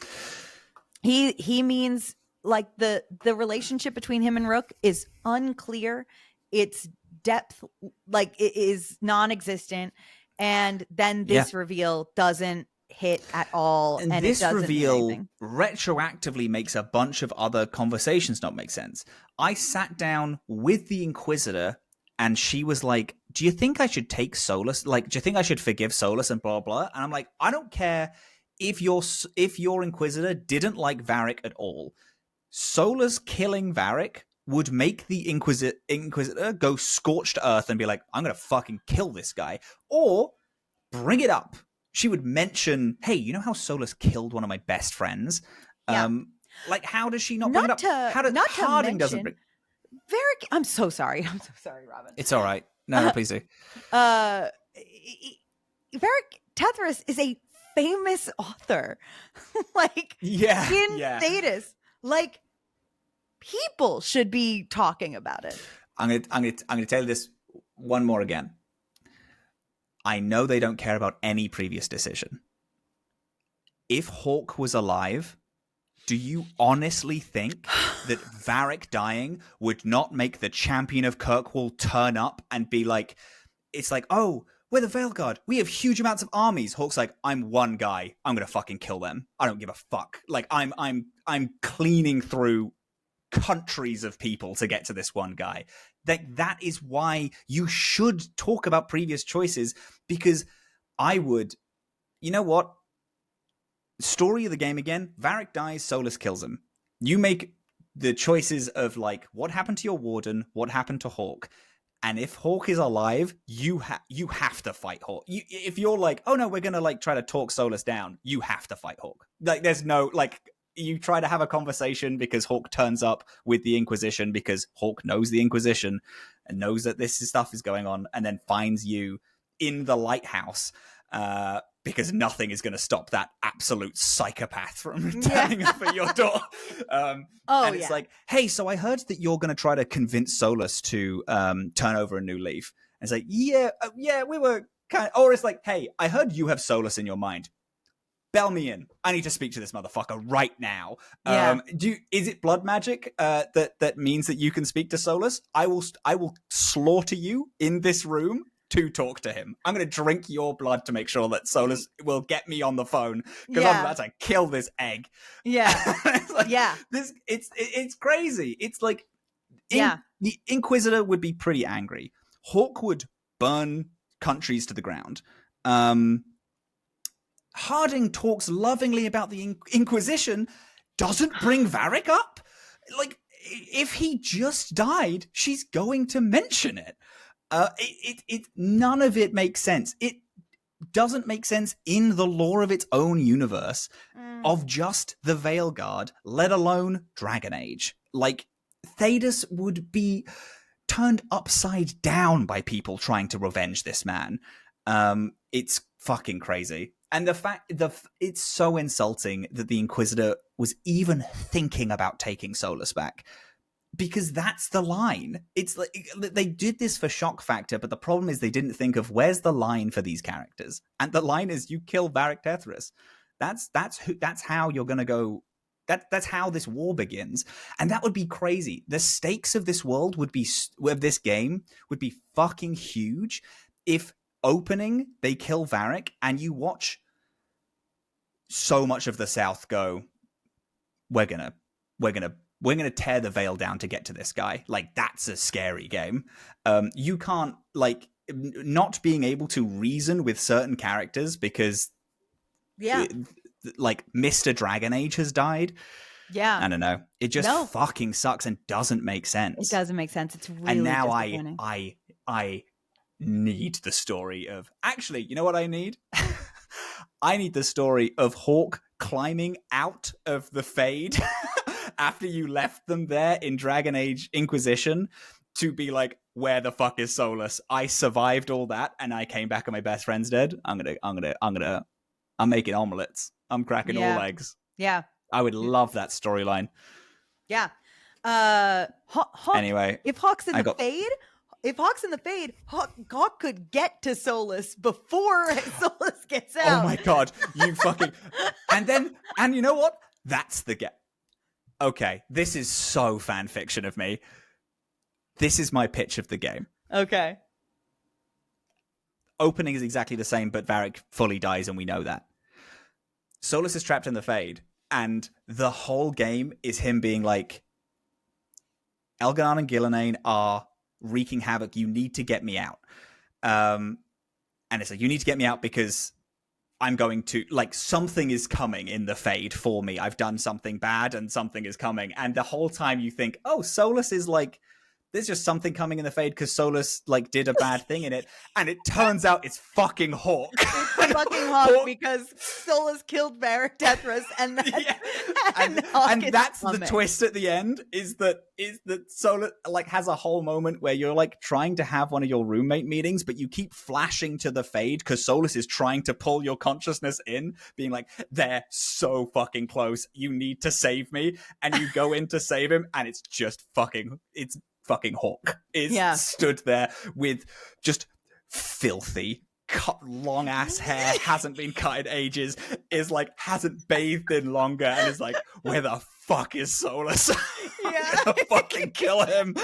Speaker 1: means, like, the relationship between him and Rook is unclear. Its depth, like, it is non-existent. And then this reveal doesn't hit at all. And
Speaker 2: this
Speaker 1: it doesn't
Speaker 2: reveal retroactively makes a bunch of other conversations not make sense. I sat down with the Inquisitor and she was like, do you think I should take Solas? Like, do you think I should forgive Solas and blah, blah? And I'm like, I don't care if your Inquisitor didn't like Varric at all. Solas killing Varric would make the Inquisitor go scorched earth and be like, I'm going to fucking kill this guy. Or bring it up. She would mention, hey, you know how Solas killed one of my best friends? Like, how does she not bring it up? Harding doesn't bring...
Speaker 1: Varric, I'm so sorry, Robin.
Speaker 2: It's all right. No, please do.
Speaker 1: Varric Tethras is a famous author. Like, in Thetis. Like, people should be talking about it.
Speaker 2: I'm gonna tell you this one more again. I know they don't care about any previous decision. If Hawk was alive, do you honestly think that Varric dying would not make the champion of Kirkwall turn up and be like, it's like, oh, we're the Veilguard. We have huge amounts of armies. Hawk's like, I'm one guy. I'm going to fucking kill them. I don't give a fuck. Like, I'm cleaning through countries of people to get to this one guy. That is why you should talk about previous choices, because I would, you know what? Story of the game again. Varric dies, Solas kills him. You make the choices of, like, what happened to your Warden, what happened to Hawk. And if Hawk is alive, you have to fight Hawk. If you're like, oh no, we're going to, like, try to talk Solas down, you have to fight Hawk. Like, there's no, like, you try to have a conversation because Hawk turns up with the Inquisition because Hawk knows the Inquisition and knows that this stuff is going on, and then finds you in the lighthouse because nothing is going to stop that absolute psychopath from turning up at your door. And it's like, hey, so I heard that you're going to try to convince Solas to turn over a new leaf. And it's like, yeah, we were kind of, or it's like, hey, I heard you have Solas in your mind. Bell me in. I need to speak to this motherfucker right now. Is it blood magic that means that you can speak to Solas? I will slaughter you in this room to talk to him. I'm going to drink your blood to make sure that Solas will get me on the phone because I'm about to kill this egg.
Speaker 1: Yeah.
Speaker 2: It's crazy. It's like the Inquisitor would be pretty angry. Hawk would burn countries to the ground. Harding talks lovingly about the Inquisition, doesn't bring Varric up. Like, if he just died, she's going to mention it. None of it makes sense. It doesn't make sense in the lore of its own universe of just the Veilguard, let alone Dragon Age. Like, Thedas would be turned upside down by people trying to revenge this man. It's fucking crazy. And the fact it's so insulting that the Inquisitor was even thinking about taking Solas back. Because that's the line. It's like they did this for shock factor, but the problem is they didn't think of where's the line for these characters. And the line is you kill Varric Tethras. That's how you're gonna go. That's how this war begins, and that would be crazy. The stakes of this world of this game would be fucking huge if opening they kill Varric and you watch so much of the South go. We're gonna tear the veil down to get to this guy. Like, that's a scary game. You can't, like, not being able to reason with certain characters because, like, Mr. Dragon Age has died. Yeah. I don't know. It just fucking sucks and doesn't make sense.
Speaker 1: It doesn't make sense. It's really
Speaker 2: And now
Speaker 1: disappointing.
Speaker 2: I need the story of... Actually, you know what I need? I need the story of Hawk climbing out of the Fade after you left them there in Dragon Age Inquisition to be like, where the fuck is Solas? I survived all that and I came back and my best friend's dead. I'm making omelets. I'm cracking all eggs.
Speaker 1: Yeah.
Speaker 2: I would love that storyline.
Speaker 1: Yeah. Hawk,
Speaker 2: anyway,
Speaker 1: if Hawk's in the Fade, Hawk could get to Solas before Solas gets out.
Speaker 2: Oh my god, you fucking... And you know what? That's the get. Okay, this is so fan fiction of me. This is my pitch of the game.
Speaker 1: Okay.
Speaker 2: Opening is exactly the same, but Varric fully dies, and we know that. Solas is trapped in the Fade, and the whole game is him being like, elgar'nan and ghilan'nain are wreaking havoc. You need to get me out. And it's like, you need to get me out because I'm going to, like, something is coming in the Fade for me. I've done something bad and something is coming. And the whole time you think, oh, Solas is like, there's just something coming in the Fade because Solas, like, did a bad thing in it. And it turns out it's fucking Hawk.
Speaker 1: It's fucking Hawk because Solas killed Varric Tethras and
Speaker 2: that's the twist at the end is that Solas, like, has a whole moment where you're, like, trying to have one of your roommate meetings, but you keep flashing to the Fade because Solas is trying to pull your consciousness in, being like, they're so fucking close. You need to save me. And you go in to save him and it's just fucking Hawk is stood there with just filthy, cut long ass hair, hasn't been cut in ages, is like, hasn't bathed in longer, and is like, where the fuck is Solas? I'm gonna fucking kill him.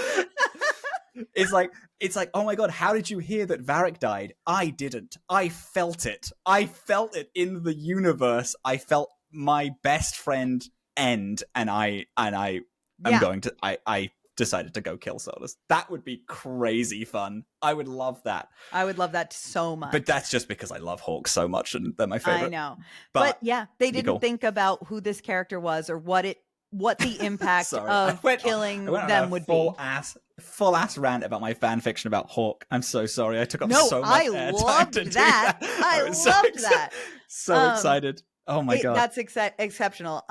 Speaker 2: It's like, oh my god, how did you hear that Varric died? I didn't. I felt it. I felt it in the universe. I felt my best friend end, and I decided to go kill Solas. That would be crazy fun. I would love that. I would love that so much. But that's just because I love Hawk so much and they're my favorite. I know. But yeah, they didn't think about who this character was or what the impact of killing them would be. Full ass rant about my fan fiction about Hawk. I'm so sorry. I took up so much airtime. I loved that. I loved that. So excited. Oh my god. That's exceptional.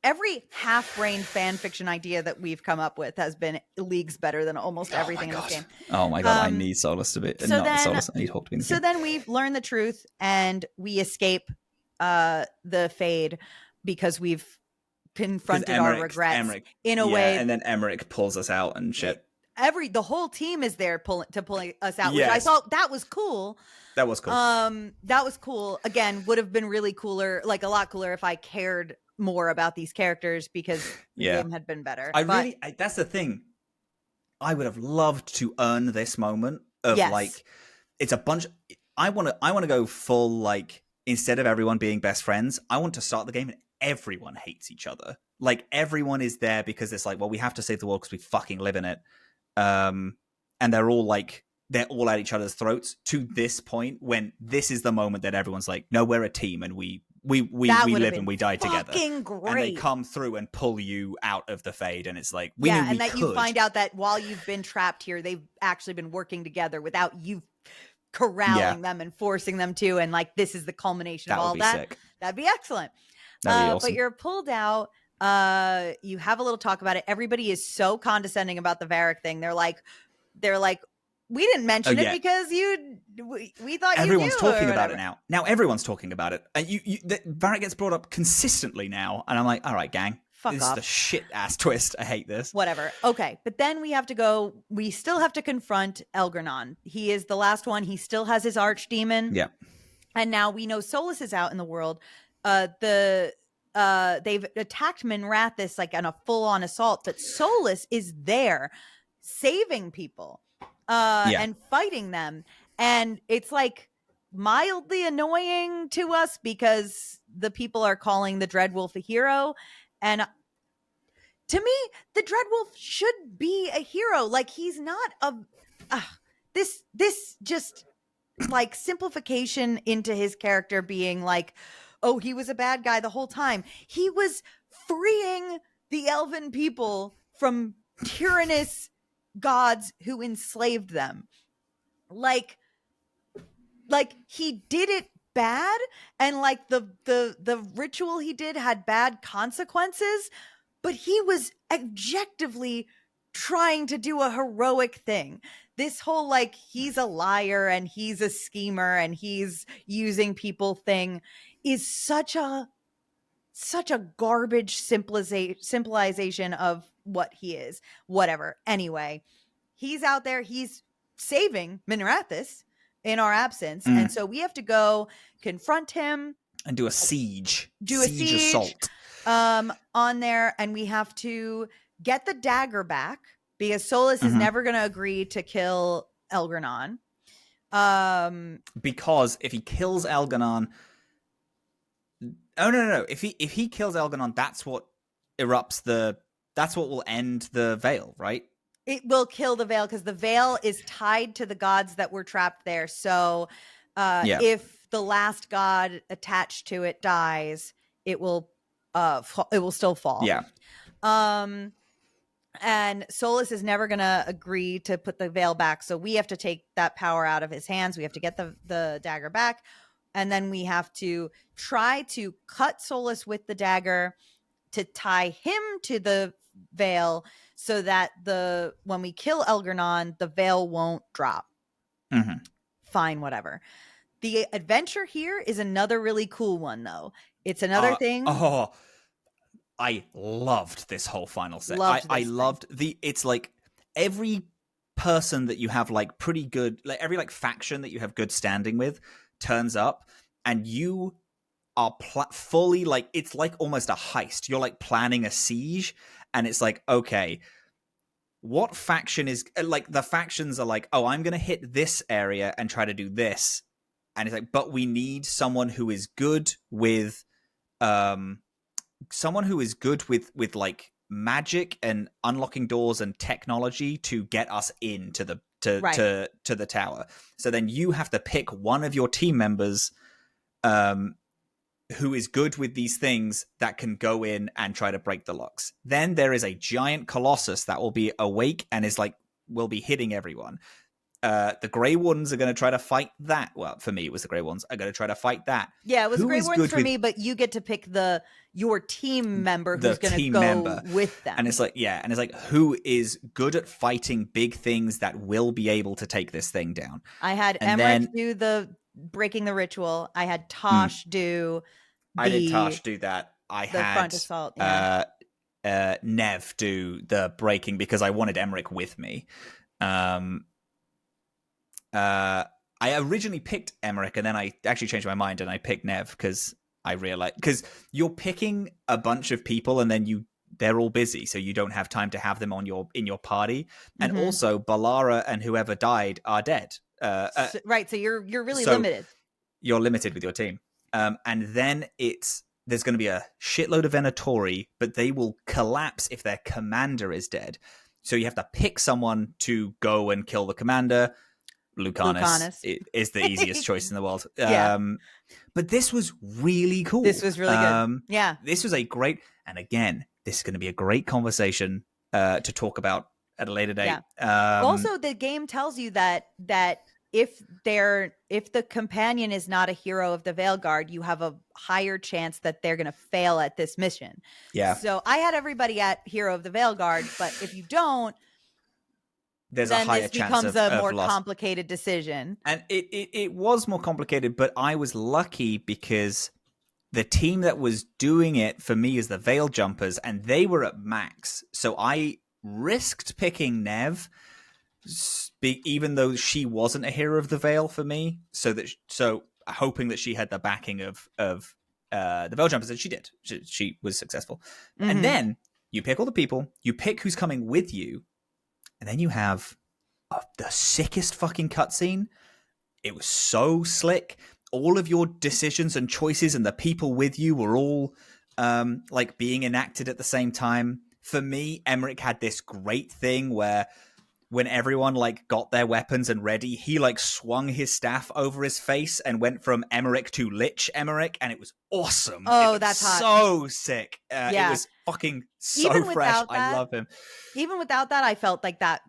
Speaker 1: every half-brained fan fiction idea that we've come up with has been leagues better than almost everything in this game.
Speaker 2: Oh my god, I need Solas to be Solas. I need Hawk to be in the game.
Speaker 1: Then we've learned the truth and we escape the Fade because we've confronted our regrets in a way.
Speaker 2: And then Emmerich pulls us out and shit.
Speaker 1: The whole team is there pulling us out, which I thought that was cool.
Speaker 2: That was cool.
Speaker 1: That was cool. Again, would have been really cooler, like a lot cooler if I cared more about these characters because the game had been better.
Speaker 2: That's the thing. I would have loved to earn this moment of like, it's a bunch. I want to go full, like, instead of everyone being best friends, I want to start the game and everyone hates each other. Like, everyone is there because it's like, well, we have to save the world because we fucking live in it. And they're all at each other's throats to this point when this is the moment that everyone's like, no, we're a team and we live and we die together.
Speaker 1: Great.
Speaker 2: And they come through and pull you out of the Fade, and it's like,
Speaker 1: you find out that while you've been trapped here, they've actually been working together without you corralling them and forcing them to, and like this is the culmination of all that.
Speaker 2: Sick.
Speaker 1: That'd be excellent.
Speaker 2: That'd be awesome.
Speaker 1: But you're pulled out. You have a little talk about it. Everybody is so condescending about the Varric thing. They're like, we didn't mention it because we thought
Speaker 2: everyone's
Speaker 1: you knew
Speaker 2: talking about it now. Now everyone's talking about it. And Varric gets brought up consistently now, and I'm like, all right, gang, this is the shit ass twist. I hate this.
Speaker 1: Whatever. Okay, but then we have to go. We still have to confront elgar'nan. He is the last one. He still has his archdemon.
Speaker 2: Yeah.
Speaker 1: And now we know Solas is out in the world. They've attacked Minrathous like on a full-on assault, but Solas is there saving people and fighting them. And it's like mildly annoying to us because the people are calling the Dreadwolf a hero. And to me, the Dreadwolf should be a hero. Like, he's not this just like simplification into his character being like, oh, he was a bad guy the whole time. He was freeing the elven people from tyrannous gods who enslaved them. Like he did it bad, and like the ritual he did had bad consequences, but he was objectively trying to do a heroic thing. This whole like he's a liar and he's a schemer and he's using people thing is such a garbage simplification of what he is. Whatever. Anyway, he's out there. He's saving Minrathous in our absence. And so we have to go confront him.
Speaker 2: And do a siege.
Speaker 1: Siege
Speaker 2: assault.
Speaker 1: On there. And we have to get the dagger back because Solas is never going to agree to kill elgar'nan.
Speaker 2: Because if he kills elgar'nan... Oh, no. If he kills elgar'nan, that's what that's what will end the Veil, right?
Speaker 1: It will kill the Veil because the Veil is tied to the gods that were trapped there. So if the last god attached to it dies, it will still fall.
Speaker 2: Yeah.
Speaker 1: And Solas is never going to agree to put the Veil back. So we have to take that power out of his hands. We have to get the dagger back. And then we have to try to cut Solas with the dagger to tie him to the Veil so that when we kill elgar'nan, the Veil won't drop. Fine, whatever. The adventure here is another really cool one, though. It's another thing.
Speaker 2: Oh, I loved this whole final set. I loved it's like every person that you have like pretty good, like every like faction that you have good standing with turns up, and you are fully like, it's like almost a heist. You're like planning a siege, and it's like, okay, what faction is like, the factions are like, oh, I'm gonna hit this area and try to do this, and it's like, but we need someone who is good with with like magic and unlocking doors and technology to get us into the to the tower. So then you have to pick one of your team members who is good with these things that can go in and try to break the locks. Then there is a giant colossus that will be awake and is like, will be hitting everyone. the Grey Wardens are going to try to fight that. Well, for me, it was the Grey Wardens are going to try to fight that.
Speaker 1: Yeah, it was Grey Wardens for me, but you get to pick your team member who's going to go with them.
Speaker 2: And it's like, who is good at fighting big things that will be able to take this thing down?
Speaker 1: I had Emmerich do the breaking the ritual. I had Tosh do
Speaker 2: I did Tosh do that. I had
Speaker 1: front assault.
Speaker 2: Nev do the breaking because I wanted Emmerich with me. I originally picked Emmerich, and then I actually changed my mind and I picked Nev because I realized, because you're picking a bunch of people and then they're all busy, so you don't have time to have them in your party. And also Balara and whoever died are dead.
Speaker 1: Right, so you're really limited.
Speaker 2: You're limited with your team. And then there's going to be a shitload of Venatori, but they will collapse if their commander is dead. So you have to pick someone to go and kill the commander. Lucanus is the easiest choice in the world.
Speaker 1: Yeah.
Speaker 2: But this was really cool.
Speaker 1: This was really good. Yeah.
Speaker 2: This was a great, and again, this is going to be a great conversation to talk about at a later date.
Speaker 1: Yeah. Also, the game tells you that if the companion is not a hero of the Veilguard, you have a higher chance that they're going to fail at this mission.
Speaker 2: Yeah.
Speaker 1: So I had everybody at hero of the Veilguard, but if you don't,
Speaker 2: there's a higher chance
Speaker 1: becomes a more complicated decision.
Speaker 2: And it was more complicated, but I was lucky because the team that was doing it for me is the Veil Jumpers, and they were at max. So I risked picking Nev, even though she wasn't a hero of the Veil for me. So hoping that she had the backing of the Veil Jumpers, and she did. She was successful. Mm-hmm. And then you pick all the people, you pick who's coming with you, and then you have the sickest fucking cutscene. It was so slick. All of your decisions and choices and the people with you were all like being enacted at the same time. For me, Emmerich had this great thing where when everyone like got their weapons and ready, he like swung his staff over his face and went from Emmerich to Lich Emmerich, and it was awesome.
Speaker 1: Oh, that's hot.
Speaker 2: So sick. It was fucking so fresh. I love him.
Speaker 1: Even without that, I felt like that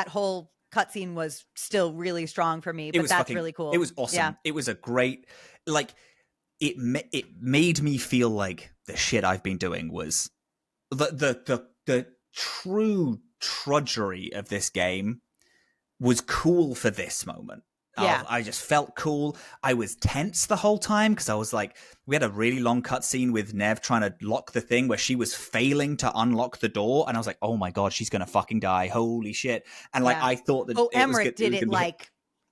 Speaker 1: whole cutscene was still really strong for me. But that's really cool.
Speaker 2: It was awesome. Yeah. It was a great, like, it made me feel like the shit I've been doing was the true trudgery of this game was cool for this moment.
Speaker 1: Yeah.
Speaker 2: I just felt cool. I was tense the whole time because I was like, we had a really long cutscene with Nev trying to lock the thing where she was failing to unlock the door, and I was like, oh my god, she's gonna fucking die! Holy shit! And like, I thought that
Speaker 1: Emmerich did it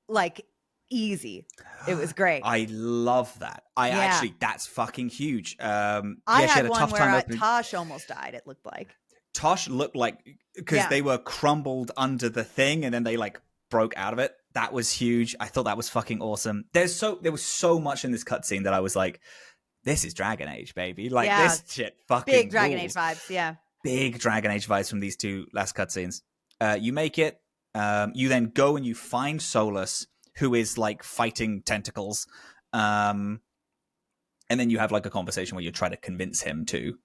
Speaker 1: like easy. It was great.
Speaker 2: I love that. Actually, that's fucking huge.
Speaker 1: I had one where Tosh almost died. It looked like
Speaker 2: Tosh looked like, because they were crumbled under the thing and then they like broke out of it. That was huge. I thought that was fucking awesome. There was so much in this cutscene that I was like, this is Dragon Age, baby. Like, this shit fucking
Speaker 1: big Dragon
Speaker 2: rules.
Speaker 1: Age vibes, yeah.
Speaker 2: Big Dragon Age vibes from these two last cutscenes. You make it. You then go and you find Solas, who is like fighting tentacles. And then you have like a conversation where you try to convince him to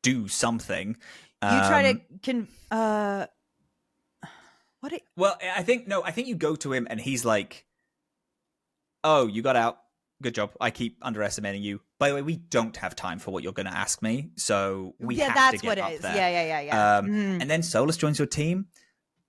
Speaker 2: do something.
Speaker 1: You try to
Speaker 2: Well, I think you go to him and he's like, oh, you got out. Good job. I keep underestimating you. By the way, we don't have time for what you're going to ask me, so we have to get up there.
Speaker 1: Yeah, that's what it is. Yeah.
Speaker 2: And then Solas joins your team.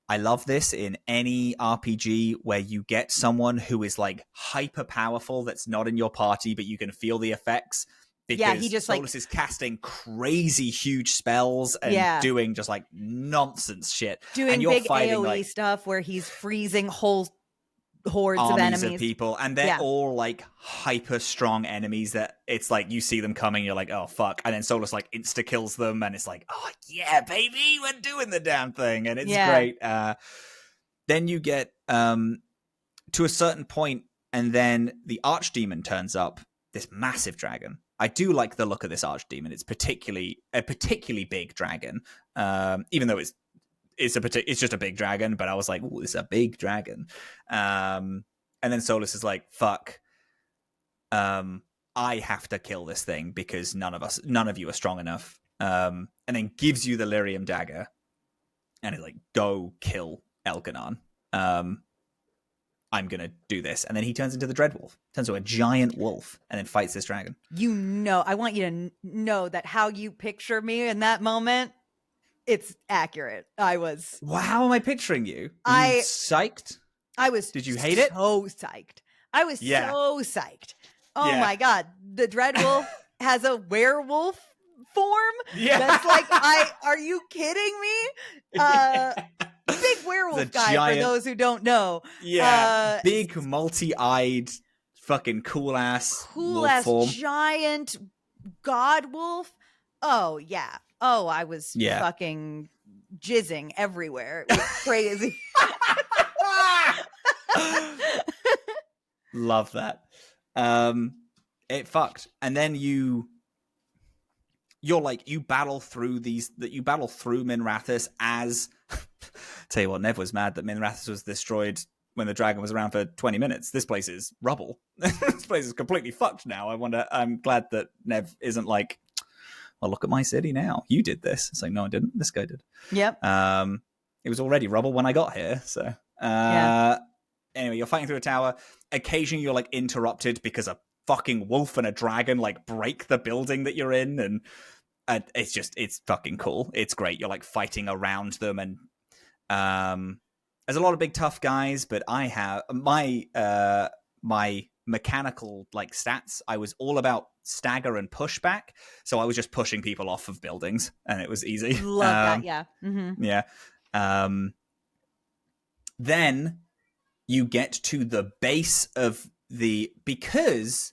Speaker 2: I love this in any RPG where you get someone who is like hyper powerful that's not in your party, but you can feel the effects. Because
Speaker 1: he just
Speaker 2: Solas is casting crazy huge spells and doing just like nonsense shit.
Speaker 1: Doing
Speaker 2: and you're
Speaker 1: big
Speaker 2: fighting,
Speaker 1: AoE
Speaker 2: like,
Speaker 1: stuff where he's freezing whole hordes
Speaker 2: of
Speaker 1: enemies.
Speaker 2: Of people. And they're all like hyper strong enemies that it's like you see them coming, you're like, oh fuck. And then Solas like insta kills them and it's like, oh yeah, baby, we're doing the damn thing. And it's great. Then you get to a certain point and then the archdemon turns up, this massive dragon. I do like the look of this archdemon. It's a particularly big dragon, even though it's just a big dragon. But I was like, "Ooh, it's a big dragon." And then Solas is like, "Fuck, I have to kill this thing because none of you are strong enough." And then gives you the lyrium dagger. and he's like, go kill elgar'nan. I'm gonna do this. And then he turns into the Dreadwolf, turns into a giant wolf, and then fights this dragon.
Speaker 1: I want you to know that how you picture me in that moment, it's accurate.
Speaker 2: Well, how am I picturing you? Were you psyched? Did you hate it?
Speaker 1: So psyched. I was so psyched. Oh my God. The Dreadwolf has a werewolf form. Yeah. That's like, are you kidding me? Big werewolf guy, for those who don't know.
Speaker 2: Yeah. Big, multi-eyed, fucking cool-ass form.
Speaker 1: Giant god wolf. Oh, yeah. Oh, I was fucking jizzing everywhere. It was crazy.
Speaker 2: Love that. It fucked. And then you're like, you battle through Minrathous as tell you what, Nev was mad that Minrathous was destroyed when the dragon was around for 20 minutes. This place is rubble. This place is completely fucked now. I'm glad that Nev isn't like, well, look at my city now. You did this. It's like, no, I didn't. This guy did.
Speaker 1: Yep.
Speaker 2: It was already rubble when I got here. So anyway, you're fighting through a tower. Occasionally you're like interrupted because a fucking wolf and a dragon like break the building that you're in, and it's fucking cool. It's great. You're like fighting around them, and there's a lot of big tough guys, but I have my mechanical like stats. I was all about stagger and pushback, so I was just pushing people off of buildings, and it was easy.
Speaker 1: Love that, yeah. Mm-hmm.
Speaker 2: Yeah. Then you get to the base of because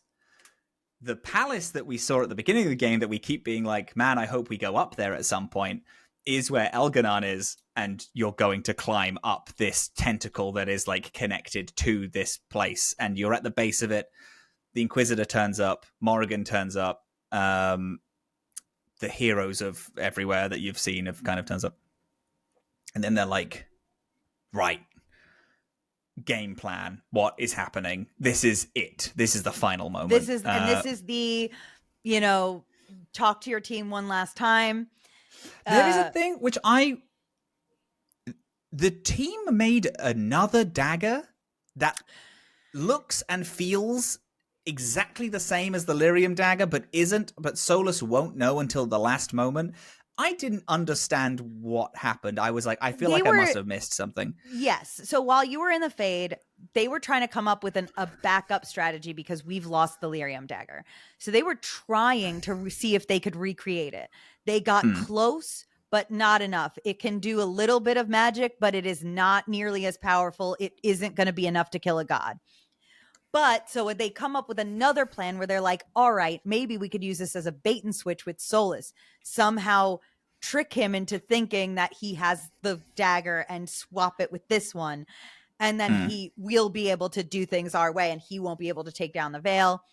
Speaker 2: the palace that we saw at the beginning of the game that we keep being like, man, I hope we go up there at some point, is where elgar'nan is, and you're going to climb up this tentacle that is like connected to this place, and you're at the base of it. The Inquisitor turns up, Morrigan turns up, the heroes of everywhere that you've seen have kind of turns up. And then they're like, right, game plan, what is happening? This is it. This is the final moment.
Speaker 1: This is the, talk to your team one last time.
Speaker 2: There is a thing which the team made another dagger that looks and feels exactly the same as the lyrium dagger, but Solas won't know until the last moment. I didn't understand what happened. I was like, I feel like I must have missed something.
Speaker 1: Yes. So while you were in the Fade, they were trying to come up with a backup strategy because we've lost the lyrium dagger. So they were trying to see if they could recreate it. They got close, but not enough. It can do a little bit of magic, but it is not nearly as powerful. It isn't going to be enough to kill a god. But so they come up with another plan where they're like, all right, maybe we could use this as a bait and switch with Solas. Somehow trick him into thinking that he has the dagger and swap it with this one. And then he will be able to do things our way, and he won't be able to take down the veil.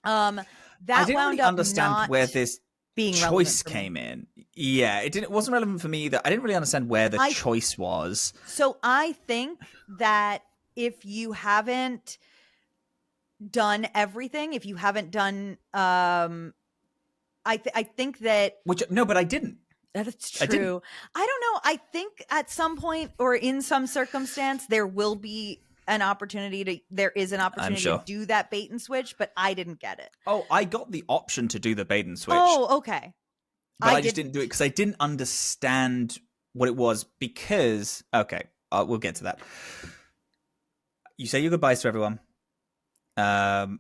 Speaker 1: That
Speaker 2: I didn't
Speaker 1: wound
Speaker 2: really
Speaker 1: up
Speaker 2: understand
Speaker 1: not
Speaker 2: where this
Speaker 1: being
Speaker 2: choice came in. Yeah, it wasn't relevant for me either. I didn't really understand where the choice was.
Speaker 1: So I think that if you haven't done everything, if you haven't done I think that
Speaker 2: but I didn't.
Speaker 1: That's true. I don't know. I think at some point or in some circumstance there is an opportunity to do that bait and switch, but I didn't get it.
Speaker 2: Oh, I got the option to do the bait and switch.
Speaker 1: Oh, okay.
Speaker 2: But I just didn't do it because I didn't understand what it was because we'll get to that. You say your goodbyes to everyone.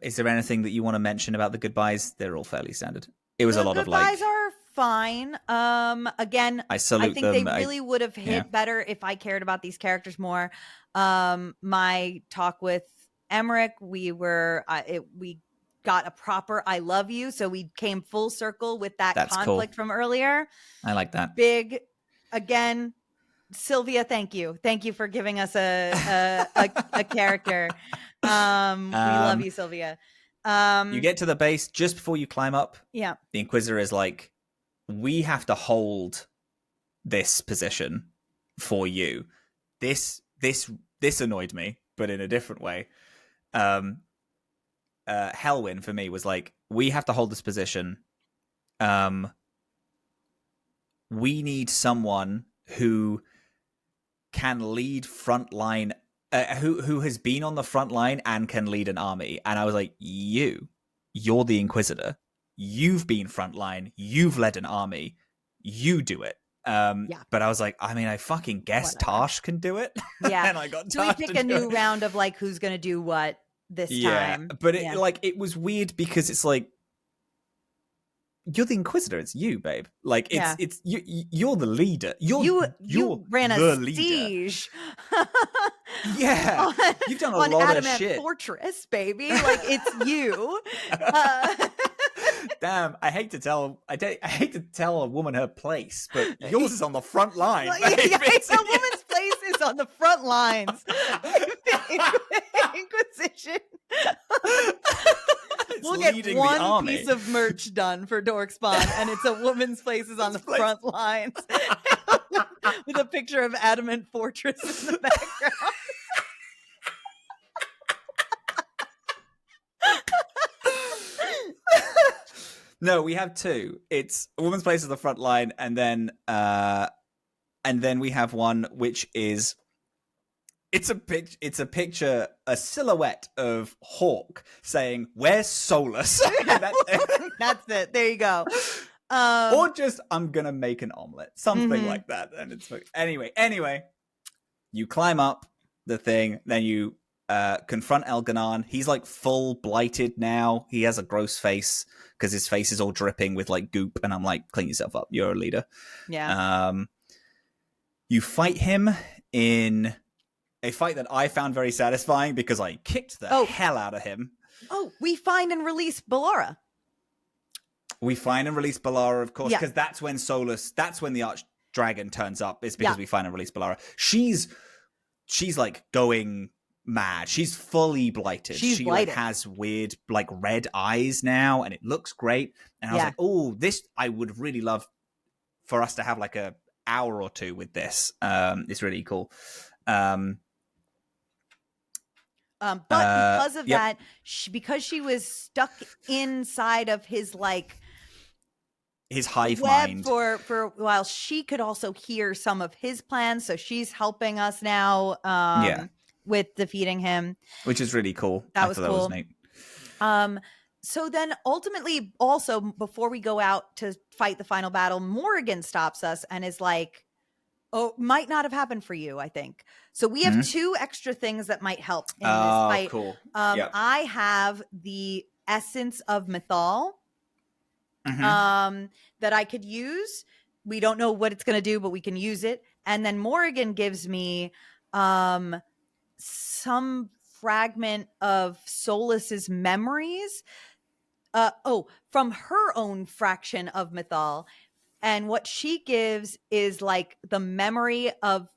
Speaker 2: Is there anything that you want to mention about the goodbyes? They're all fairly standard. It was a lot of like...
Speaker 1: Goodbyes are fine. Again, I think they really would have hit better if I cared about these characters more. My talk with Emmerich, we got a proper I love you, so we came full circle with that conflict from earlier.
Speaker 2: I like that.
Speaker 1: Big, again, Sylvia, thank you for giving us a character. We love you, Sylvia.
Speaker 2: You get to the base just before you climb up.
Speaker 1: Yeah.
Speaker 2: The Inquisitor is like, we have to hold this position for you. This annoyed me, but in a different way. Helwyn for me was like, we have to hold this position. We need someone who can lead frontline, who has been on the front line and can lead an army. And I was like, you're the Inquisitor. You've been frontline. You've led an army. You do it. But I was like, I mean, I fucking guess Tarsh can do it.
Speaker 1: Yeah.
Speaker 2: And I got
Speaker 1: so we pick a new round of like who's going to do what this time.
Speaker 2: But it was weird because it's like, you're the Inquisitor. It's you, babe. Like it's you're the leader. You ran a siege. Yeah, you've done a lot of shit.
Speaker 1: Fortress, baby. Like it's you.
Speaker 2: Damn, I hate to tell a woman her place, but yours is on the front line.
Speaker 1: A woman's place is on the front lines. Inquisition. We'll get one piece of merch done for Dorkspawn, and it's a woman's place is on the front lines with a picture of Adamant Fortress in the background.
Speaker 2: No, we have two. It's a woman's place is the front line, and then we have one which is it's a picture, a silhouette of Hawk saying, "Where's Solas?"
Speaker 1: That's it. There you go.
Speaker 2: Or just, "I'm gonna make an omelet," something like that. And it's anyway. You climb up the thing, then you confront elgar'nan. He's like full blighted now. He has a gross face because his face is all dripping with like goop. And I'm like, clean yourself up. You're a leader.
Speaker 1: Yeah.
Speaker 2: You fight him in a fight that I found very satisfying because I kicked the hell out of him.
Speaker 1: Oh, we find and release Balara.
Speaker 2: We find and release Balara, of course, because that's when the Archdragon turns up. It's because we find and release Balara. She's like going mad. She's fully blighted. She like has weird like red eyes now, and it looks great. And I was like, oh, this I would really love for us to have like a hour or two with this. It's really cool.
Speaker 1: But because of that, because she was stuck inside of his like
Speaker 2: his hive
Speaker 1: web
Speaker 2: mind
Speaker 1: for a while, she could also hear some of his plans. So she's helping us now with defeating him,
Speaker 2: which is really cool.
Speaker 1: That was cool.
Speaker 2: That was neat.
Speaker 1: So then ultimately also before we go out to fight the final battle, Morrigan stops us and is like, oh, might not have happened for you, I think. So we have two extra things that might help in this fight.
Speaker 2: Cool.
Speaker 1: I have the essence of Mythal that I could use. We don't know what it's going to do, but we can use it. And then Morrigan gives me some fragment of Solas's memories. From her own fraction of Mythal. And what she gives is like the memory of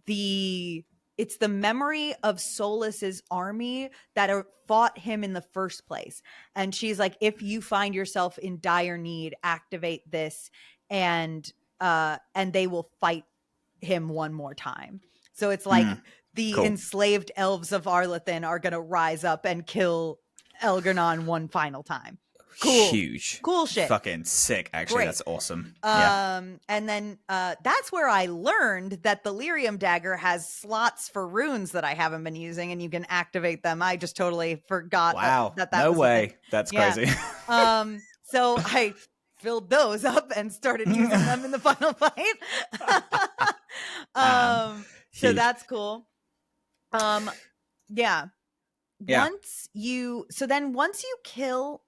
Speaker 1: it's the memory of Solas's army that fought him in the first place. And she's like, if you find yourself in dire need, activate this and they will fight him one more time. So it's like the enslaved elves of Arlathan are going to rise up and kill elgar'nan one final time. Cool.
Speaker 2: Huge.
Speaker 1: Cool shit.
Speaker 2: Fucking sick, actually. Great. That's awesome.
Speaker 1: And then that's where I learned that the Lyrium dagger has slots for runes that I haven't been using, and you can activate them. I just totally forgot that
Speaker 2: no
Speaker 1: was
Speaker 2: way. That's crazy.
Speaker 1: So I filled those up and started using them in the final fight. So that's cool. Once you kill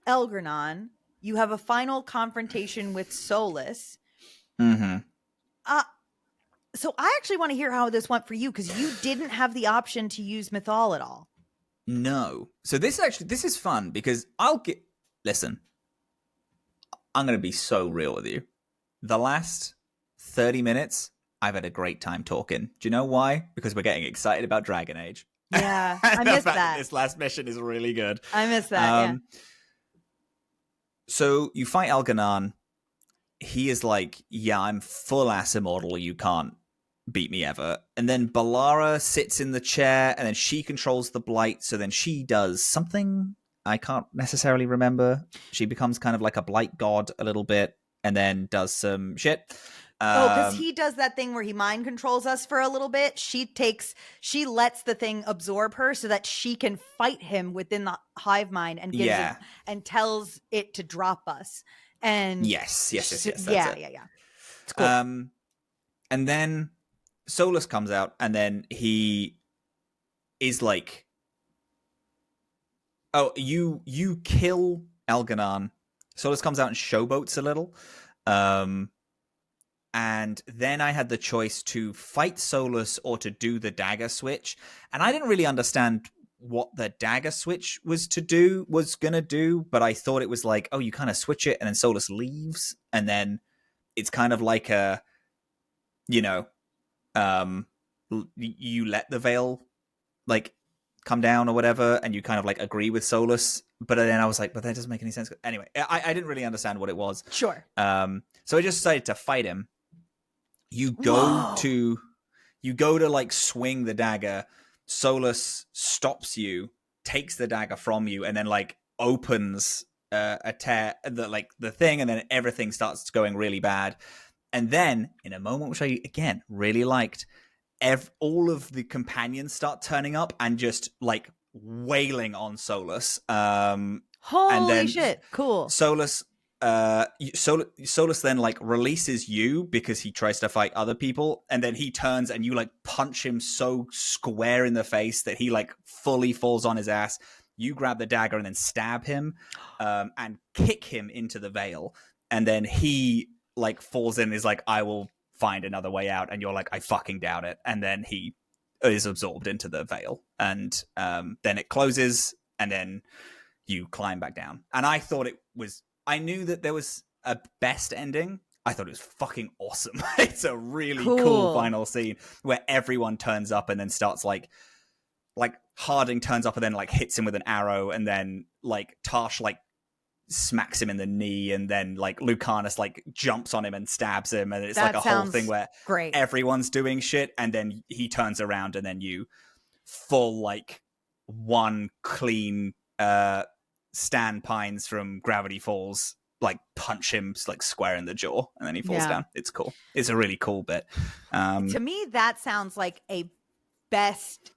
Speaker 1: elgar'nan, you have a final confrontation with Solas. So I actually want to hear how this went for you, because you didn't have the option to use Mythal at all.
Speaker 2: No. So this is fun because listen, I'm going to be so real with you. The last 30 minutes, I've had a great time talking. Do you know why? Because we're getting excited about Dragon Age.
Speaker 1: Yeah, I missed that.
Speaker 2: This last mission is really good.
Speaker 1: I missed that,
Speaker 2: So you fight elgar'nan. He is like, yeah, I'm full ass immortal. You can't beat me ever. And then Balara sits in the chair, and then she controls the blight. So then she does something I can't necessarily remember. She becomes kind of like a blight god a little bit, and then does some shit.
Speaker 1: Because he does that thing where he mind controls us for a little bit. She lets the thing absorb her so that she can fight him within the hive mind and and tells it to drop us. And
Speaker 2: yes. That's it.
Speaker 1: Yeah. It's cool.
Speaker 2: And then Solas comes out, and then he is like, "Oh, you kill elgar'nan." Solas comes out and showboats a little. And then I had the choice to fight Solas or to do the dagger switch. And I didn't really understand what the dagger switch was going to do. But I thought it was like, oh, you kind of switch it and then Solas leaves. And then it's kind of like a, you let the veil like come down or whatever. And you kind of like agree with Solas. But then I was like, but that doesn't make any sense. Anyway, I didn't really understand what it was.
Speaker 1: Sure.
Speaker 2: So I just decided to fight him. You go to like swing the dagger. Solas stops you, takes the dagger from you, and then like opens the thing, and then everything starts going really bad. And then in a moment, which I again really liked, all of the companions start turning up and just like wailing on Solas.
Speaker 1: Holy shit! Cool.
Speaker 2: Solas then like releases you because he tries to fight other people, and then he turns and you like punch him so square in the face that he like fully falls on his ass. You grab the dagger and then stab him and kick him into the veil, and then he like falls in and is like, I will find another way out, and you're like, I fucking doubt it. And then he is absorbed into the veil, and then it closes, and then you climb back down. And I knew that there was a best ending. I thought it was fucking awesome. It's a really cool final scene where everyone turns up and then starts like Harding turns up and then like hits him with an arrow, and then like Tarsh like smacks him in the knee, and then like Lucanus like jumps on him and stabs him, and it's like a whole thing where everyone's doing shit, and then he turns around and then you full like one clean Stan Pines from Gravity Falls like punch him like square in the jaw, and then he falls down. It's cool. It's a really cool bit.
Speaker 1: To me, that sounds like a best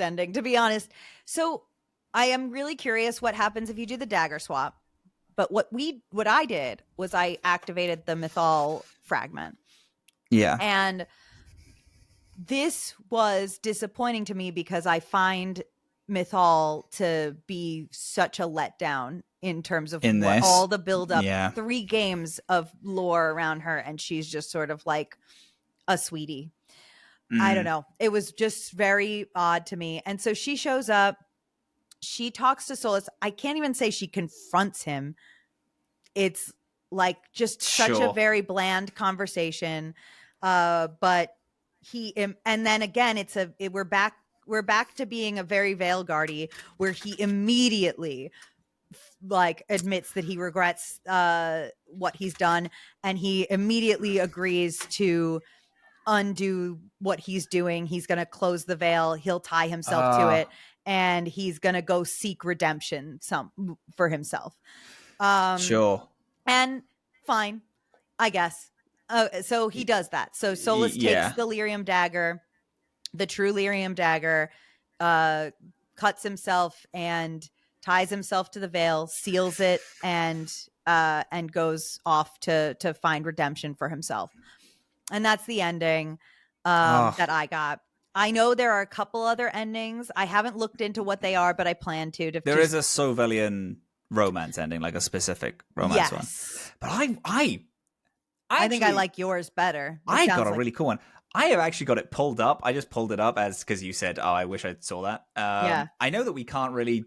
Speaker 1: ending, to be honest. So I am really curious what happens if you do the dagger swap. But what I did was I activated the Mythal fragment.
Speaker 2: Yeah.
Speaker 1: And this was disappointing to me because I find Mythal to be such a letdown in terms of all the build up. 3 games of lore around her, and she's just sort of like a sweetie. I don't know. It was just very odd to me. And so she shows up. She talks to Solas. I can't even say she confronts him. It's like just such a very bland conversation. But and then again, we're back to being a very Veilguard-y, where he immediately like admits that he regrets what he's done, and he immediately agrees to undo what he's doing. He's going to close the veil. He'll tie himself to it, and he's going to go seek redemption for himself.
Speaker 2: Sure.
Speaker 1: And fine, I guess. So he does that. So Solas takes the lyrium dagger, the true lyrium dagger, cuts himself and ties himself to the veil, seals it, and goes off to find redemption for himself. And that's the ending that I got. I know there are a couple other endings. I haven't looked into what they are, but I plan to.
Speaker 2: There is a Sovelian romance ending, like a specific romance one. But I
Speaker 1: think I like yours better.
Speaker 2: I got a really cool one. I have actually got it pulled up. I just pulled it up because you said, "Oh, I wish I saw that." I know that we can't really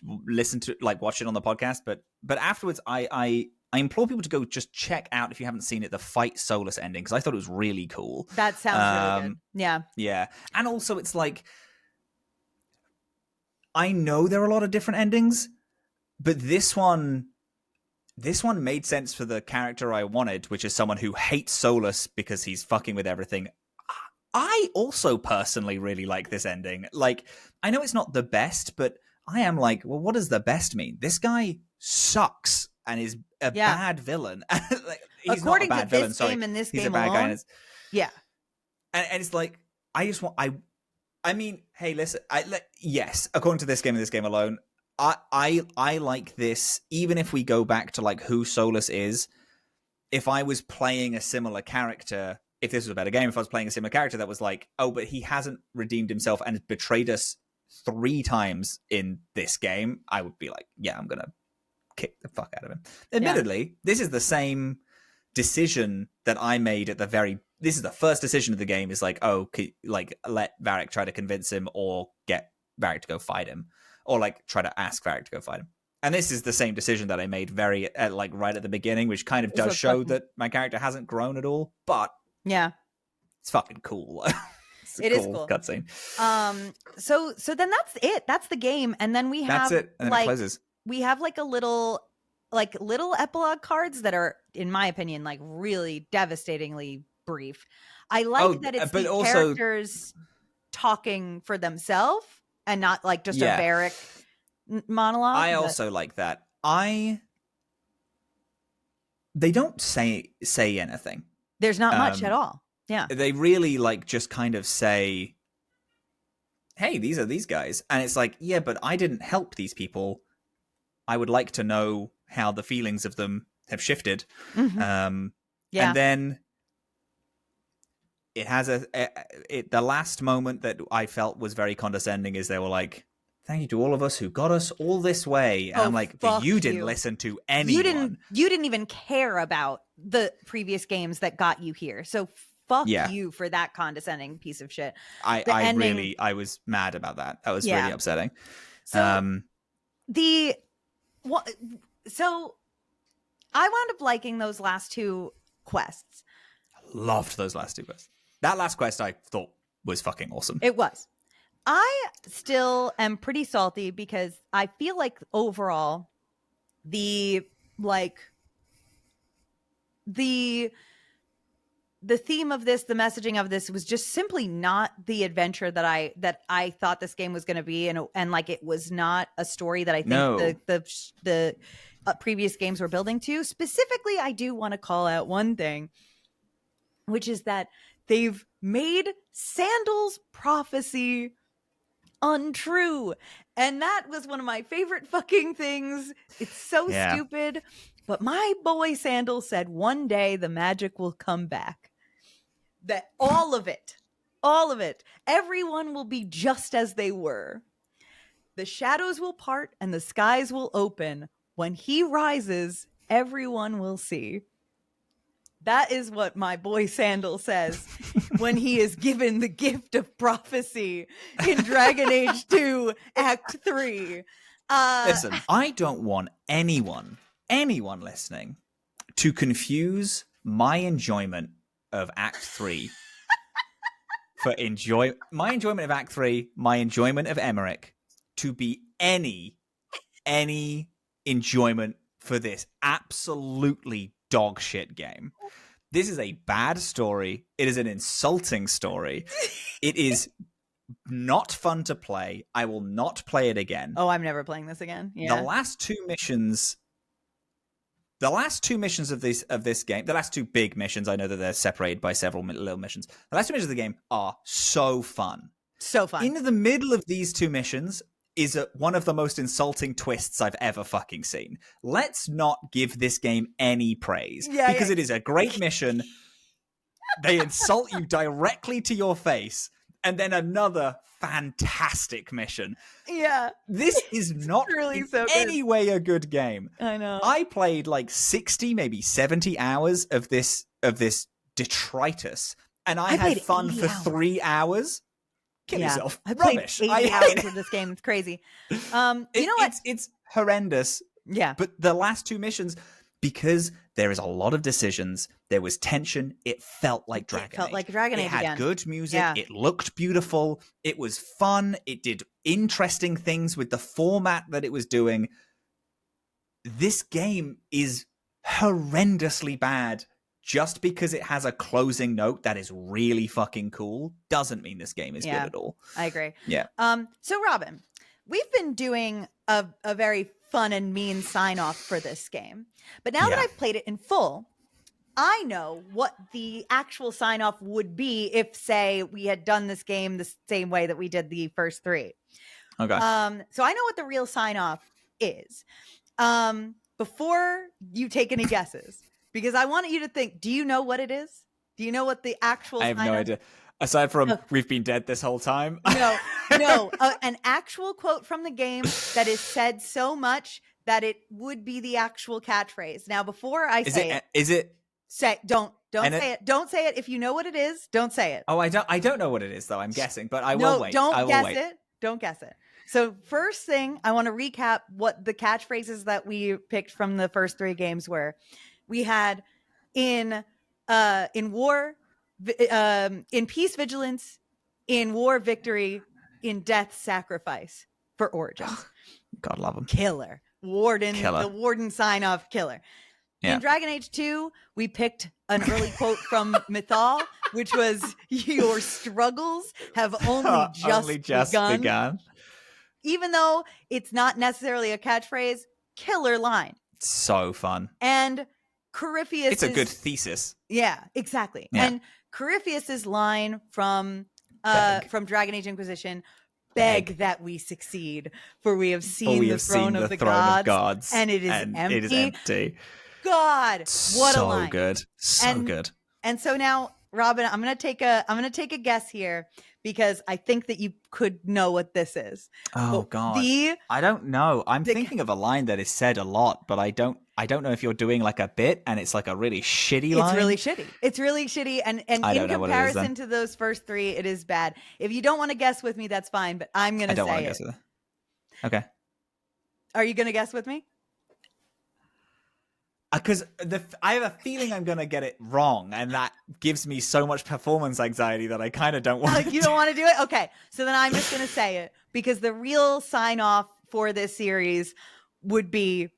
Speaker 2: watch it on the podcast, but afterwards, I implore people to go just check out, if you haven't seen it, the Fight Solas ending, because I thought it was really cool.
Speaker 1: That sounds really good. Yeah.
Speaker 2: Yeah. And also it's like, I know there are a lot of different endings, but this one made sense for the character I wanted, which is someone who hates Solas because he's fucking with everything. I also personally really like this ending. Like, I know it's not the best, but I am like, well, what does the best mean? This guy sucks and is a bad villain. he's
Speaker 1: according
Speaker 2: not a bad
Speaker 1: to this
Speaker 2: villain. Sorry.
Speaker 1: game and this
Speaker 2: he's
Speaker 1: game
Speaker 2: a bad
Speaker 1: alone,
Speaker 2: guy. And
Speaker 1: yeah.
Speaker 2: And it's like, I mean, hey, listen, yes, according to this game and this game alone, I like this. Even if we go back to like who Solas is, if I was playing a similar character, if this was a better game, if I was playing a similar character that was like, oh, but he hasn't redeemed himself and betrayed us 3 times in this game, I would be like, yeah, I'm gonna kick the fuck out of him. Admittedly, this is the same decision that I made at the very. This is the first decision of the game. Is like, oh, like let Varric try to convince him, or get Varric to go fight him, or like try to ask Varric to go fight him. And this is the same decision that I made like right at the beginning, which kind of does show that my character hasn't grown at all. But
Speaker 1: yeah,
Speaker 2: it's fucking cool.
Speaker 1: It is cool
Speaker 2: cutscene.
Speaker 1: So then that's it. That's the game, and then we have
Speaker 2: that's it. And then
Speaker 1: like
Speaker 2: it closes.
Speaker 1: We have like little epilogue cards that are, in my opinion, like really devastatingly brief. I like that it's the characters talking for themselves and not like just a Varric monologue.
Speaker 2: I also like that. They don't say anything.
Speaker 1: There's not much at all. Yeah.
Speaker 2: They really like just kind of say, hey, these are these guys. And it's like, yeah, but I didn't help these people. I would like to know how the feelings of them have shifted.
Speaker 1: Mm-hmm.
Speaker 2: And then it has the last moment that I felt was very condescending is they were like, thank you to all of us who got us all this way. And I'm like, but you didn't listen to anyone.
Speaker 1: You didn't even care about the previous games that got you here. So fuck you for that condescending piece of shit.
Speaker 2: I was mad about that. That was really upsetting.
Speaker 1: So so I wound up liking those last 2 quests.
Speaker 2: Loved those last 2 quests. That last quest I thought was fucking awesome.
Speaker 1: It was. I still am pretty salty because I feel like overall the theme of this, the messaging of this was just simply not the adventure that I thought this game was going to be, and like it was not a story that I think the previous games were building to. Specifically, I do want to call out one thing, which is that they've made Sandal's prophecy untrue, and that was one of my favorite fucking things. It's so stupid, but my boy Sandal said one day the magic will come back. That all of it, everyone will be just as they were. The shadows will part and the skies will open. When he rises, everyone will see. That is what my boy Sandal says when he is given the gift of prophecy in Dragon Age 2 Act 3.
Speaker 2: Listen, I don't want anyone listening to confuse my enjoyment of Act 3 my enjoyment of Act 3, my enjoyment of Emmerich, to be any enjoyment for this absolutely dog shit game. This is a bad story. It is an insulting story. It is not fun to play. I will not play it again.
Speaker 1: Oh, I'm never playing this again. Yeah.
Speaker 2: The last two missions of this game, the last 2 big missions, I know that they're separated by several little missions. The last 2 missions of the game are so fun.
Speaker 1: So fun.
Speaker 2: In the middle of these 2 missions is one of the most insulting twists I've ever fucking seen. Let's not give this game any praise. Because it is a great mission. They insult you directly to your face. And then another fantastic mission.
Speaker 1: Yeah.
Speaker 2: This is not really in any way a good game.
Speaker 1: I know.
Speaker 2: I played like 60, maybe 70 hours of this detritus. And I had fun for 3 hours. Kill yourself.
Speaker 1: I played 80 hours of this game. It's crazy. You know what?
Speaker 2: It's horrendous.
Speaker 1: Yeah.
Speaker 2: But the last 2 missions, because there is a lot of decisions, there was tension. It felt like Dragon Age.
Speaker 1: It felt like Dragon Age again.
Speaker 2: It had good music. Yeah. It looked beautiful. It was fun. It did interesting things with the format that it was doing. This game is horrendously bad. Just because it has a closing note that is really fucking cool doesn't mean this game is good at all.
Speaker 1: I agree.
Speaker 2: Yeah.
Speaker 1: So Robin, we've been doing a very fun and mean sign off for this game, but now that I've played it in full, I know what the actual sign off would be if, say, we had done this game the same way that we did the first 3.
Speaker 2: Okay.
Speaker 1: So I know what the real sign off is. Before you take any guesses, because I want you to think, do you know what it is? Do you know what the actual
Speaker 2: I have no idea. Aside from we've been dead this whole time.
Speaker 1: No. An actual quote from the game that is said so much that it would be the actual catchphrase. Now, before I say it.
Speaker 2: Is it?
Speaker 1: Don't say it. Don't say it. If you know what it is, don't say it.
Speaker 2: Oh, I don't know what it is, though. I'm guessing, but I will wait.
Speaker 1: Don't guess it. Don't guess it. So first thing, I want to recap what the catchphrases that we picked from the first 3 games were. We had in war, in peace, vigilance, in war, victory, in death, sacrifice for Origins.
Speaker 2: God love him.
Speaker 1: Killer. The Warden sign off killer. Yeah. In Dragon Age 2, we picked an early quote from Mythal, which was, your struggles have only just begun. Even though it's not necessarily a catchphrase, killer line.
Speaker 2: So fun.
Speaker 1: And Corypheus
Speaker 2: It's a good thesis.
Speaker 1: Yeah, exactly. Yeah. And Corypheus's line from Dragon Age Inquisition, beg that we succeed, for we have seen the throne of the gods, and it is empty. God, what a line.
Speaker 2: So good.
Speaker 1: And so now, Robin, I'm gonna take a guess here, because I think that you could know what this is.
Speaker 2: Oh God, I don't know. I'm thinking of a line that is said a lot, but I don't know if you're doing like a bit and it's like a really shitty line.
Speaker 1: It's really shitty. And in comparison to those first 3, it is bad. If you don't want to guess with me, that's fine. But I'm gonna say it. I don't want to guess with it.
Speaker 2: Okay.
Speaker 1: Are you gonna guess with me?
Speaker 2: Because I have a feeling I'm going to get it wrong, and that gives me so much performance anxiety that I kind of don't want to.
Speaker 1: You don't want to do it? Okay. So then I'm just going to say it, because the real sign off for this series would be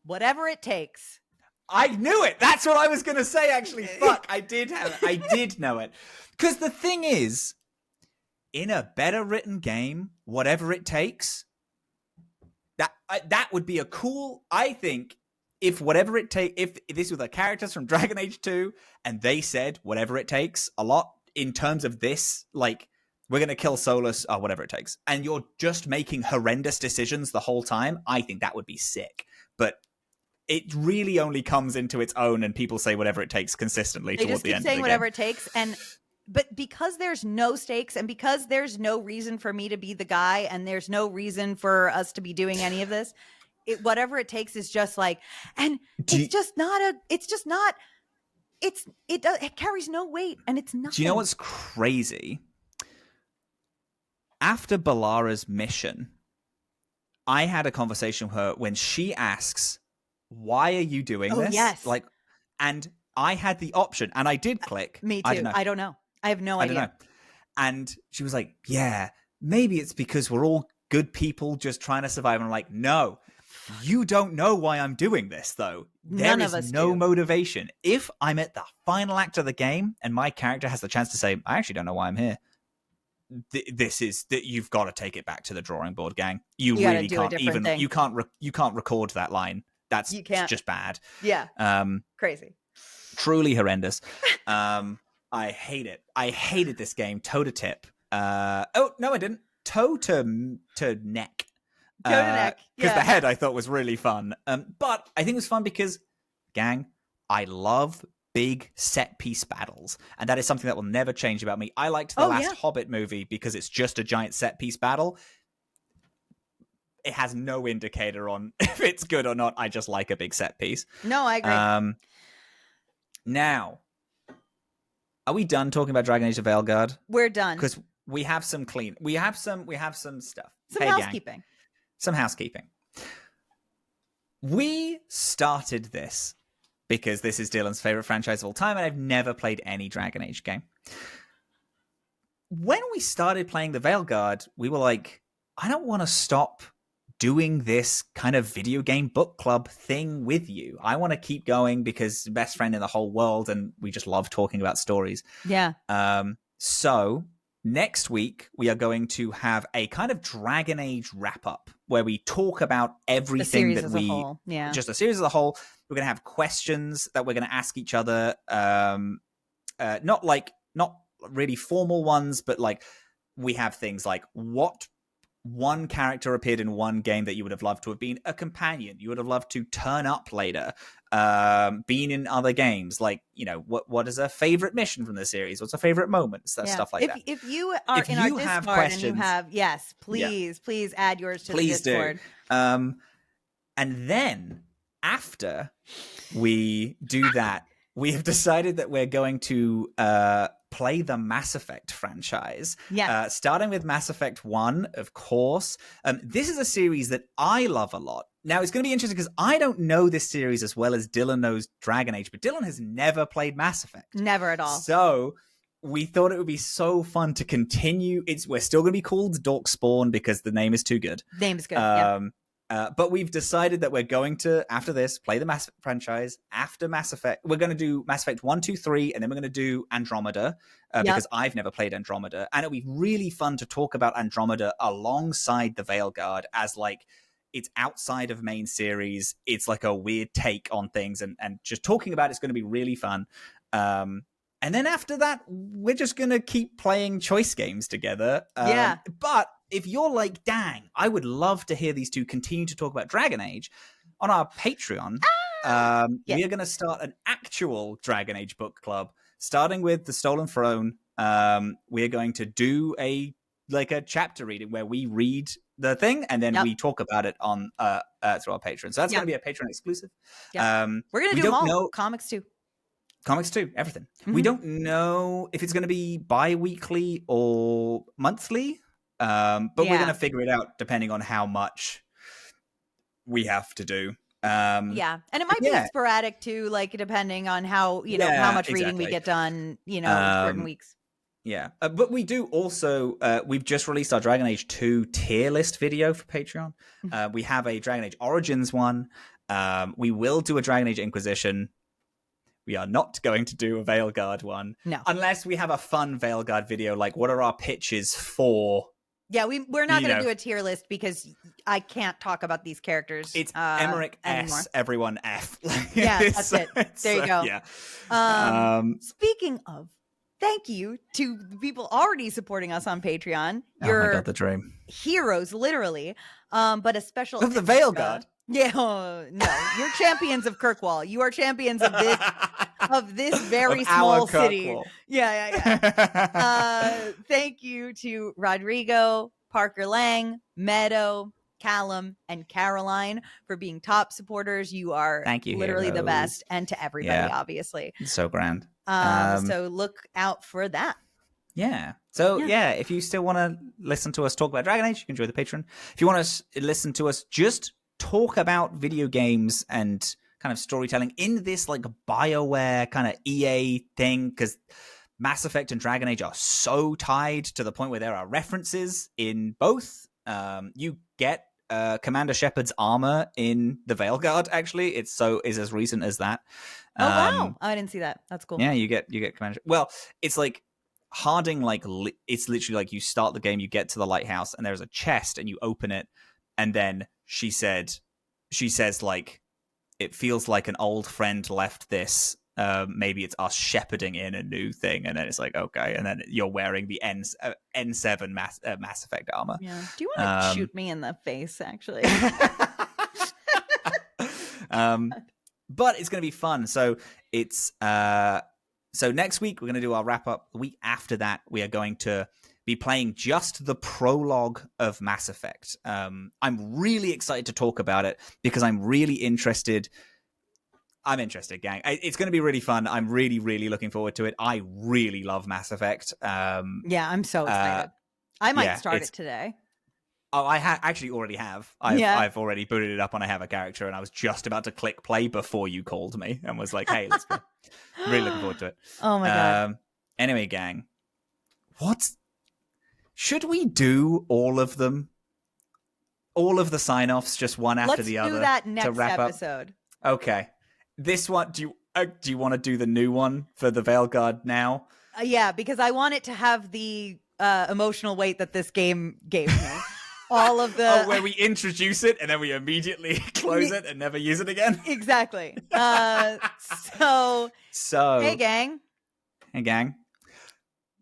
Speaker 1: whatever it takes.
Speaker 2: I knew it. That's what I was going to say, actually. Fuck, I did know it. Because the thing is, in a better written game, whatever it takes, that would be a cool, I think, if whatever it takes, if this were the characters from Dragon Age 2 and they said whatever it takes a lot in terms of this, like, we're going to kill Solas or whatever it takes, and you're just making horrendous decisions the whole time, I think that would be sick. But it really only comes into its own and people say whatever it takes consistently toward the end of the game. They just keep saying
Speaker 1: whatever it takes. But because there's no stakes and because there's no reason for me to be the guy and there's no reason for us to be doing any of this, whatever it takes is just like, and it carries no weight, and it's nothing.
Speaker 2: Do you know what's crazy? After Balara's mission, I had a conversation with her when she asks, why are you doing this?
Speaker 1: Yes.
Speaker 2: Like, and I had the option, and I did click.
Speaker 1: Me too. I don't know. I have no idea.
Speaker 2: I don't know. And she was like, yeah, maybe it's because we're all good people just trying to survive. And I'm like, no. You don't know why I'm doing this, though. There is no motivation. If I'm at the final act of the game and my character has the chance to say, I actually don't know why I'm here, this is that you've got to take it back to the drawing board, gang. You really can't even thing. You can't record that line. That's just bad.
Speaker 1: Yeah. Crazy.
Speaker 2: Truly horrendous. I hate it. I hated this game toe to tip. Oh no, I didn't. Toe to neck.
Speaker 1: Because
Speaker 2: the head I thought was really fun. But I think it was fun because, gang, I love big set piece battles, and that is something that will never change about me. I liked the last Hobbit movie because it's just a giant set piece battle. It has no indicator on if it's good or not. I just like a big set piece.
Speaker 1: No, I agree.
Speaker 2: Now, are we done talking about Dragon Age of Veilguard?
Speaker 1: We're done
Speaker 2: because we have some we have some stuff.
Speaker 1: Some housekeeping.
Speaker 2: Gang. Some housekeeping. We started this because this is Dylan's favorite franchise of all time, and I've never played any Dragon Age game. When we started playing the Veilguard, we were like, I don't want to stop doing this kind of video game book club thing with you. I want to keep going because best friend in the whole world, and we just love talking about stories.
Speaker 1: Yeah.
Speaker 2: So next week, we are going to have a kind of Dragon Age wrap-up where we talk about everything that we...
Speaker 1: Yeah.
Speaker 2: Just a series as a whole. We're going to have questions that we're going to ask each other. Not really formal ones, but like we have things like what one character appeared in one game that you would have loved to have been a companion. You would have loved to turn up later, been in other games. Like, you know, what is a favorite mission from the series? What's a favorite moment? Stuff like that.
Speaker 1: If you are in our Discord and you have, yes, please add yours to the Discord.
Speaker 2: Do. And then after we do that, we have decided that we're going to play the Mass Effect franchise.
Speaker 1: Yeah.
Speaker 2: Starting with Mass Effect 1, of course. This is a series that I love a lot. Now, it's going to be interesting because I don't know this series as well as Dylan knows Dragon Age, but Dylan has never played Mass Effect.
Speaker 1: Never at all.
Speaker 2: So we thought it would be so fun to continue. We're still going to be called Dorkspawn because the name is too good.
Speaker 1: Name is good, yeah.
Speaker 2: But we've decided that we're going to, after this, play the Mass Effect franchise. After Mass Effect, we're going to do Mass Effect 1, 2, 3, and then we're going to do Andromeda, because I've never played Andromeda. And it'll be really fun to talk about Andromeda alongside the Veilguard as, like, it's outside of main series. It's like a weird take on things, and just talking about it's going to be really fun. And then after that, we're just going to keep playing choice games together. But if you're like, dang, I would love to hear these two continue to talk about Dragon Age, on our Patreon, we are going to start an actual Dragon Age book club, starting with The Stolen Throne. We are going to do a chapter reading where we read the thing and then we talk about it on through our Patreon. So that's going to be a Patreon exclusive.
Speaker 1: We're going to do them all. Comics too.
Speaker 2: Comics too, everything. Mm-hmm. We don't know if it's going to be bi-weekly or monthly, but we're going to figure it out depending on how much we have to do.
Speaker 1: And it might be sporadic too, like depending on how how much reading we get done, certain weeks.
Speaker 2: Yeah, but we do also, we've just released our Dragon Age 2 tier list video for Patreon. We have a Dragon Age Origins one. We will do a Dragon Age Inquisition. We are not going to do a Veilguard one.
Speaker 1: No.
Speaker 2: Unless we have a fun Veilguard video, like what are our pitches for...
Speaker 1: Yeah, we're not going to do a tier list because I can't talk about these characters.
Speaker 2: It's Emmerich
Speaker 1: anymore.
Speaker 2: S, everyone F.
Speaker 1: That's it. There you go.
Speaker 2: Yeah.
Speaker 1: Speaking of, thank you to the people already supporting us on Patreon.
Speaker 2: You're my God, the dream.
Speaker 1: Heroes, literally. But a special...
Speaker 2: Of the Veilguard.
Speaker 1: Yeah, no, you're champions of Kirkwall. You are champions of this very small city. Yeah. Thank you to Rodrigo, Parker Lang, Meadow, Callum, and Caroline for being top supporters. You are literally the best, and to everybody, obviously.
Speaker 2: It's so grand.
Speaker 1: So look out for that.
Speaker 2: Yeah. So, if you still want to listen to us talk about Dragon Age, you can join the Patreon. If you want to listen to us just talk about video games and kind of storytelling in this like BioWare kind of EA thing, because Mass Effect and Dragon Age are so tied to the point where there are references in both. You get Commander Shepard's armor in the Veilguard, actually. Is as recent as that.
Speaker 1: Oh, wow. I didn't see that. That's cool.
Speaker 2: Yeah, you get Commander. Well, it's like Harding, it's literally like you start the game, you get to the lighthouse, and there's a chest, and you open it, and then she says, like, it feels like an old friend left this. Maybe it's us shepherding in a new thing. And then it's like, okay. And then you're wearing the N7 Mass Effect armor.
Speaker 1: Yeah. Do you want to shoot me in the face, actually?
Speaker 2: But it's going to be fun. So it's so next week, we're going to do our wrap up. The week after that, we are going to be playing just the prologue of Mass Effect. I'm really excited to talk about it because I'm really interested. I'm interested, gang. It's going to be really fun. I'm really, really looking forward to it. I really love Mass Effect.
Speaker 1: Yeah, I'm so excited. I might start it today.
Speaker 2: Oh, I actually already have. I've already booted it up and I have a character, and I was just about to click play before you called me and was like, hey, let's play. Really looking forward to it.
Speaker 1: Oh my God.
Speaker 2: Anyway, gang, should we do all of them? All of the sign-offs, just one after the other?
Speaker 1: Let's do that next
Speaker 2: to wrap
Speaker 1: episode.
Speaker 2: Up? Okay. This one, do you want to do the new one for the Veilguard now?
Speaker 1: Yeah, because I want it to have the emotional weight that this game gave me. all of the
Speaker 2: where we introduce it and then we immediately close it and never use it again.
Speaker 1: Exactly. So hey gang,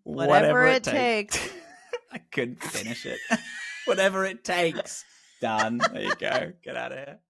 Speaker 1: whatever it takes.
Speaker 2: I couldn't finish it. Whatever it takes. Done. There you go. Get out of here.